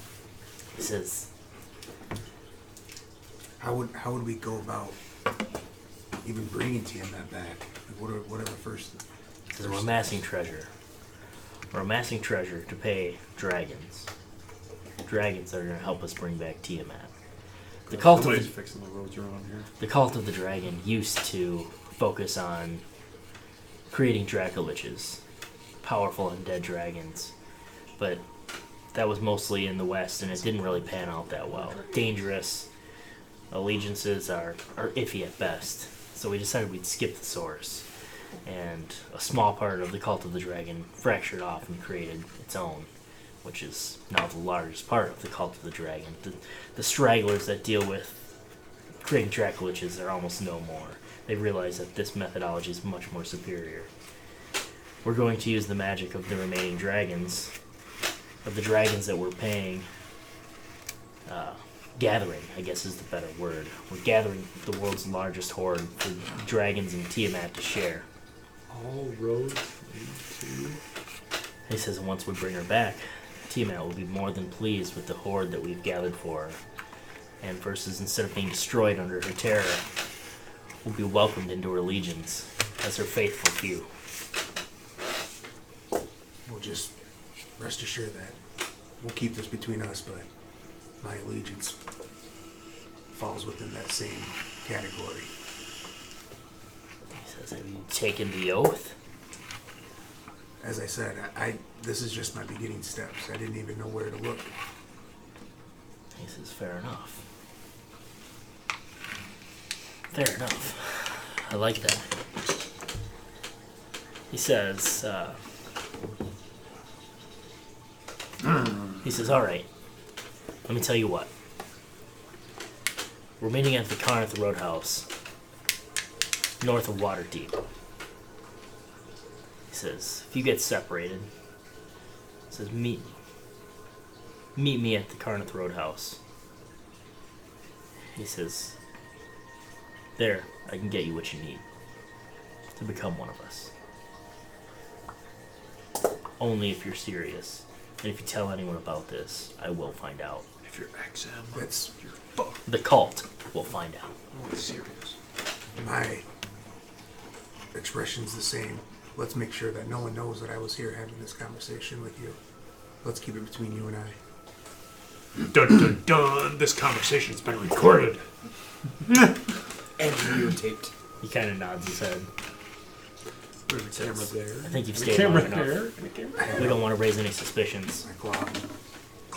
He says, how would we go about even bringing Tiamat back? What are the first? Because we're amassing treasure. We're amassing treasure to pay dragons. Dragons that are going to help us bring back Tiamat. The cult of fixing the roads around here. The Cult of the Dragon used to focus on creating Dracoliches, powerful undead dragons, but that was mostly in the West, and it didn't really pan out that well. Dangerous. Allegiances are iffy at best, so we decided we'd skip the source. And a small part of the Cult of the Dragon fractured off and created its own, which is now the largest part of the Cult of the Dragon. The stragglers that deal with creating Dracoliches are almost no more. They realize that this methodology is much more superior. We're going to use the magic of the remaining dragons, of the dragons that we're paying, gathering, I guess is the better word. We're gathering the world's largest hoard for dragons and Tiamat to share. All roads lead to... He says once we bring her back, Tiamat will be more than pleased with the hoard that we've gathered for her. And versus instead of being destroyed under her terror, will be welcomed into her legions as her faithful few. We'll just rest assured that we'll keep this between us, but my allegiance falls within that same category. He says, have you taken the oath? As I said, this is just my beginning steps. I didn't even know where to look. He says, fair enough. Fair enough. I like that. He says, all right, let me tell you what. We're meeting at the Carneth Roadhouse, north of Waterdeep. He says, if you get separated, he says, meet me at the Carneth Roadhouse. He says, there, I can get you what you need to become one of us. Only if you're serious. And if you tell anyone about this, I will find out. If you're XM, That's you're fucked. The cult will find out. Oh, serious. my expression's the same. Let's make sure that no one knows that I was here having this conversation with you. Let's keep it between you and I. Dun dun dun! This conversation's been recorded. And videotaped. He kind of nods his head. There's a camera there. I think you've And a stayed camera long enough. there. And a camera. We don't want to raise any suspicions. I claw.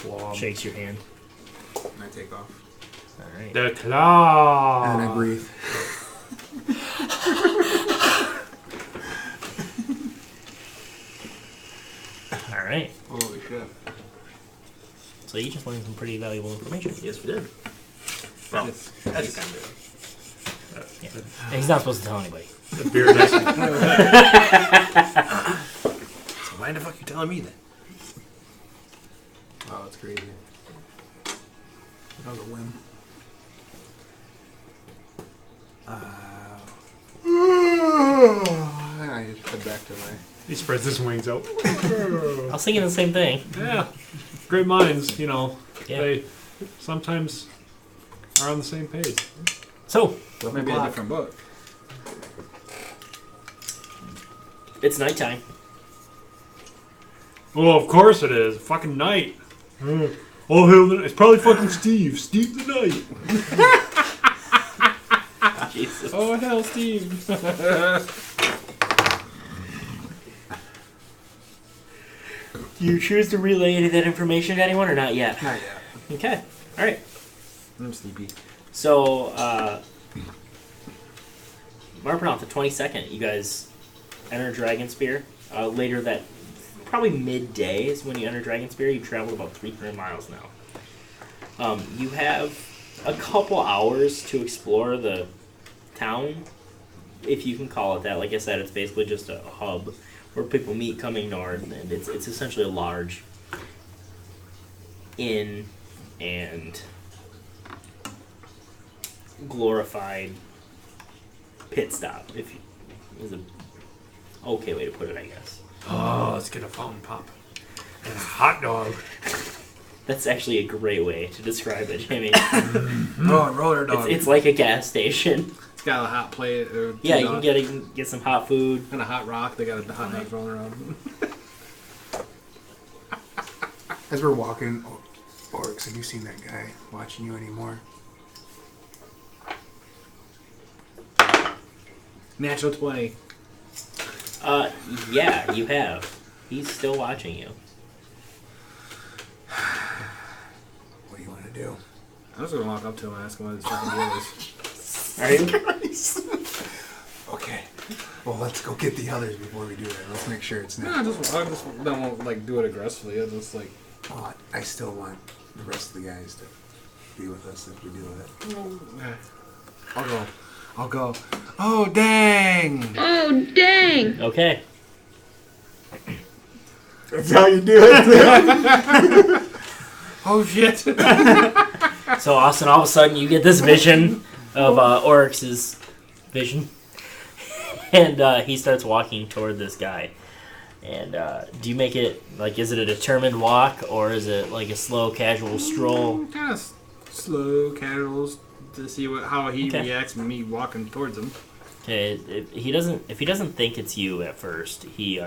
Claw. Shakes your hand. And I take off. All right. The claw. And I breathe. All right. Holy crap. So you just learned some pretty valuable information. Yes, we did. Well, that's kind of. Yeah. And he's not supposed to tell anybody. The beard is. So why the fuck you telling me that? Wow, that's crazy. That was a whim. And I just head back to my... He spreads his wings out. I was thinking the same thing. Yeah. Great minds, you know. Yeah. They sometimes are on the same page. So, Maybe a different book. it's nighttime. Well, of course it is. Fucking night. Oh, hell, it's probably fucking Steve. Steve the Knight. Jesus. Oh, hell, Steve. Do you choose to relay any of that information to anyone or not yet? Not yet. Okay. All right. I'm sleepy. So, marking off the 22nd, you guys enter Dragonspear. Later that, probably midday is when you enter Dragonspear. You've traveled about 300 miles now. You have a couple hours to explore the town, if you can call it that. Like I said, it's basically just a hub where people meet coming north, and it's essentially a large inn and glorified pit stop, if you, is a okay way to put it, I guess. Oh, let's get a fountain pop. And a hot dog. That's actually a great way to describe it, Jimmy. Oh, roller dog. It's like a gas station. It's got a hot plate. Yeah, you can get some hot food. And a hot rock. They got a hot dog rolling around. As we're walking, Oryx, have you seen that guy watching you anymore? Natural 20. Yeah, you have. He's still watching you. What do you want to do? I'm just gonna walk up to him and ask him what his fucking deal is. Are you? Okay. Well, let's go get the others before we do that. Let's make sure it's No, not. I just don't like do it aggressively. I just like. Oh, I still want the rest of the guys to be with us if we do it. I'll go. Oh dang! Oh, dang! Okay. That's how you do it. Oh shit! So, Austin, all of a sudden, you get this vision of Oryx's vision. And he starts walking toward this guy. And do you make it, like, is it a determined walk, or is it like a slow, casual stroll? Kind of slow, casuals to see how he Okay. reacts with me walking towards him. Okay, if he doesn't think it's you at first, he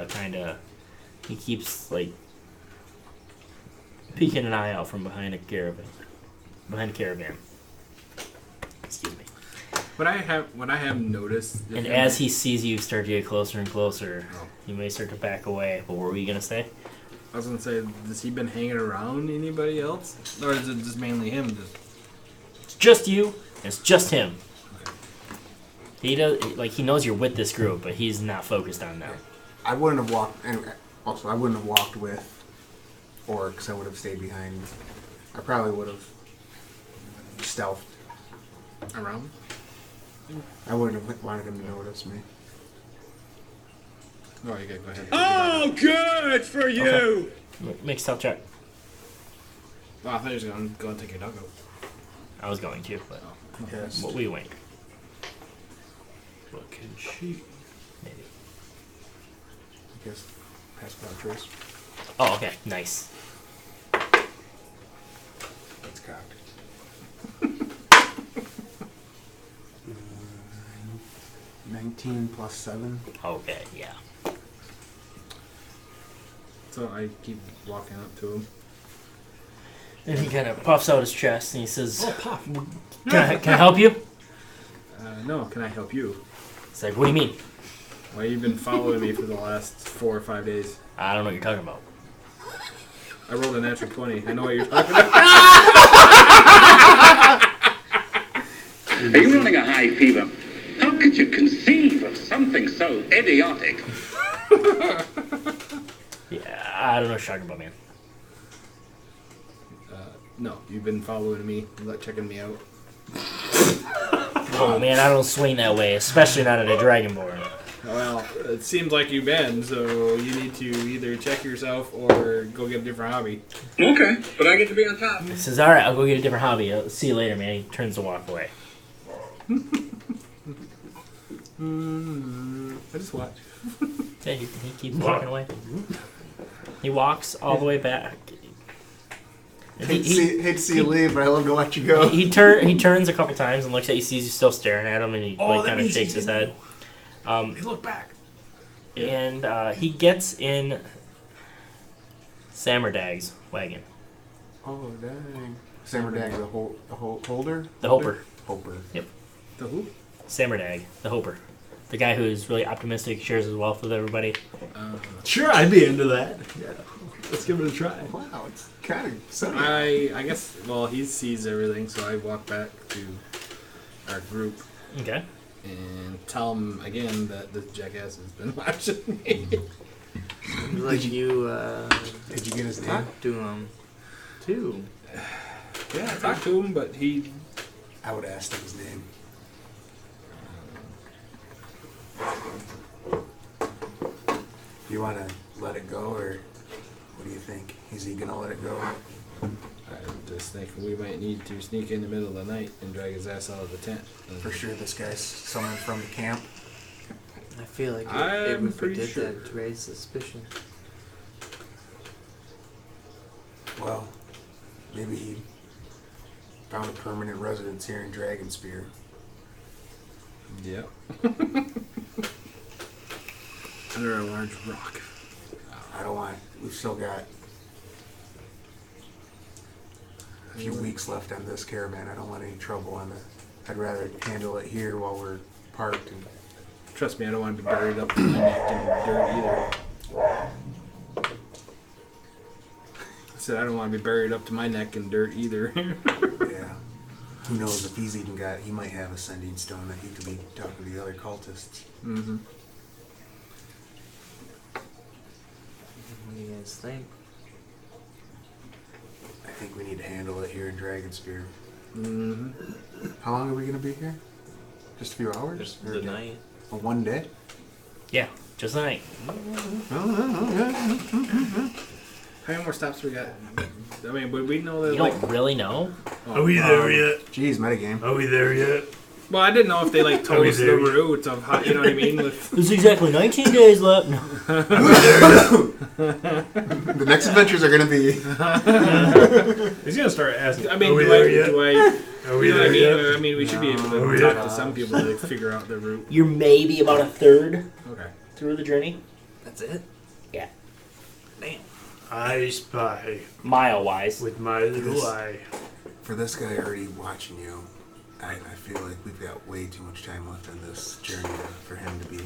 he keeps, like, peeking an eye out from behind a caravan. Excuse me. What I have noticed. And as he sees you start to get closer and closer, you may start to back away. But what were you gonna say? I was gonna say, has he been hanging around anybody else, or is it just mainly him? It's just you. And it's just him. He knows you're with this group, but he's not focused on them. I wouldn't have walked. And also, I wouldn't have walked with Oryx. I would have stayed behind. I probably would have stealthed around. I wouldn't have wanted him to notice me. Oh, you gotta go ahead. Oh, good for you! Okay. Make a stealth check. Oh, I thought you were gonna go and take your dog out. I was going to, but Yes. what we wait. What can she? Maybe. I guess pass without trace. Oh, okay. Nice. That's cocked. 19 plus 7. Okay, yeah. So I keep walking up to him. And he kind of puffs out his chest and he says, Oh, puff. Can I help you? No, can I help you? It's like, what do you mean? Why you've been following me for the last 4 or 5 days? I don't know what you're talking about. I rolled a natural 20. I know what you're talking about. Are you running a high fever? How could you conceive of something so idiotic? Yeah, I don't know what you're talking about, man. No, you've been following me, checking me out. Oh man, I don't swing that way, especially not at a Dragonborn. Well, it seems like you've been, so you need to either check yourself or go get a different hobby. Okay, but I get to be on top. He says, alright, I'll go get a different hobby. I'll see you later, man. He turns to walk away. I just watch. Yeah, he keeps walking away. He walks all the way back. Hate to see you leave, but I love to watch you go. He turns a couple times and looks at you, sees you still staring at him, and he kind of shakes his head. Hey, look back. And he gets in Sammerdag's wagon. Oh, dang. Sammerdag, the holder? The Hoper. Hoper. Yep. The who? Sammerdag, the Hoper. The guy who's really optimistic, shares his wealth with everybody. Sure, I'd be into that. Yeah. Let's give it a try. Wow, it's kind of sunny. I guess, well, he sees everything, so I walk back to our group. Okay. And tell him again that this jackass has been watching me. Like Did you get his name? Talk to him, too. Yeah, I talked to him, but he... I would ask him his name. Do you want to let it go, or what do you think? Is he going to let it go? I'm just thinking we might need to sneak in the middle of the night and drag his ass out of the tent. For sure this guy's someone from the camp. I feel like I'm if we pretty did sure. that, to raise suspicion. Well, maybe he found a permanent residence here in Dragonspear. Yep. Under a large rock. I don't want... We've still got a few weeks left on this caravan. I don't want any trouble on the... I'd rather handle it here while we're parked. And Trust me, I don't want to be buried up to my neck in dirt either. I said I don't want to be buried up to my neck in dirt either. yeah. Who knows if he's even got... He might have a sending stone that he could be talking to the other cultists. Mm-hmm. What do you guys think? I think we need to handle it here in Dragonspear. Mm-hmm. How long are we going to be here? Just a few hours? Just Or the night. Or one day? Yeah, just the night. How many more stops we got? I mean, would we know that? You don't really know? Are we there yet? Jeez, metagame. Are we there yet? Well, I didn't know if they told us the route of how, you know what I mean? There's exactly 19 days left. No. The next adventures are going to be... He's going to start asking, I mean, are we do there I, yet? do I, Are we you know what I there mean? yet? I mean, we should be able to Are we talk there? to some people to figure out the route. You're maybe about a third Okay. through the journey. That's it? Yeah. Damn. I spy Mile-wise. with my little eye. For this guy already watching you, I feel like we've got way too much time left on this journey for him to be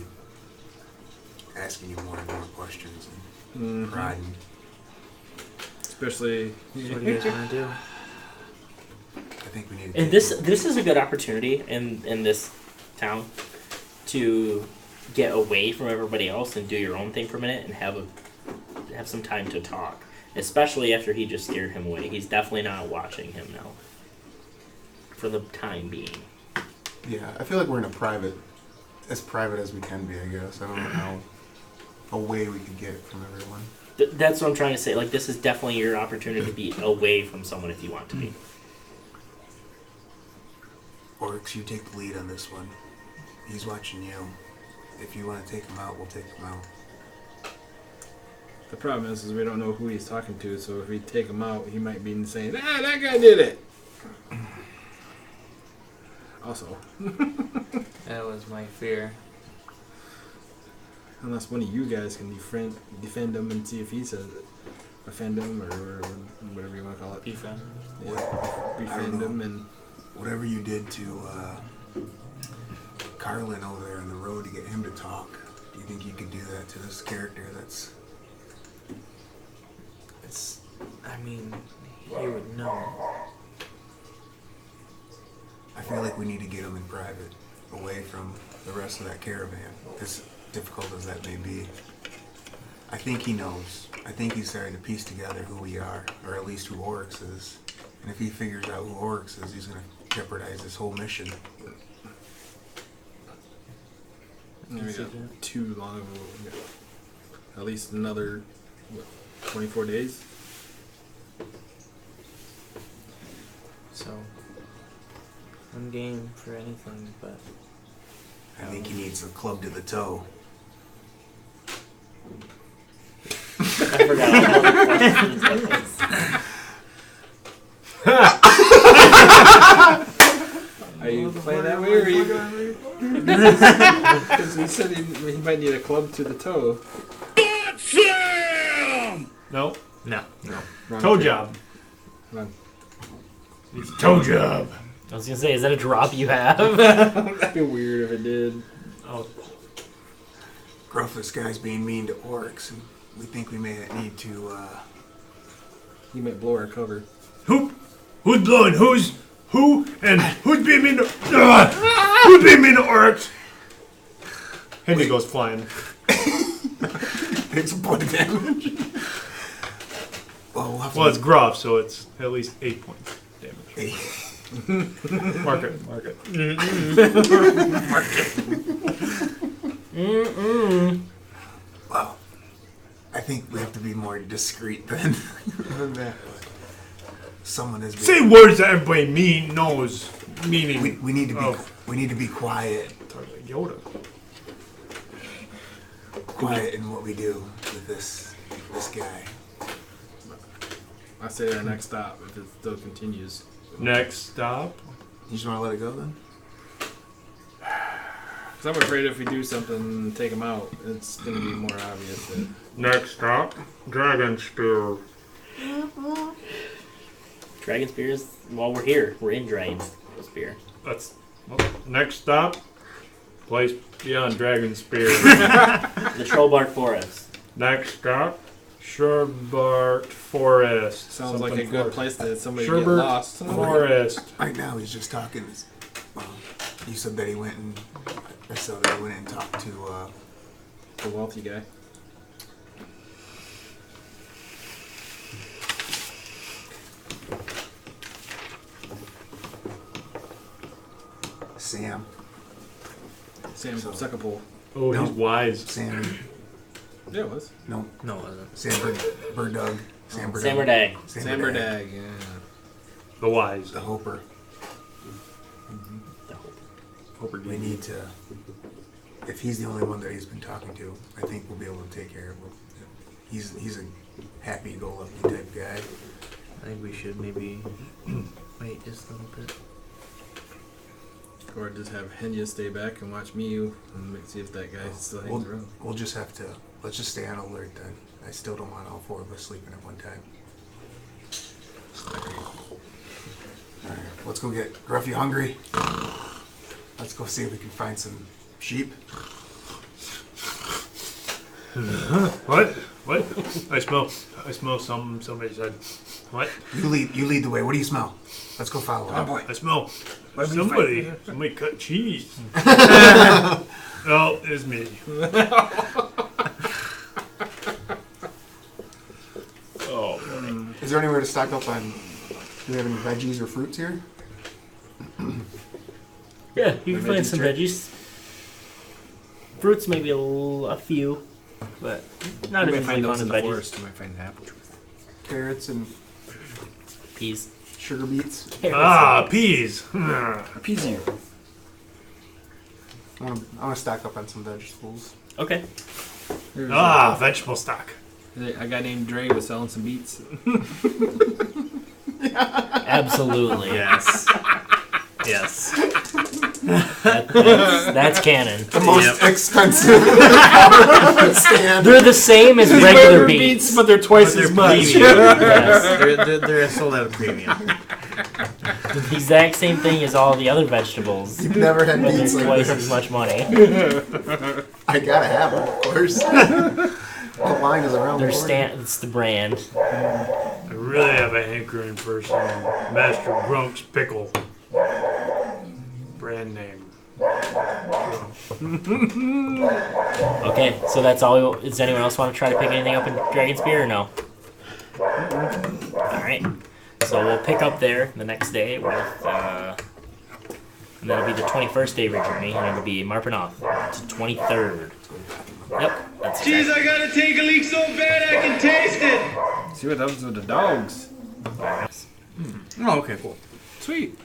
asking you more and more questions and prodding. Especially... So what do you guys want to do? I think we need to... And this is a good opportunity in this town to get away from everybody else and do your own thing for a minute and have some time to talk. Especially after he just scared him away. He's definitely not watching him now. For the time being. Yeah, I feel like we're in as private as we can be, I guess. I don't know how away we could get from everyone. That's what I'm trying to say. Like, this is definitely your opportunity to be away from someone if you want to be. Oryx, you take the lead on this one. He's watching you. If you want to take him out, we'll take him out. The problem is we don't know who he's talking to, so if we take him out, he might be saying, that guy did it! Also. That was my fear. Unless one of you guys can defend him and see if he says it. Offend him, or whatever you want to call it. Defend. Yeah. Befriend him and... Whatever you did to Carlin over there on the road to get him to talk, do you think you could do that to this character that's I mean, he would know. I feel like we need to get him in private, away from the rest of that caravan, as difficult as that may be. I think he knows. I think he's starting to piece together who we are, or at least who Oryx is. And if he figures out who Oryx is, he's going to jeopardize this whole mission. We got too long of at least another 24 days. So, I'm game for anything, but I think he needs a club to the toe. I forgot all the questions. Are you playing that way, or are you? Because he said he might need a club to the toe. No. no. Wrong Toe turn. job. Wrong. It's toe job. I was gonna say, is that a drop you have? That'd be weird if it did. Oh, Gruff, this guy's being mean to Oryx, and we think we may need to, You might blow our cover. Who's blowing? Who? And who's being mean to... who's being mean to Oryx? Henry goes flying. Takes a point of damage. Well, we'll have to Well, it's Gruff, so it's at least 8 points damage. Mark it. Well, I think we have to be more discreet than that. Someone is. Say words that everybody knows meaning. We need to be. We need to be quiet. Talk like Yoda. Quiet in what we do with this guy. I say our next stop if it still continues. Next stop. You just want to let it go then? Because I'm afraid if we do something and take him out, it's going to be more obvious that... Next stop. Dragon Spear. Dragon Spears, while we're here, we're in Dragon Spear. That's next stop. Place beyond Dragon Spear. The Trollbark Forest. Next stop. Sherbark Forest. Sounds like a good place that somebody get Sherbert lost. Forest. Right now he's just talking. You said that he went and... I said that he went and talked to... The wealthy guy. Sam. Sam Suckapole. Oh, No. he's wise. Sam. Yeah, it was. No. No, it wasn't. Sam Birdag. Sam Birdag. Sammerdag. Sam Birdag, yeah. The wise. The Hoper. We need to... If he's the only one that he's been talking to, I think we'll be able to take care of him. He's a happy-go-lucky type guy. I think we should maybe wait just a little bit. Or just have Henya stay back and watch me and see if that guy still hangs around. We'll just have to... Let's just stay on alert then. I still don't want all four of us sleeping at one time. Alright, let's go get... Gruff, you hungry? Let's go see if we can find some sheep. What? I smell something. Somebody said. What? You lead the way. What do you smell? Let's go follow him. Oh boy. I smell somebody cut cheese. Well, it's me. Oh, boy. Is there anywhere to stock up on? Do we have any veggies or fruits here? Yeah, you can find some veggies. Fruits, maybe a few, but not You as might find easily those found in as the veggies. forest. You might find an apple tree. Carrots and Peas. sugar beets. Peas. Peas you. I want to stock up on some vegetables. Okay. Vegetable stock. A guy named Dre was selling some beets. Absolutely. Yes. Yes. That's canon. The most expensive stand. They're the same as regular beets. but they're twice as much. Yes. They're sold at a premium. The exact same thing as all the other vegetables. You've never had but beets they're like twice this. as much money. I gotta have them, of course. The line is around Their the corner. it's the brand. I really have a hankering for some Master Grunk's pickle. Brand name. Okay, so that's all. Does anyone else want to try to pick anything up in Dragonspear or no? Alright. So we'll pick up there the next day with, and that'll be the 21st day of your journey, and it'll be Marpanoff to 23rd. Yep, that's Jeez, I gotta take a leak so bad I can taste it! See what happens with the dogs. Oh, okay, cool. Sweet.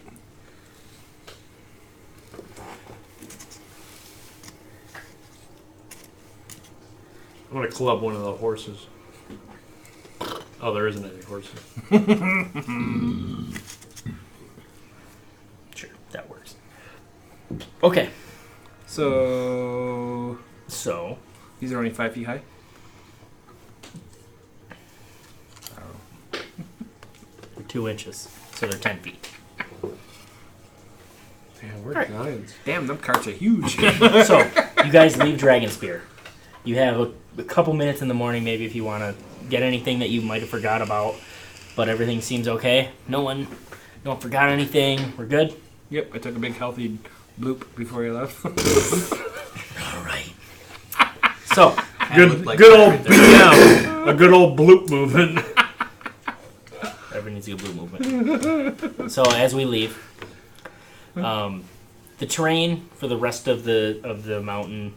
I'm gonna club one of the horses. Oh, there isn't any horses. Sure, that works. Okay. So these are only 5 feet high. 2 inches, so they're 10 feet. Damn, we're giants. Damn, them carts are huge. So you guys leave Dragonspear. You have a couple minutes in the morning, maybe, if you want to get anything that you might have forgot about, but everything seems okay. No one forgot anything. We're good. Yep, I took a big healthy bloop before I left. All right. So good old BM. A good old bloop movement. Everyone needs a good bloop movement. So as we leave, the terrain for the rest of the mountain,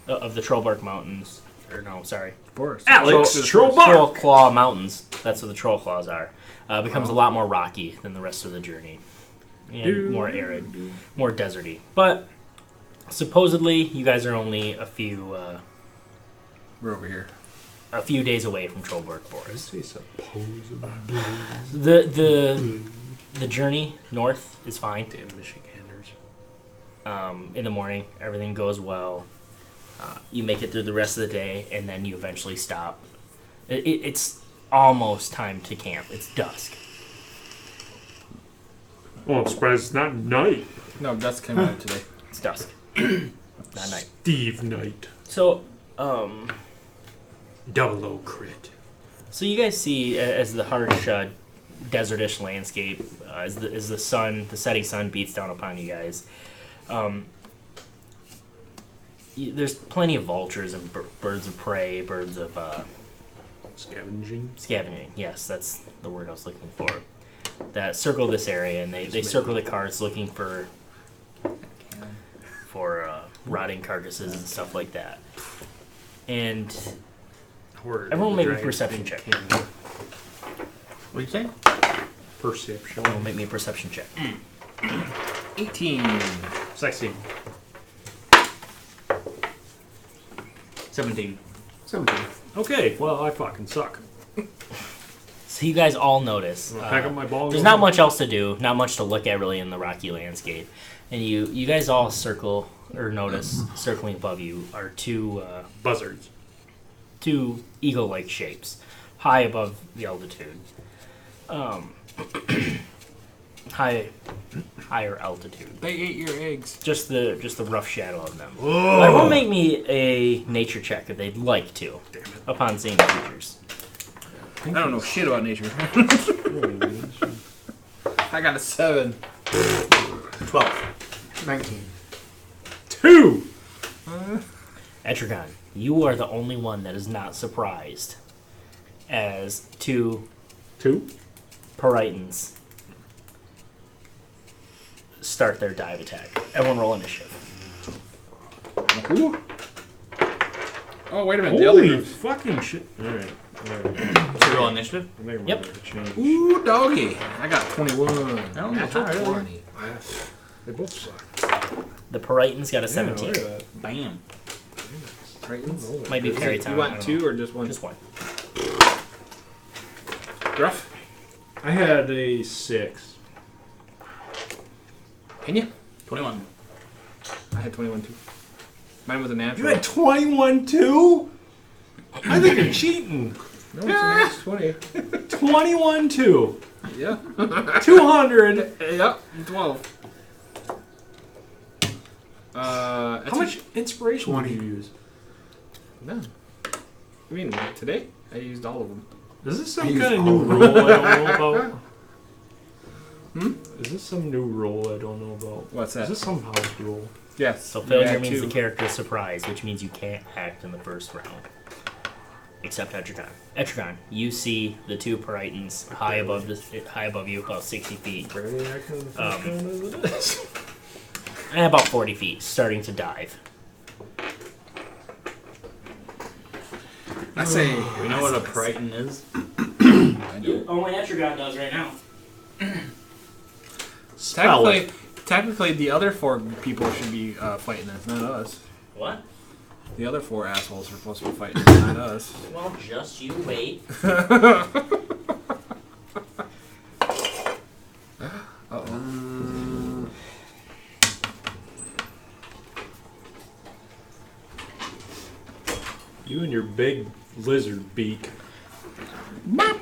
of the Trollbark Mountains, or no, sorry, Forest. Alex, Troll Claw Mountains. That's what the Troll Claws are. Becomes a lot more rocky than the rest of the journey, and more arid, more deserty. But supposedly, you guys are only a few. We're over here. A few days away from Trollbark Forest. Supposedly. The journey north is fine. Damn Michiganders. In the morning, everything goes well. You make it through the rest of the day, and then you eventually stop. It's almost time to camp. It's dusk. Oh, I'm surprised it's not night. No, dusk came out today. It's dusk. Not night. Steve Knight. So, 00 crit. So you guys see, as the harsh, desertish landscape, as the setting sun beats down upon you guys, there's plenty of vultures and birds of prey, birds of scavenging. Scavenging, yes, that's the word I was looking for. That circle this area, and they circle the carts looking for rotting carcasses and stuff like that. And Hoard, everyone make me a perception check. What do you say? Perception. Everyone make me a perception check. 18. 16. 17. Okay, well, I fucking suck. So you guys all notice. Pack up my ball and there's go not home. much else to do, not much to look at really in the rocky landscape. And you guys all circle, or notice, circling above you are two buzzards. Two eagle-like shapes, high above the altitude. Higher altitude. They ate your eggs. Just the rough shadow of them. Whoa. Everyone make me a nature check if they'd like to, upon seeing the creatures. I don't know shit about nature. I got a 7. 12. 19. 2! Etrigan, you are the only one that is not surprised as two Peritons start their dive attack. Everyone roll initiative. Who? Oh, wait a minute. Holy fucking shit. Alright. So roll initiative? Yep. Ooh, doggy. I got 21. I don't know. Natural 20. They both suck. The Peritons got a 17. look at that. Bam. Tritons? Might be Periton. You want 2 or just 1? Just 1. Gruff? I had a 6. Can you? 21. I had 21 too. Mine was a natural. You had 21 too? I think you're cheating. No, it's a natural 20. 21 2. Yeah. 200. Yep, 12. How much inspiration 20. did you use? None. I mean, today I used all of them. Is this I some use kind of all new of them. rule I don't know about? Hmm? Is this some new rule I don't know about? What's that? Is this some house rule? Yes. So failure Yeah, means two. the character is surprised, which means you can't act in the first round. Except Etrigan. Etrigan, you see the two Peritons high above you, about 60 feet. Barely acting in the first round as it is. And about 40 feet, starting to dive. I say. We know what a Priton is. I do. Only Etrigan does right now. Technically, the other 4 people should be fighting this, not us. What? The other 4 assholes are supposed to be fighting this, not us. Well, just you wait. You and your big lizard beak. I'm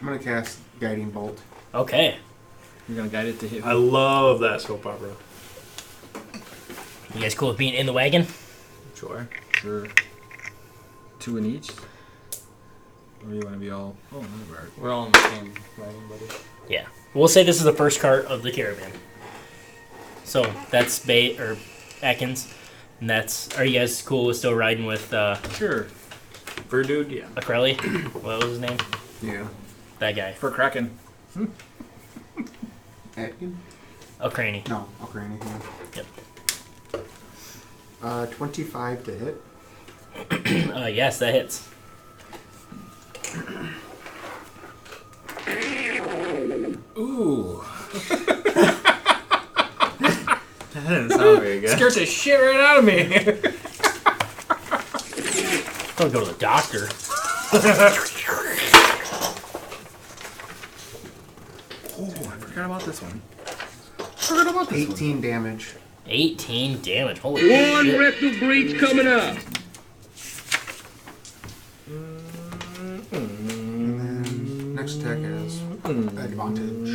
gonna cast Guiding Bolt. Okay. You're gonna guide it to hit. I love that soap opera. You guys cool with being in the wagon? Sure. Sure. 2 in each? Or you want to be all... Oh, no, We're all in the same wagon, buddy. Yeah. We'll say this is the first cart of the caravan. So, that's Bait, or Atkins. And that's... Are you guys cool with still riding with, Sure. Birdude, yeah. Akreli? What was his name? Yeah. That guy. For Kraken. Atkin? Okrani. No, Ukraine. Yeah. Yep. 25 to hit. Yes, that hits. Ooh. That didn't sound very good. Scared the shit right out of me. Don't go to the doctor. Oh, I forgot about this one. Forgot about this 18 damage. 18 damage. Holy One shit. rectal breach coming up. And then next attack has advantage.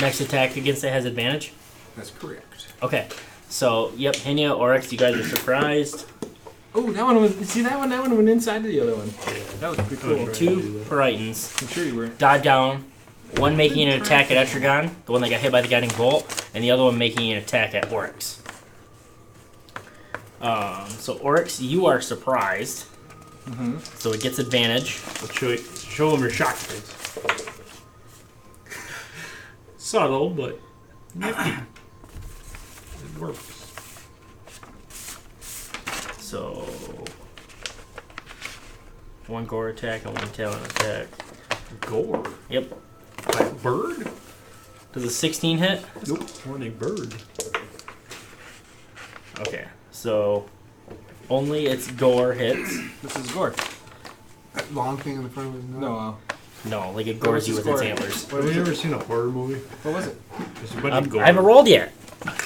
Next attack against it has advantage? That's correct. Okay. So, yep, Henya, Oryx, you guys are surprised. Oh, that one was... See, that one went inside the other one. That was pretty cool. Two Peritons I'm sure you were. dive down. One making an attack at Etrigan, the one that got hit by the guiding bolt, and the other one making an attack at Oryx. So Oryx, you are surprised. Mm-hmm. So it gets advantage. Show him your shock face. Subtle, but nifty. It works. So one gore attack and one talent attack. Gore? Yep. By a bird? Does a 16 hit? Nope. Horny bird. Okay. So only its gore hits. This is Gore. That long thing in the front of his nose? No. No, like it gores you with its antlers. Have you ever seen a horror movie? What was it? There's a bunch of gore. I haven't rolled yet.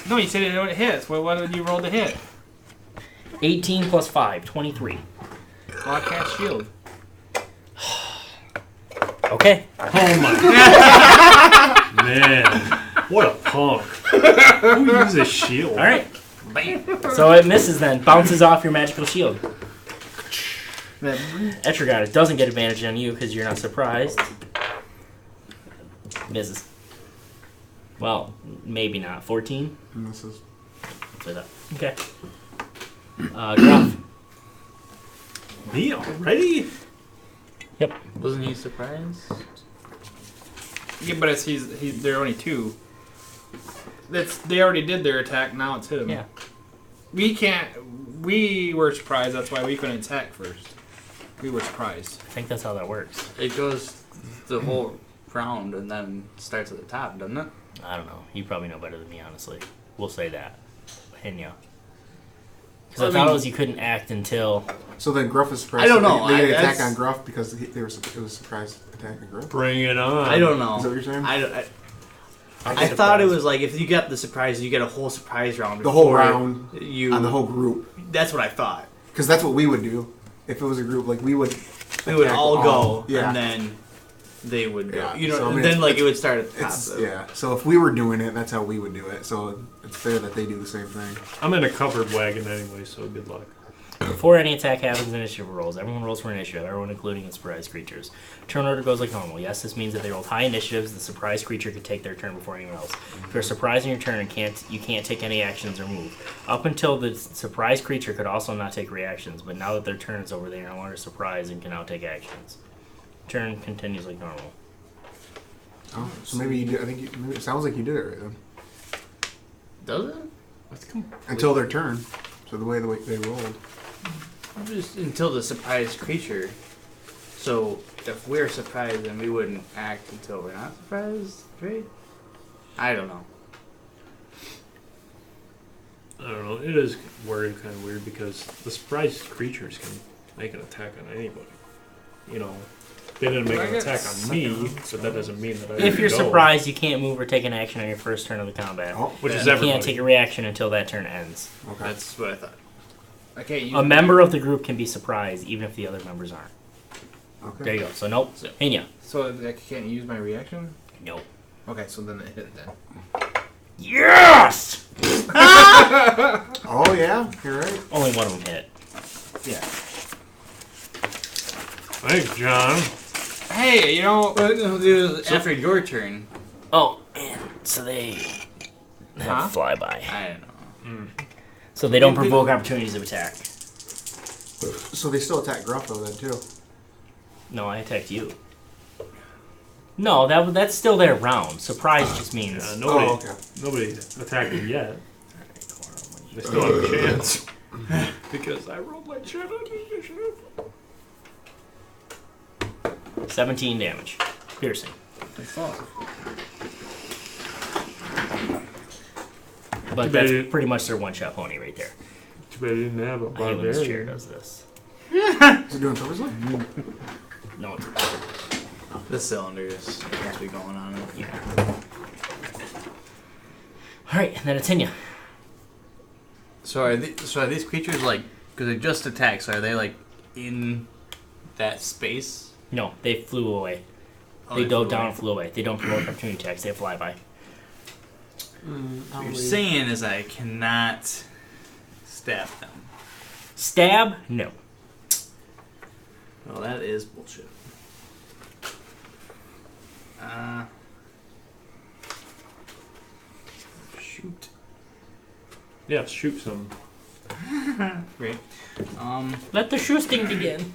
No, you said it hits. What did you roll to hit? 18 plus 5, 23. Broadcast shield. Okay. Oh my man. What a punk. Who uses a shield? Alright. So it misses then. Bounces off your magical shield. Etrigan, it doesn't get advantage on you because you're not surprised. Misses. Well, maybe not. 14? Misses. Say that. Okay. Gruff. Me already? Yep. Wasn't he surprised? Yeah, but they're only 2. They already did their attack. Now it's him. Yeah. We were surprised. That's why we couldn't attack first. We were surprised. I think that's how that works. It goes the whole round and then starts at the top, doesn't it? I don't know. You probably know better than me, honestly. We'll say that. Henya. Because I thought it was you couldn't act until... So then Gruff is surprised. I don't know. They get attack on Gruff because it was a surprise attack on Gruff. Bring it on. I don't know. Is that what you're saying? I thought it was like if you get the surprise, you get a whole surprise round. The whole before round on the whole group. That's what I thought. Because that's what we would do if it was a group. Like we would all go, yeah. and then they would go. Yeah, You know, so, I mean, then it's- it would start at the top. Yeah. So if we were doing it, that's how we would do it. So it's fair that they do the same thing. I'm in a covered wagon anyway, so good luck. Before any attack happens, initiative rolls. Everyone rolls for initiative, everyone including the surprise creatures. Turn order goes like normal. Yes, this means that they rolled high initiatives, the surprise creature could take their turn before anyone else. If you're surprised in your turn, you can't take any actions or move. Up until the surprise creature could also not take reactions, but now that their turn is over, they are no longer surprised and can now take actions. Turn continues like normal. Oh, so maybe you did. I think maybe it sounds like you did it right then. Does it? Until their turn. So the way they rolled. Just until the surprise creature. So if we're surprised, then we wouldn't act until we're not surprised, right? I don't know. I don't know. It is worded kind of weird because the surprise creatures can make an attack on anybody. You know, they didn't make an attack on me, but that doesn't mean that I. If you're go. surprised, you can't move or take an action on your first turn of the combat. Which is you everybody. can't take a reaction until that turn ends. Okay. That's what I thought. Okay, A member of the group can be surprised, even if the other members aren't. Okay. There you go. So nope. Hinya. So I can't use my reaction? Nope. Okay, so then it hit then. Yes! Oh yeah, you're right. Only one of them hit. Yeah. Thanks, John. Hey, you know... After your turn. Oh, man. So they have flyby. I don't know. So they don't provoke opportunities of attack. So they still attack Gruff though then too. No, I attacked you. No, that's still their round. Surprise just means... Nobody attacked me yet. They still have a chance. Because I rolled my shit on initiative. 17 damage. Piercing. But that's pretty much their one-shot pony right there. Too bad I didn't have a I hate when this chair barbarian. does this. Is it doing purposely? No, it's The cylinder is must be going on. yeah. Alright, and then it's Hinya. So are these creatures like, because they just attacked, so are they like in that space? No, they flew away. Oh, They dove flew down away. and flew away. They don't provoke opportunity attacks, they fly by. What you're saying is I cannot stab them. Stab? No. Well, that is bullshit. Shoot. Yeah, shoot some. Great. Let the shoosting begin.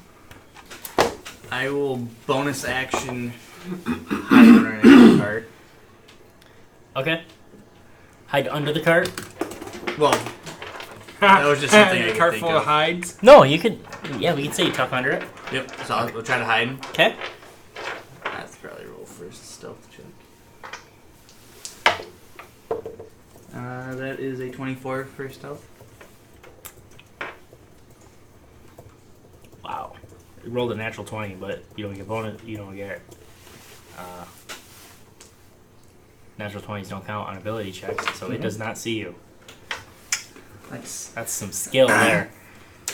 I will bonus action hide underneath the cart. Okay. Hide under the cart? Well, that was just something I could cart think full of. of hides? No, you could... Yeah, we could say you tuck under it. Yep, so I'll try to hide. Okay. That's probably roll first stealth check. That is a 24 for stealth. Wow. You rolled a natural 20, but you don't get bonus. You don't get... natural 20s don't count on ability checks, so it does not see you. Nice. That's some skill there.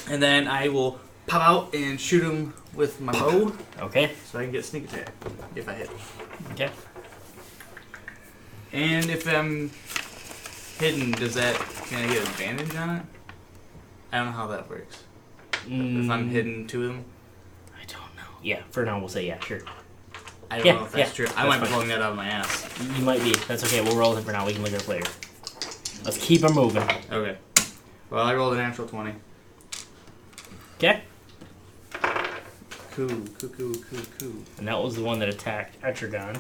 And then I will pop out and shoot him with my bow. Okay. So I can get sneak attack if I hit. Okay. And if I'm hidden, can I get advantage on it? I don't know how that works. If I'm hidden to them? I don't know. Yeah, for now we'll say yeah, sure. I don't know if that's true. I might be fine. pulling that out of my ass. You might be. That's okay. We'll roll it for now. We can look at it later. Let's keep them moving. Okay. Well, I rolled a natural 20. Okay. Cool. And that was the one that attacked Etrigan.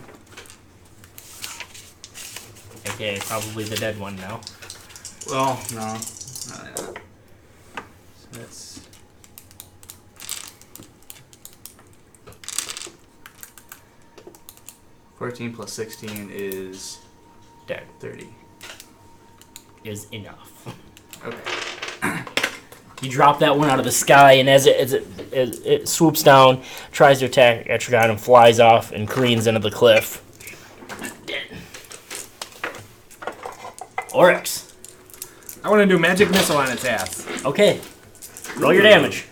Okay, probably the dead one now. Well, no. Not like that. So that's... $14 plus 16 is... Dead. 30. Is enough. Okay. You drop that one out of the sky, and as it swoops down, tries to attack Etrigan, and flies off and careens into the cliff. Dead. Oryx. I want to do magic missile on its ass. Okay. Roll your damage.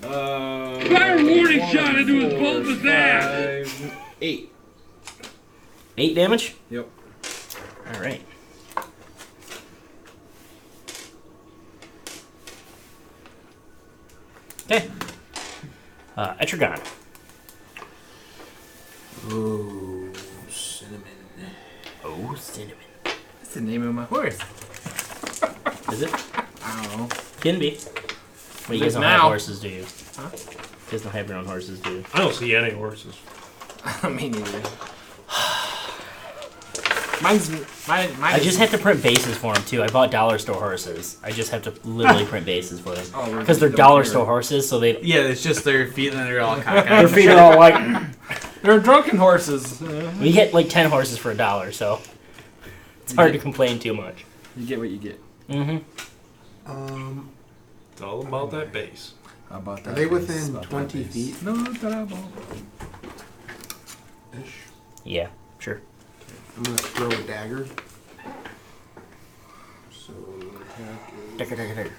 Fire warning shot into his bulbous ass. 8. 8 damage? Yep. Alright. Okay. Etrigan. Oh, cinnamon. Oh, cinnamon. That's the name of my horse. Is it? I don't know. Can be. But you guys don't have horses, do you? Huh? You guys don't have your own horses, do you? I don't see any horses. Me neither. Mine. I just have to print bases for them, too. I bought dollar store horses. I just have to literally print bases for them. Because they're dollar store horses, so they... Yeah, it's just their feet and they're all cockeyed. Their feet are all like... They're drunken horses. We get like 10 horses for $1, so... It's hard to complain too much. You get what you get. Mm-hmm. It's all about that base. How about that? Are they within 20 feet? No, that Yeah, sure. I'm gonna throw a dagger. So attack is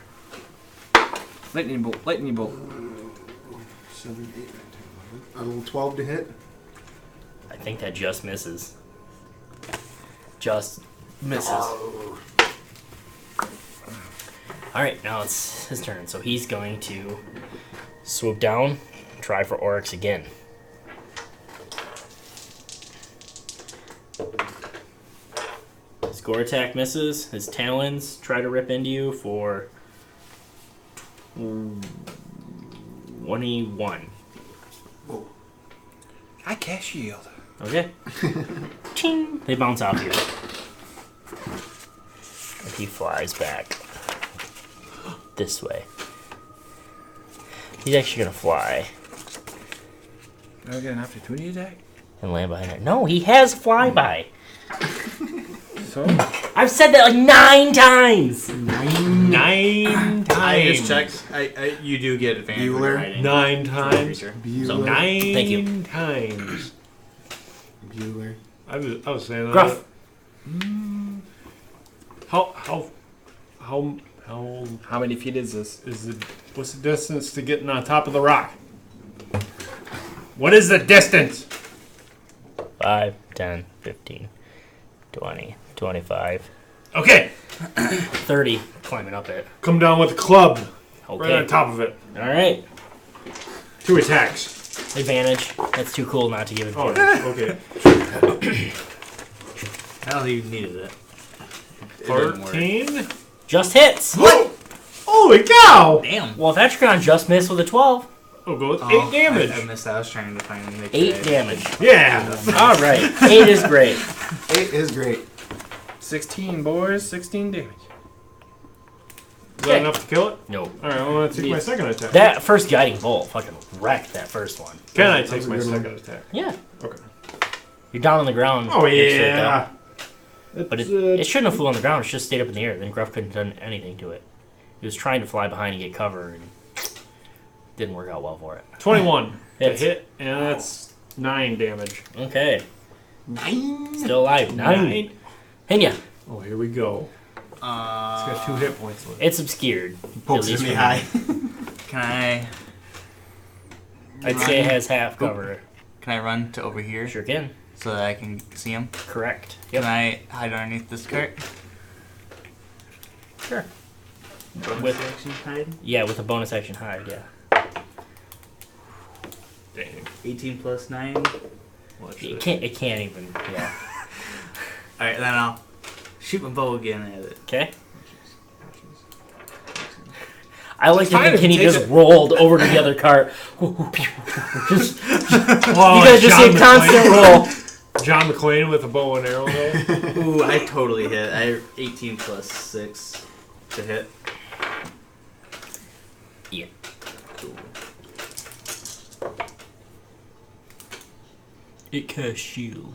Lightning bolt. Lightning bolt. 7, 8, 9, 10, 11. A little 12 to hit. I think that just misses. Just misses. Oh. Alright, now it's his turn. So he's going to swoop down, try for Oryx again. His gore attack misses. His talons try to rip into you for 21. Whoa. I cast shield. Okay. Ching! They bounce off you. And he flies back this way. He's actually gonna fly Do I get an opportunity attack? and land behind her. No, he has flyby. So? I've said that like 9 times. 9 times. I just checked. You do get advantage. when you're riding. 9 times. So, Bueller. 9 thank you. times. Bueller. I was saying that. Gruff. How many feet is this? What's the distance to getting on top of the rock? What is the distance? 5, 10, 15, 20, 25. Okay. 30 climbing up it. Come down with a club. Okay. Right on top of it. Alright. 2 attacks. Advantage. That's too cool not to give Oh, advantage. okay. I don't think you needed it. 13. Just hits. Holy cow! Damn. Well, if Etrigan just missed with a 12. We'll go with 8 damage. I missed that. I was trying to find the 8 damage. Yeah. Alright. 8 is great. 8 is great. 16, boys. 16 damage. Is that enough to kill it? No. Alright, I'm going to take my second attack. That first guiding bolt fucking wrecked that first one. Can I take my second attack? Yeah. Okay. You're down on the ground. Oh, next to it, yeah. though. But it shouldn't have flew on the ground. It just stayed up in the air. Then Gruff couldn't have done anything to it. He was trying to fly behind and get cover, and didn't work out well for it. 21 to Hits. hit, and that's 9 damage. Okay. 9. Still alive. 9. Hinya. Oh, here we go. It's got 2 hit points left. It's obscured. Pokes at least me for high. Can I? I'd say it has half cover. Can I run to over here Sure can. so that I can see him? Correct. Can I hide underneath this cart? Sure. With action hide. Yeah, with a bonus action hide, yeah. Dang. 18 plus 9. It can't even, yeah. Alright, then I'll shoot my bow again at it. Okay. I like fine that if Kenny he takes just it. rolled over to the other cart. Just, Oh, you guys just see a John constant roll. John McClane with a bow and arrow, though. Ooh, I totally hit. I 18 plus 6 to hit. Yeah. Cool. It casts shield.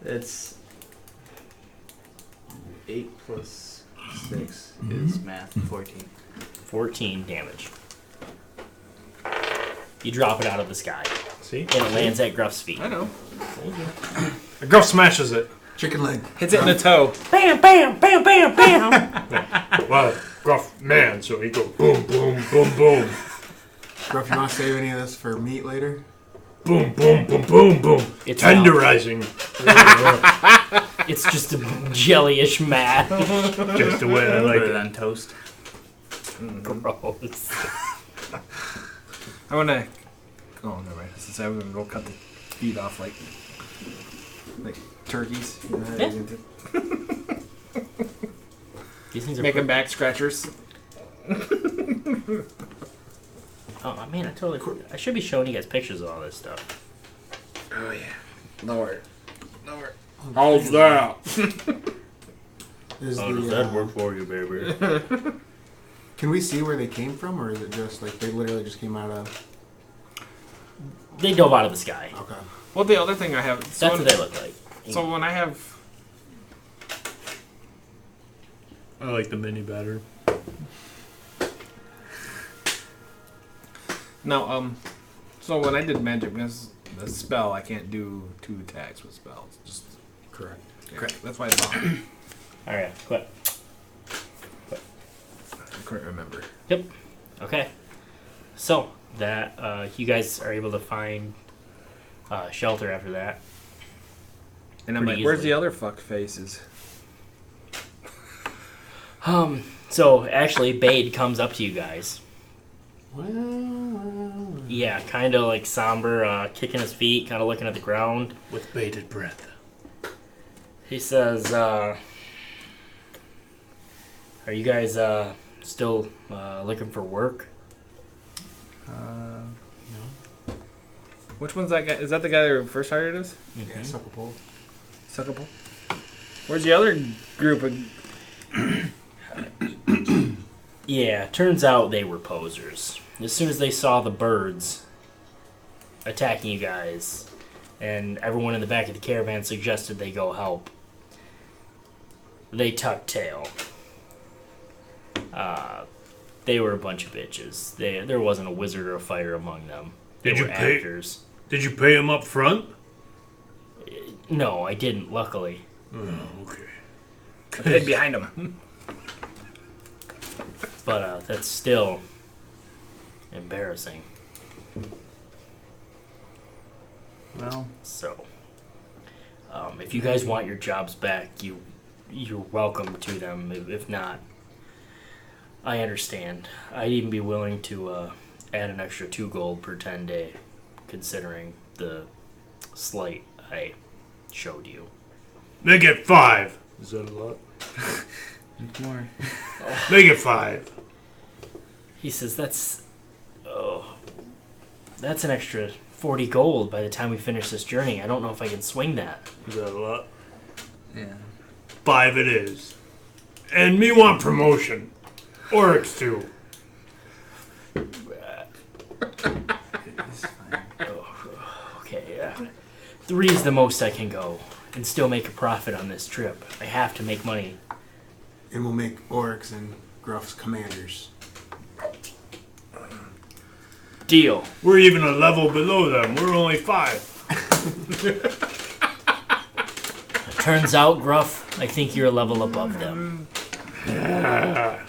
It's 8 plus 6 is math. 14. 14 damage. You drop it out of the sky. See? And it lands at Gruff's feet. I know. The Gruff smashes it. Chicken leg. Hits it in the toe. Bam, bam, bam, bam, bam. What? Gruff man, so he go boom, boom, boom, boom. Gruff, you want to save any of this for meat later? Boom, boom, boom, boom, boom. It's tenderizing. It's just a jellyish mash. Just the way I like Put it. on toast. Gross. I want to. Oh, never mind. Since I was gonna go cut the feet off like turkeys. You know how Yeah. they do. These things are Making back scratchers. Oh man, I should be showing you guys pictures of all this stuff. Oh yeah. Lower. How's that? Is How does that work for you, baby? Can we see where they came from, or is it just like they literally just came out of? They dove out of the sky. Okay. Well, the other thing I have. That's what they look like. So when I have. I like the mini batter. No, so when I did magic, because the spell, I can't do 2 attacks with spells. Just correct. Yeah, correct. That's why I thought. All right, quit. I couldn't remember. Yep. Okay. So that you guys are able to find shelter after that. And I'm Pretty like, where's easily. the other fuck faces? So actually, Bade comes up to you guys. Well. Yeah, kind of like somber, kicking his feet, kind of looking at the ground. With bated breath. He says, "Are you guys still looking for work?" No. Which one's that guy? Is that the guy that first hired us? Yeah, Suckapole. Suckapole? Where's the other group of... Yeah, turns out they were posers. As soon as they saw the birds attacking you guys, and everyone in the back of the caravan suggested they go help, they tucked tail. They were a bunch of bitches. There wasn't a wizard or a fighter among them. They Did you were pay? actors. Did you pay him up front? No, I didn't, luckily. Oh, okay. I hid behind him. But that's still embarrassing. Well, so if you guys want your jobs back, you're welcome to them. If not, I understand. I'd even be willing to add an extra 2 gold per 10-day, considering the slight I showed you. Make it 5. Is that a lot? more. Make it 5. He says that's an extra 40 gold by the time we finish this journey. I don't know if I can swing that. Is that a lot? Yeah. 5 it is. And me want promotion. Oryx too. Okay, 3 is the most I can go and still make a profit on this trip. I have to make money. And we'll make Oryx and Gruff's commanders. Deal. We're even a level below them. We're only 5. Turns out, Gruff, I think you're a level above them. Yeah.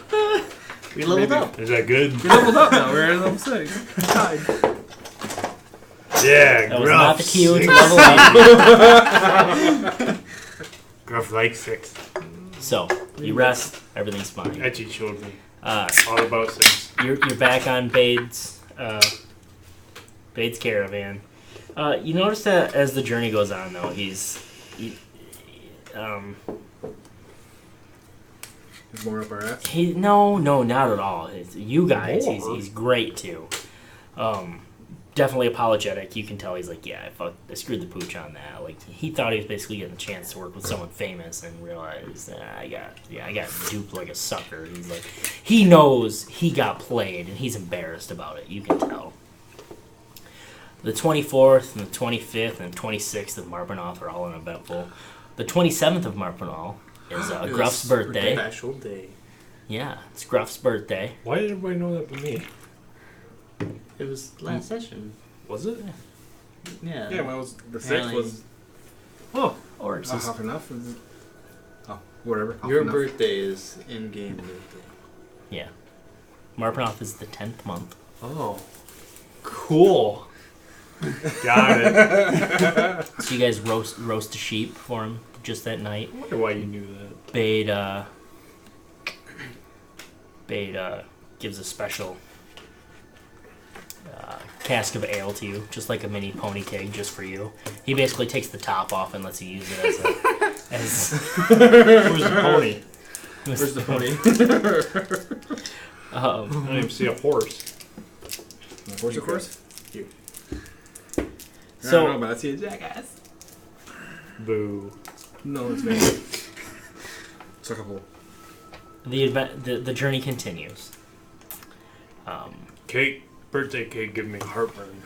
We leveled up. Is that good? We leveled up now. We're at level 6. Tied. Yeah, That was Gruff not the key to 6. level up. Gruff like 6. So, you rest, everything's fine. That you showed me. All about 6. You're back on Bade's caravan. You notice that as the journey goes on, though, he's more up our ass? No, not at all. It's you guys, he's great too. Definitely apologetic. You can tell he's like, yeah, I screwed the pooch on that. Like he thought he was basically getting a chance to work with someone famous, and realized I got duped like a sucker. He's like, he knows he got played, and he's embarrassed about it. You can tell. The 24th and the 25th and 26th of Marpenoth are all uneventful. The 27th of Marpenoth is Gruff's birthday. Special day. Yeah, it's Gruff's birthday. Why did everybody know that but me? It was last session. Was it? Yeah. Yeah, well, it was the 6th was... Oh, Oryx half enough. Oh, whatever. Your birthday is in-game birthday. Yeah. Marpanoth is the 10th month. Oh. Cool. Got it. So you guys roast a sheep for him just that night. I wonder why you knew that. Bade gives a special cask of ale to you, just like a mini pony keg, just for you. He basically takes the top off and lets you use it as Where's the pony? Where's the pony? I don't even see a horse. A horse, of course? You. So, I don't know, but I see a jackass. Boo. No, it's fake. Suck a hole. the journey continues. Cake, birthday cake, give me heartburn.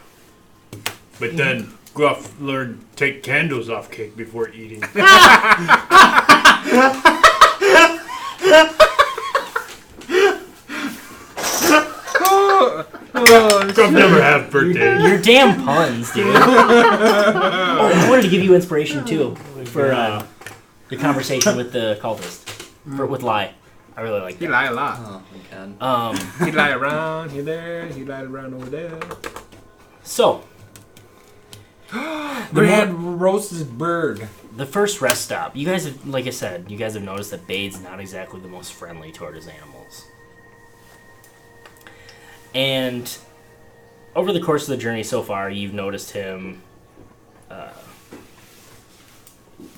But then Gruff learned to take candles off cake before eating. Gruff never have birthdays. Your damn puns, dude. Oh, I wanted to give you inspiration too for the conversation with the cultist. With Lai. I really like that. He lied a lot. Oh my god. He lied around here, there. He lied around over there. So, Brad roasted bird. The first rest stop. You guys have, like I said, you guys have noticed that Bade's not exactly the most friendly toward his animals. And over the course of the journey so far, you've noticed him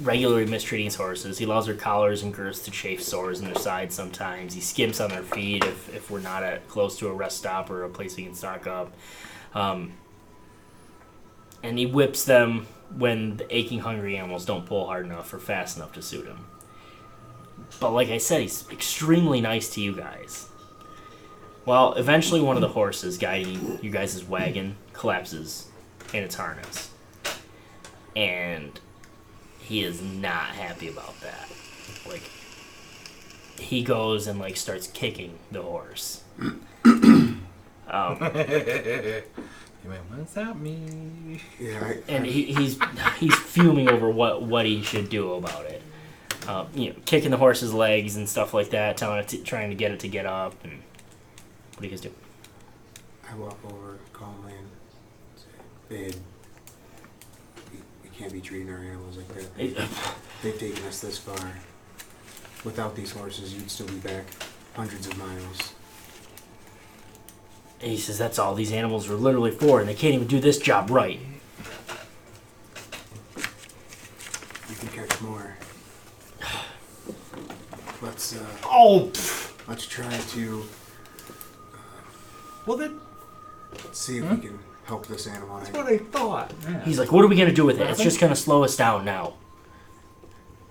regularly mistreating his horses. He allows their collars and girths to chafe sores in their sides sometimes. He skimps on their feet if we're not close to a rest stop or a place we can stock up. And he whips them when the aching, hungry animals don't pull hard enough or fast enough to suit him. But like I said, he's extremely nice to you guys. Well, eventually one of the horses guiding you guys' wagon collapses in its harness. And he is not happy about that. Like, he goes and, like, starts kicking the horse. You might want to stop me. Yeah, and he's fuming over what he should do about it. Kicking the horse's legs and stuff like that, trying to get it to get up. And what do you guys do? I walk over calmly and say, "Babe, we can't be treating our animals like that. They've taken us this far. Without these horses, you'd still be back hundreds of miles." And he says that's all these animals are literally for, and they can't even do this job right. You can catch more. Let's try to see if we can help this animal. That's what I thought. Yeah. He's like, what are we going to do with it? It's just going to slow us down now.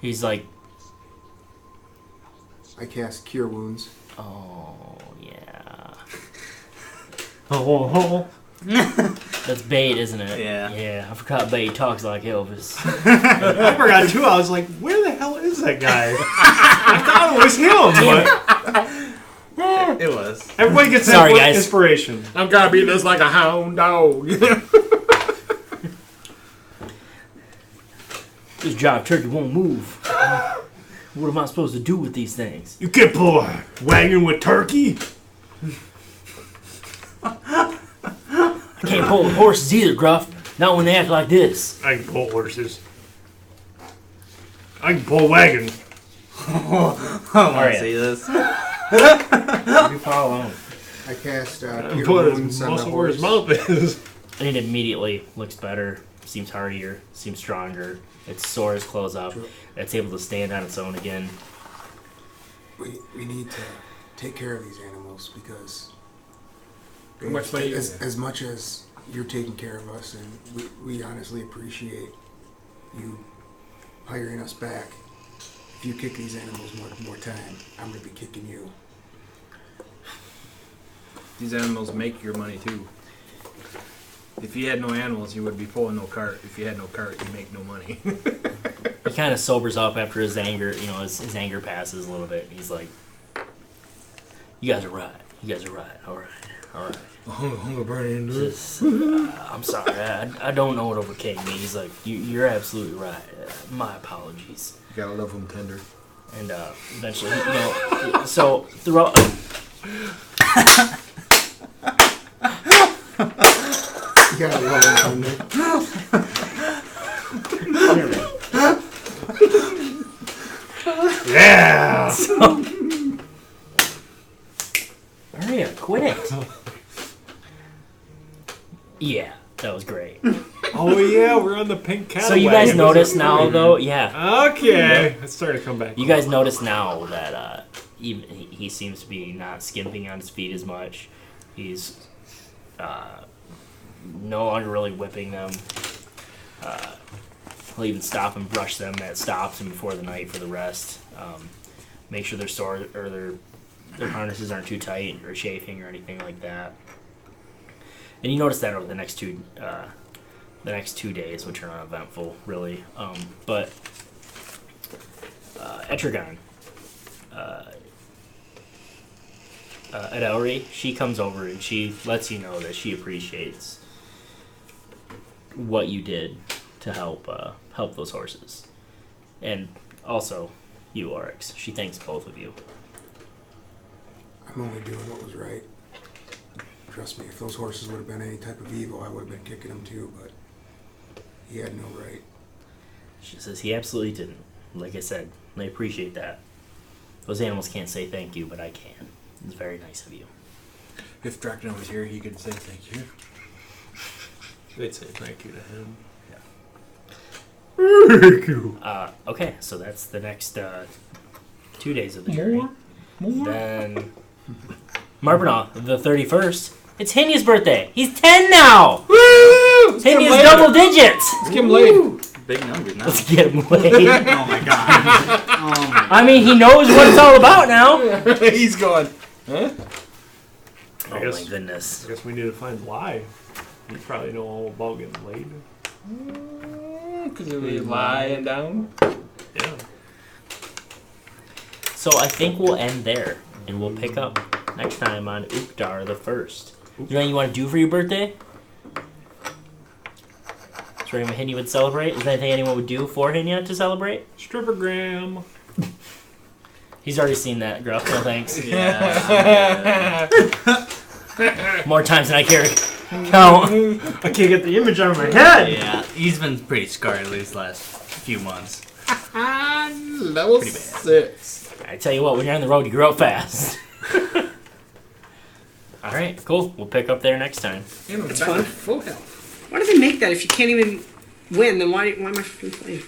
He's like... I cast Cure Wounds. Oh, yeah. Oh. That's Bade, isn't it? Yeah. Yeah, I forgot Bade talks like Elvis. I forgot too. I was like, where the hell is that guy? I thought it was him, but it was. Everybody gets guys. Inspiration. I'm gonna beat this like a hound dog. This jive turkey won't move. What am I supposed to do with these things? You can't pull a wagon with turkey. I can't pull horses either, Gruff. Not when they act like this. I can pull horses. I can pull a wagon. I want to see this. You follow along. I cast Put Cure his Wounds on the muscle where his horse. mouth is. And it immediately looks better, seems hardier, seems stronger. Its sores close up. It's able to stand on its own again. We need to take care of these animals because How much money you as much as you're taking care of us, and we honestly appreciate you hiring us back. If you kick these animals more time, I'm gonna be kicking you. These animals make your money too. If you had no animals, you would be pulling no cart. If you had no cart, you make no money. He kind of sobers up after his anger, his anger passes a little bit. He's like, you guys are right. You guys are right. All right. Hunger burning. I'm sorry. I don't know what overcame me. He's like, you're absolutely right. My apologies. You gotta love them tender. And eventually, so throughout You gotta love it, Thunder. Yeah! Maria, quit it. Yeah, that was great. Oh yeah, we're on the pink Cadillac. So you guys notice now, though, yeah. Okay, let's start to come back. You guys notice now that even he seems to be not skimping on his feet as much. He's no longer really whipping them. He'll even stop and brush them at stops and before the night for the rest. Make sure their sword or their harnesses aren't too tight or chafing or anything like that. And you notice that over the next 2 days, which are not eventful, really. But Etrigan, at Elry, she comes over and she lets you know that she appreciates what you did to help those horses, and also you, Oryx. She thanks both of you. I'm only doing what was right. Trust me, if those horses would have been any type of evil, I would have been kicking them too, but he had no right. She says he absolutely didn't. Like I said, I appreciate that. Those animals can't say thank you, but I can. It's very nice of you. If Drakna was here, he could say thank you. They'd say thank you to him. Okay, so that's the next 2 days of the journey. Then Marpanaw, the 31st. It's Hinya's birthday. He's 10 now. Woo! Hinya's double digits. Let's get him laid. Big numbers now. Let's get him laid. Oh my god. Oh my. I mean, he knows what it's all about now. He's going. Huh? Oh my goodness. I guess we need to find Lie. You probably know all about getting laid. Because of me lying down. Yeah. So I think we'll end there, and we'll pick up next time on Ukdar the 1st. Is there anything you want to do for your birthday? Is there anything Hinya would celebrate? Is there anything anyone would do for Hinya to celebrate? Strippergram. He's already seen that, Gruff. No thanks. Yeah. More times than I care to count. I can't get the image out of my head. Yeah, he's been pretty scarred these last few months. Level 6. I tell you what, when you're on the road, you grow up fast. All right, cool. We'll pick up there next time. It's fun. Full health. Why do they make that if you can't even win? Then why am I freaking playing?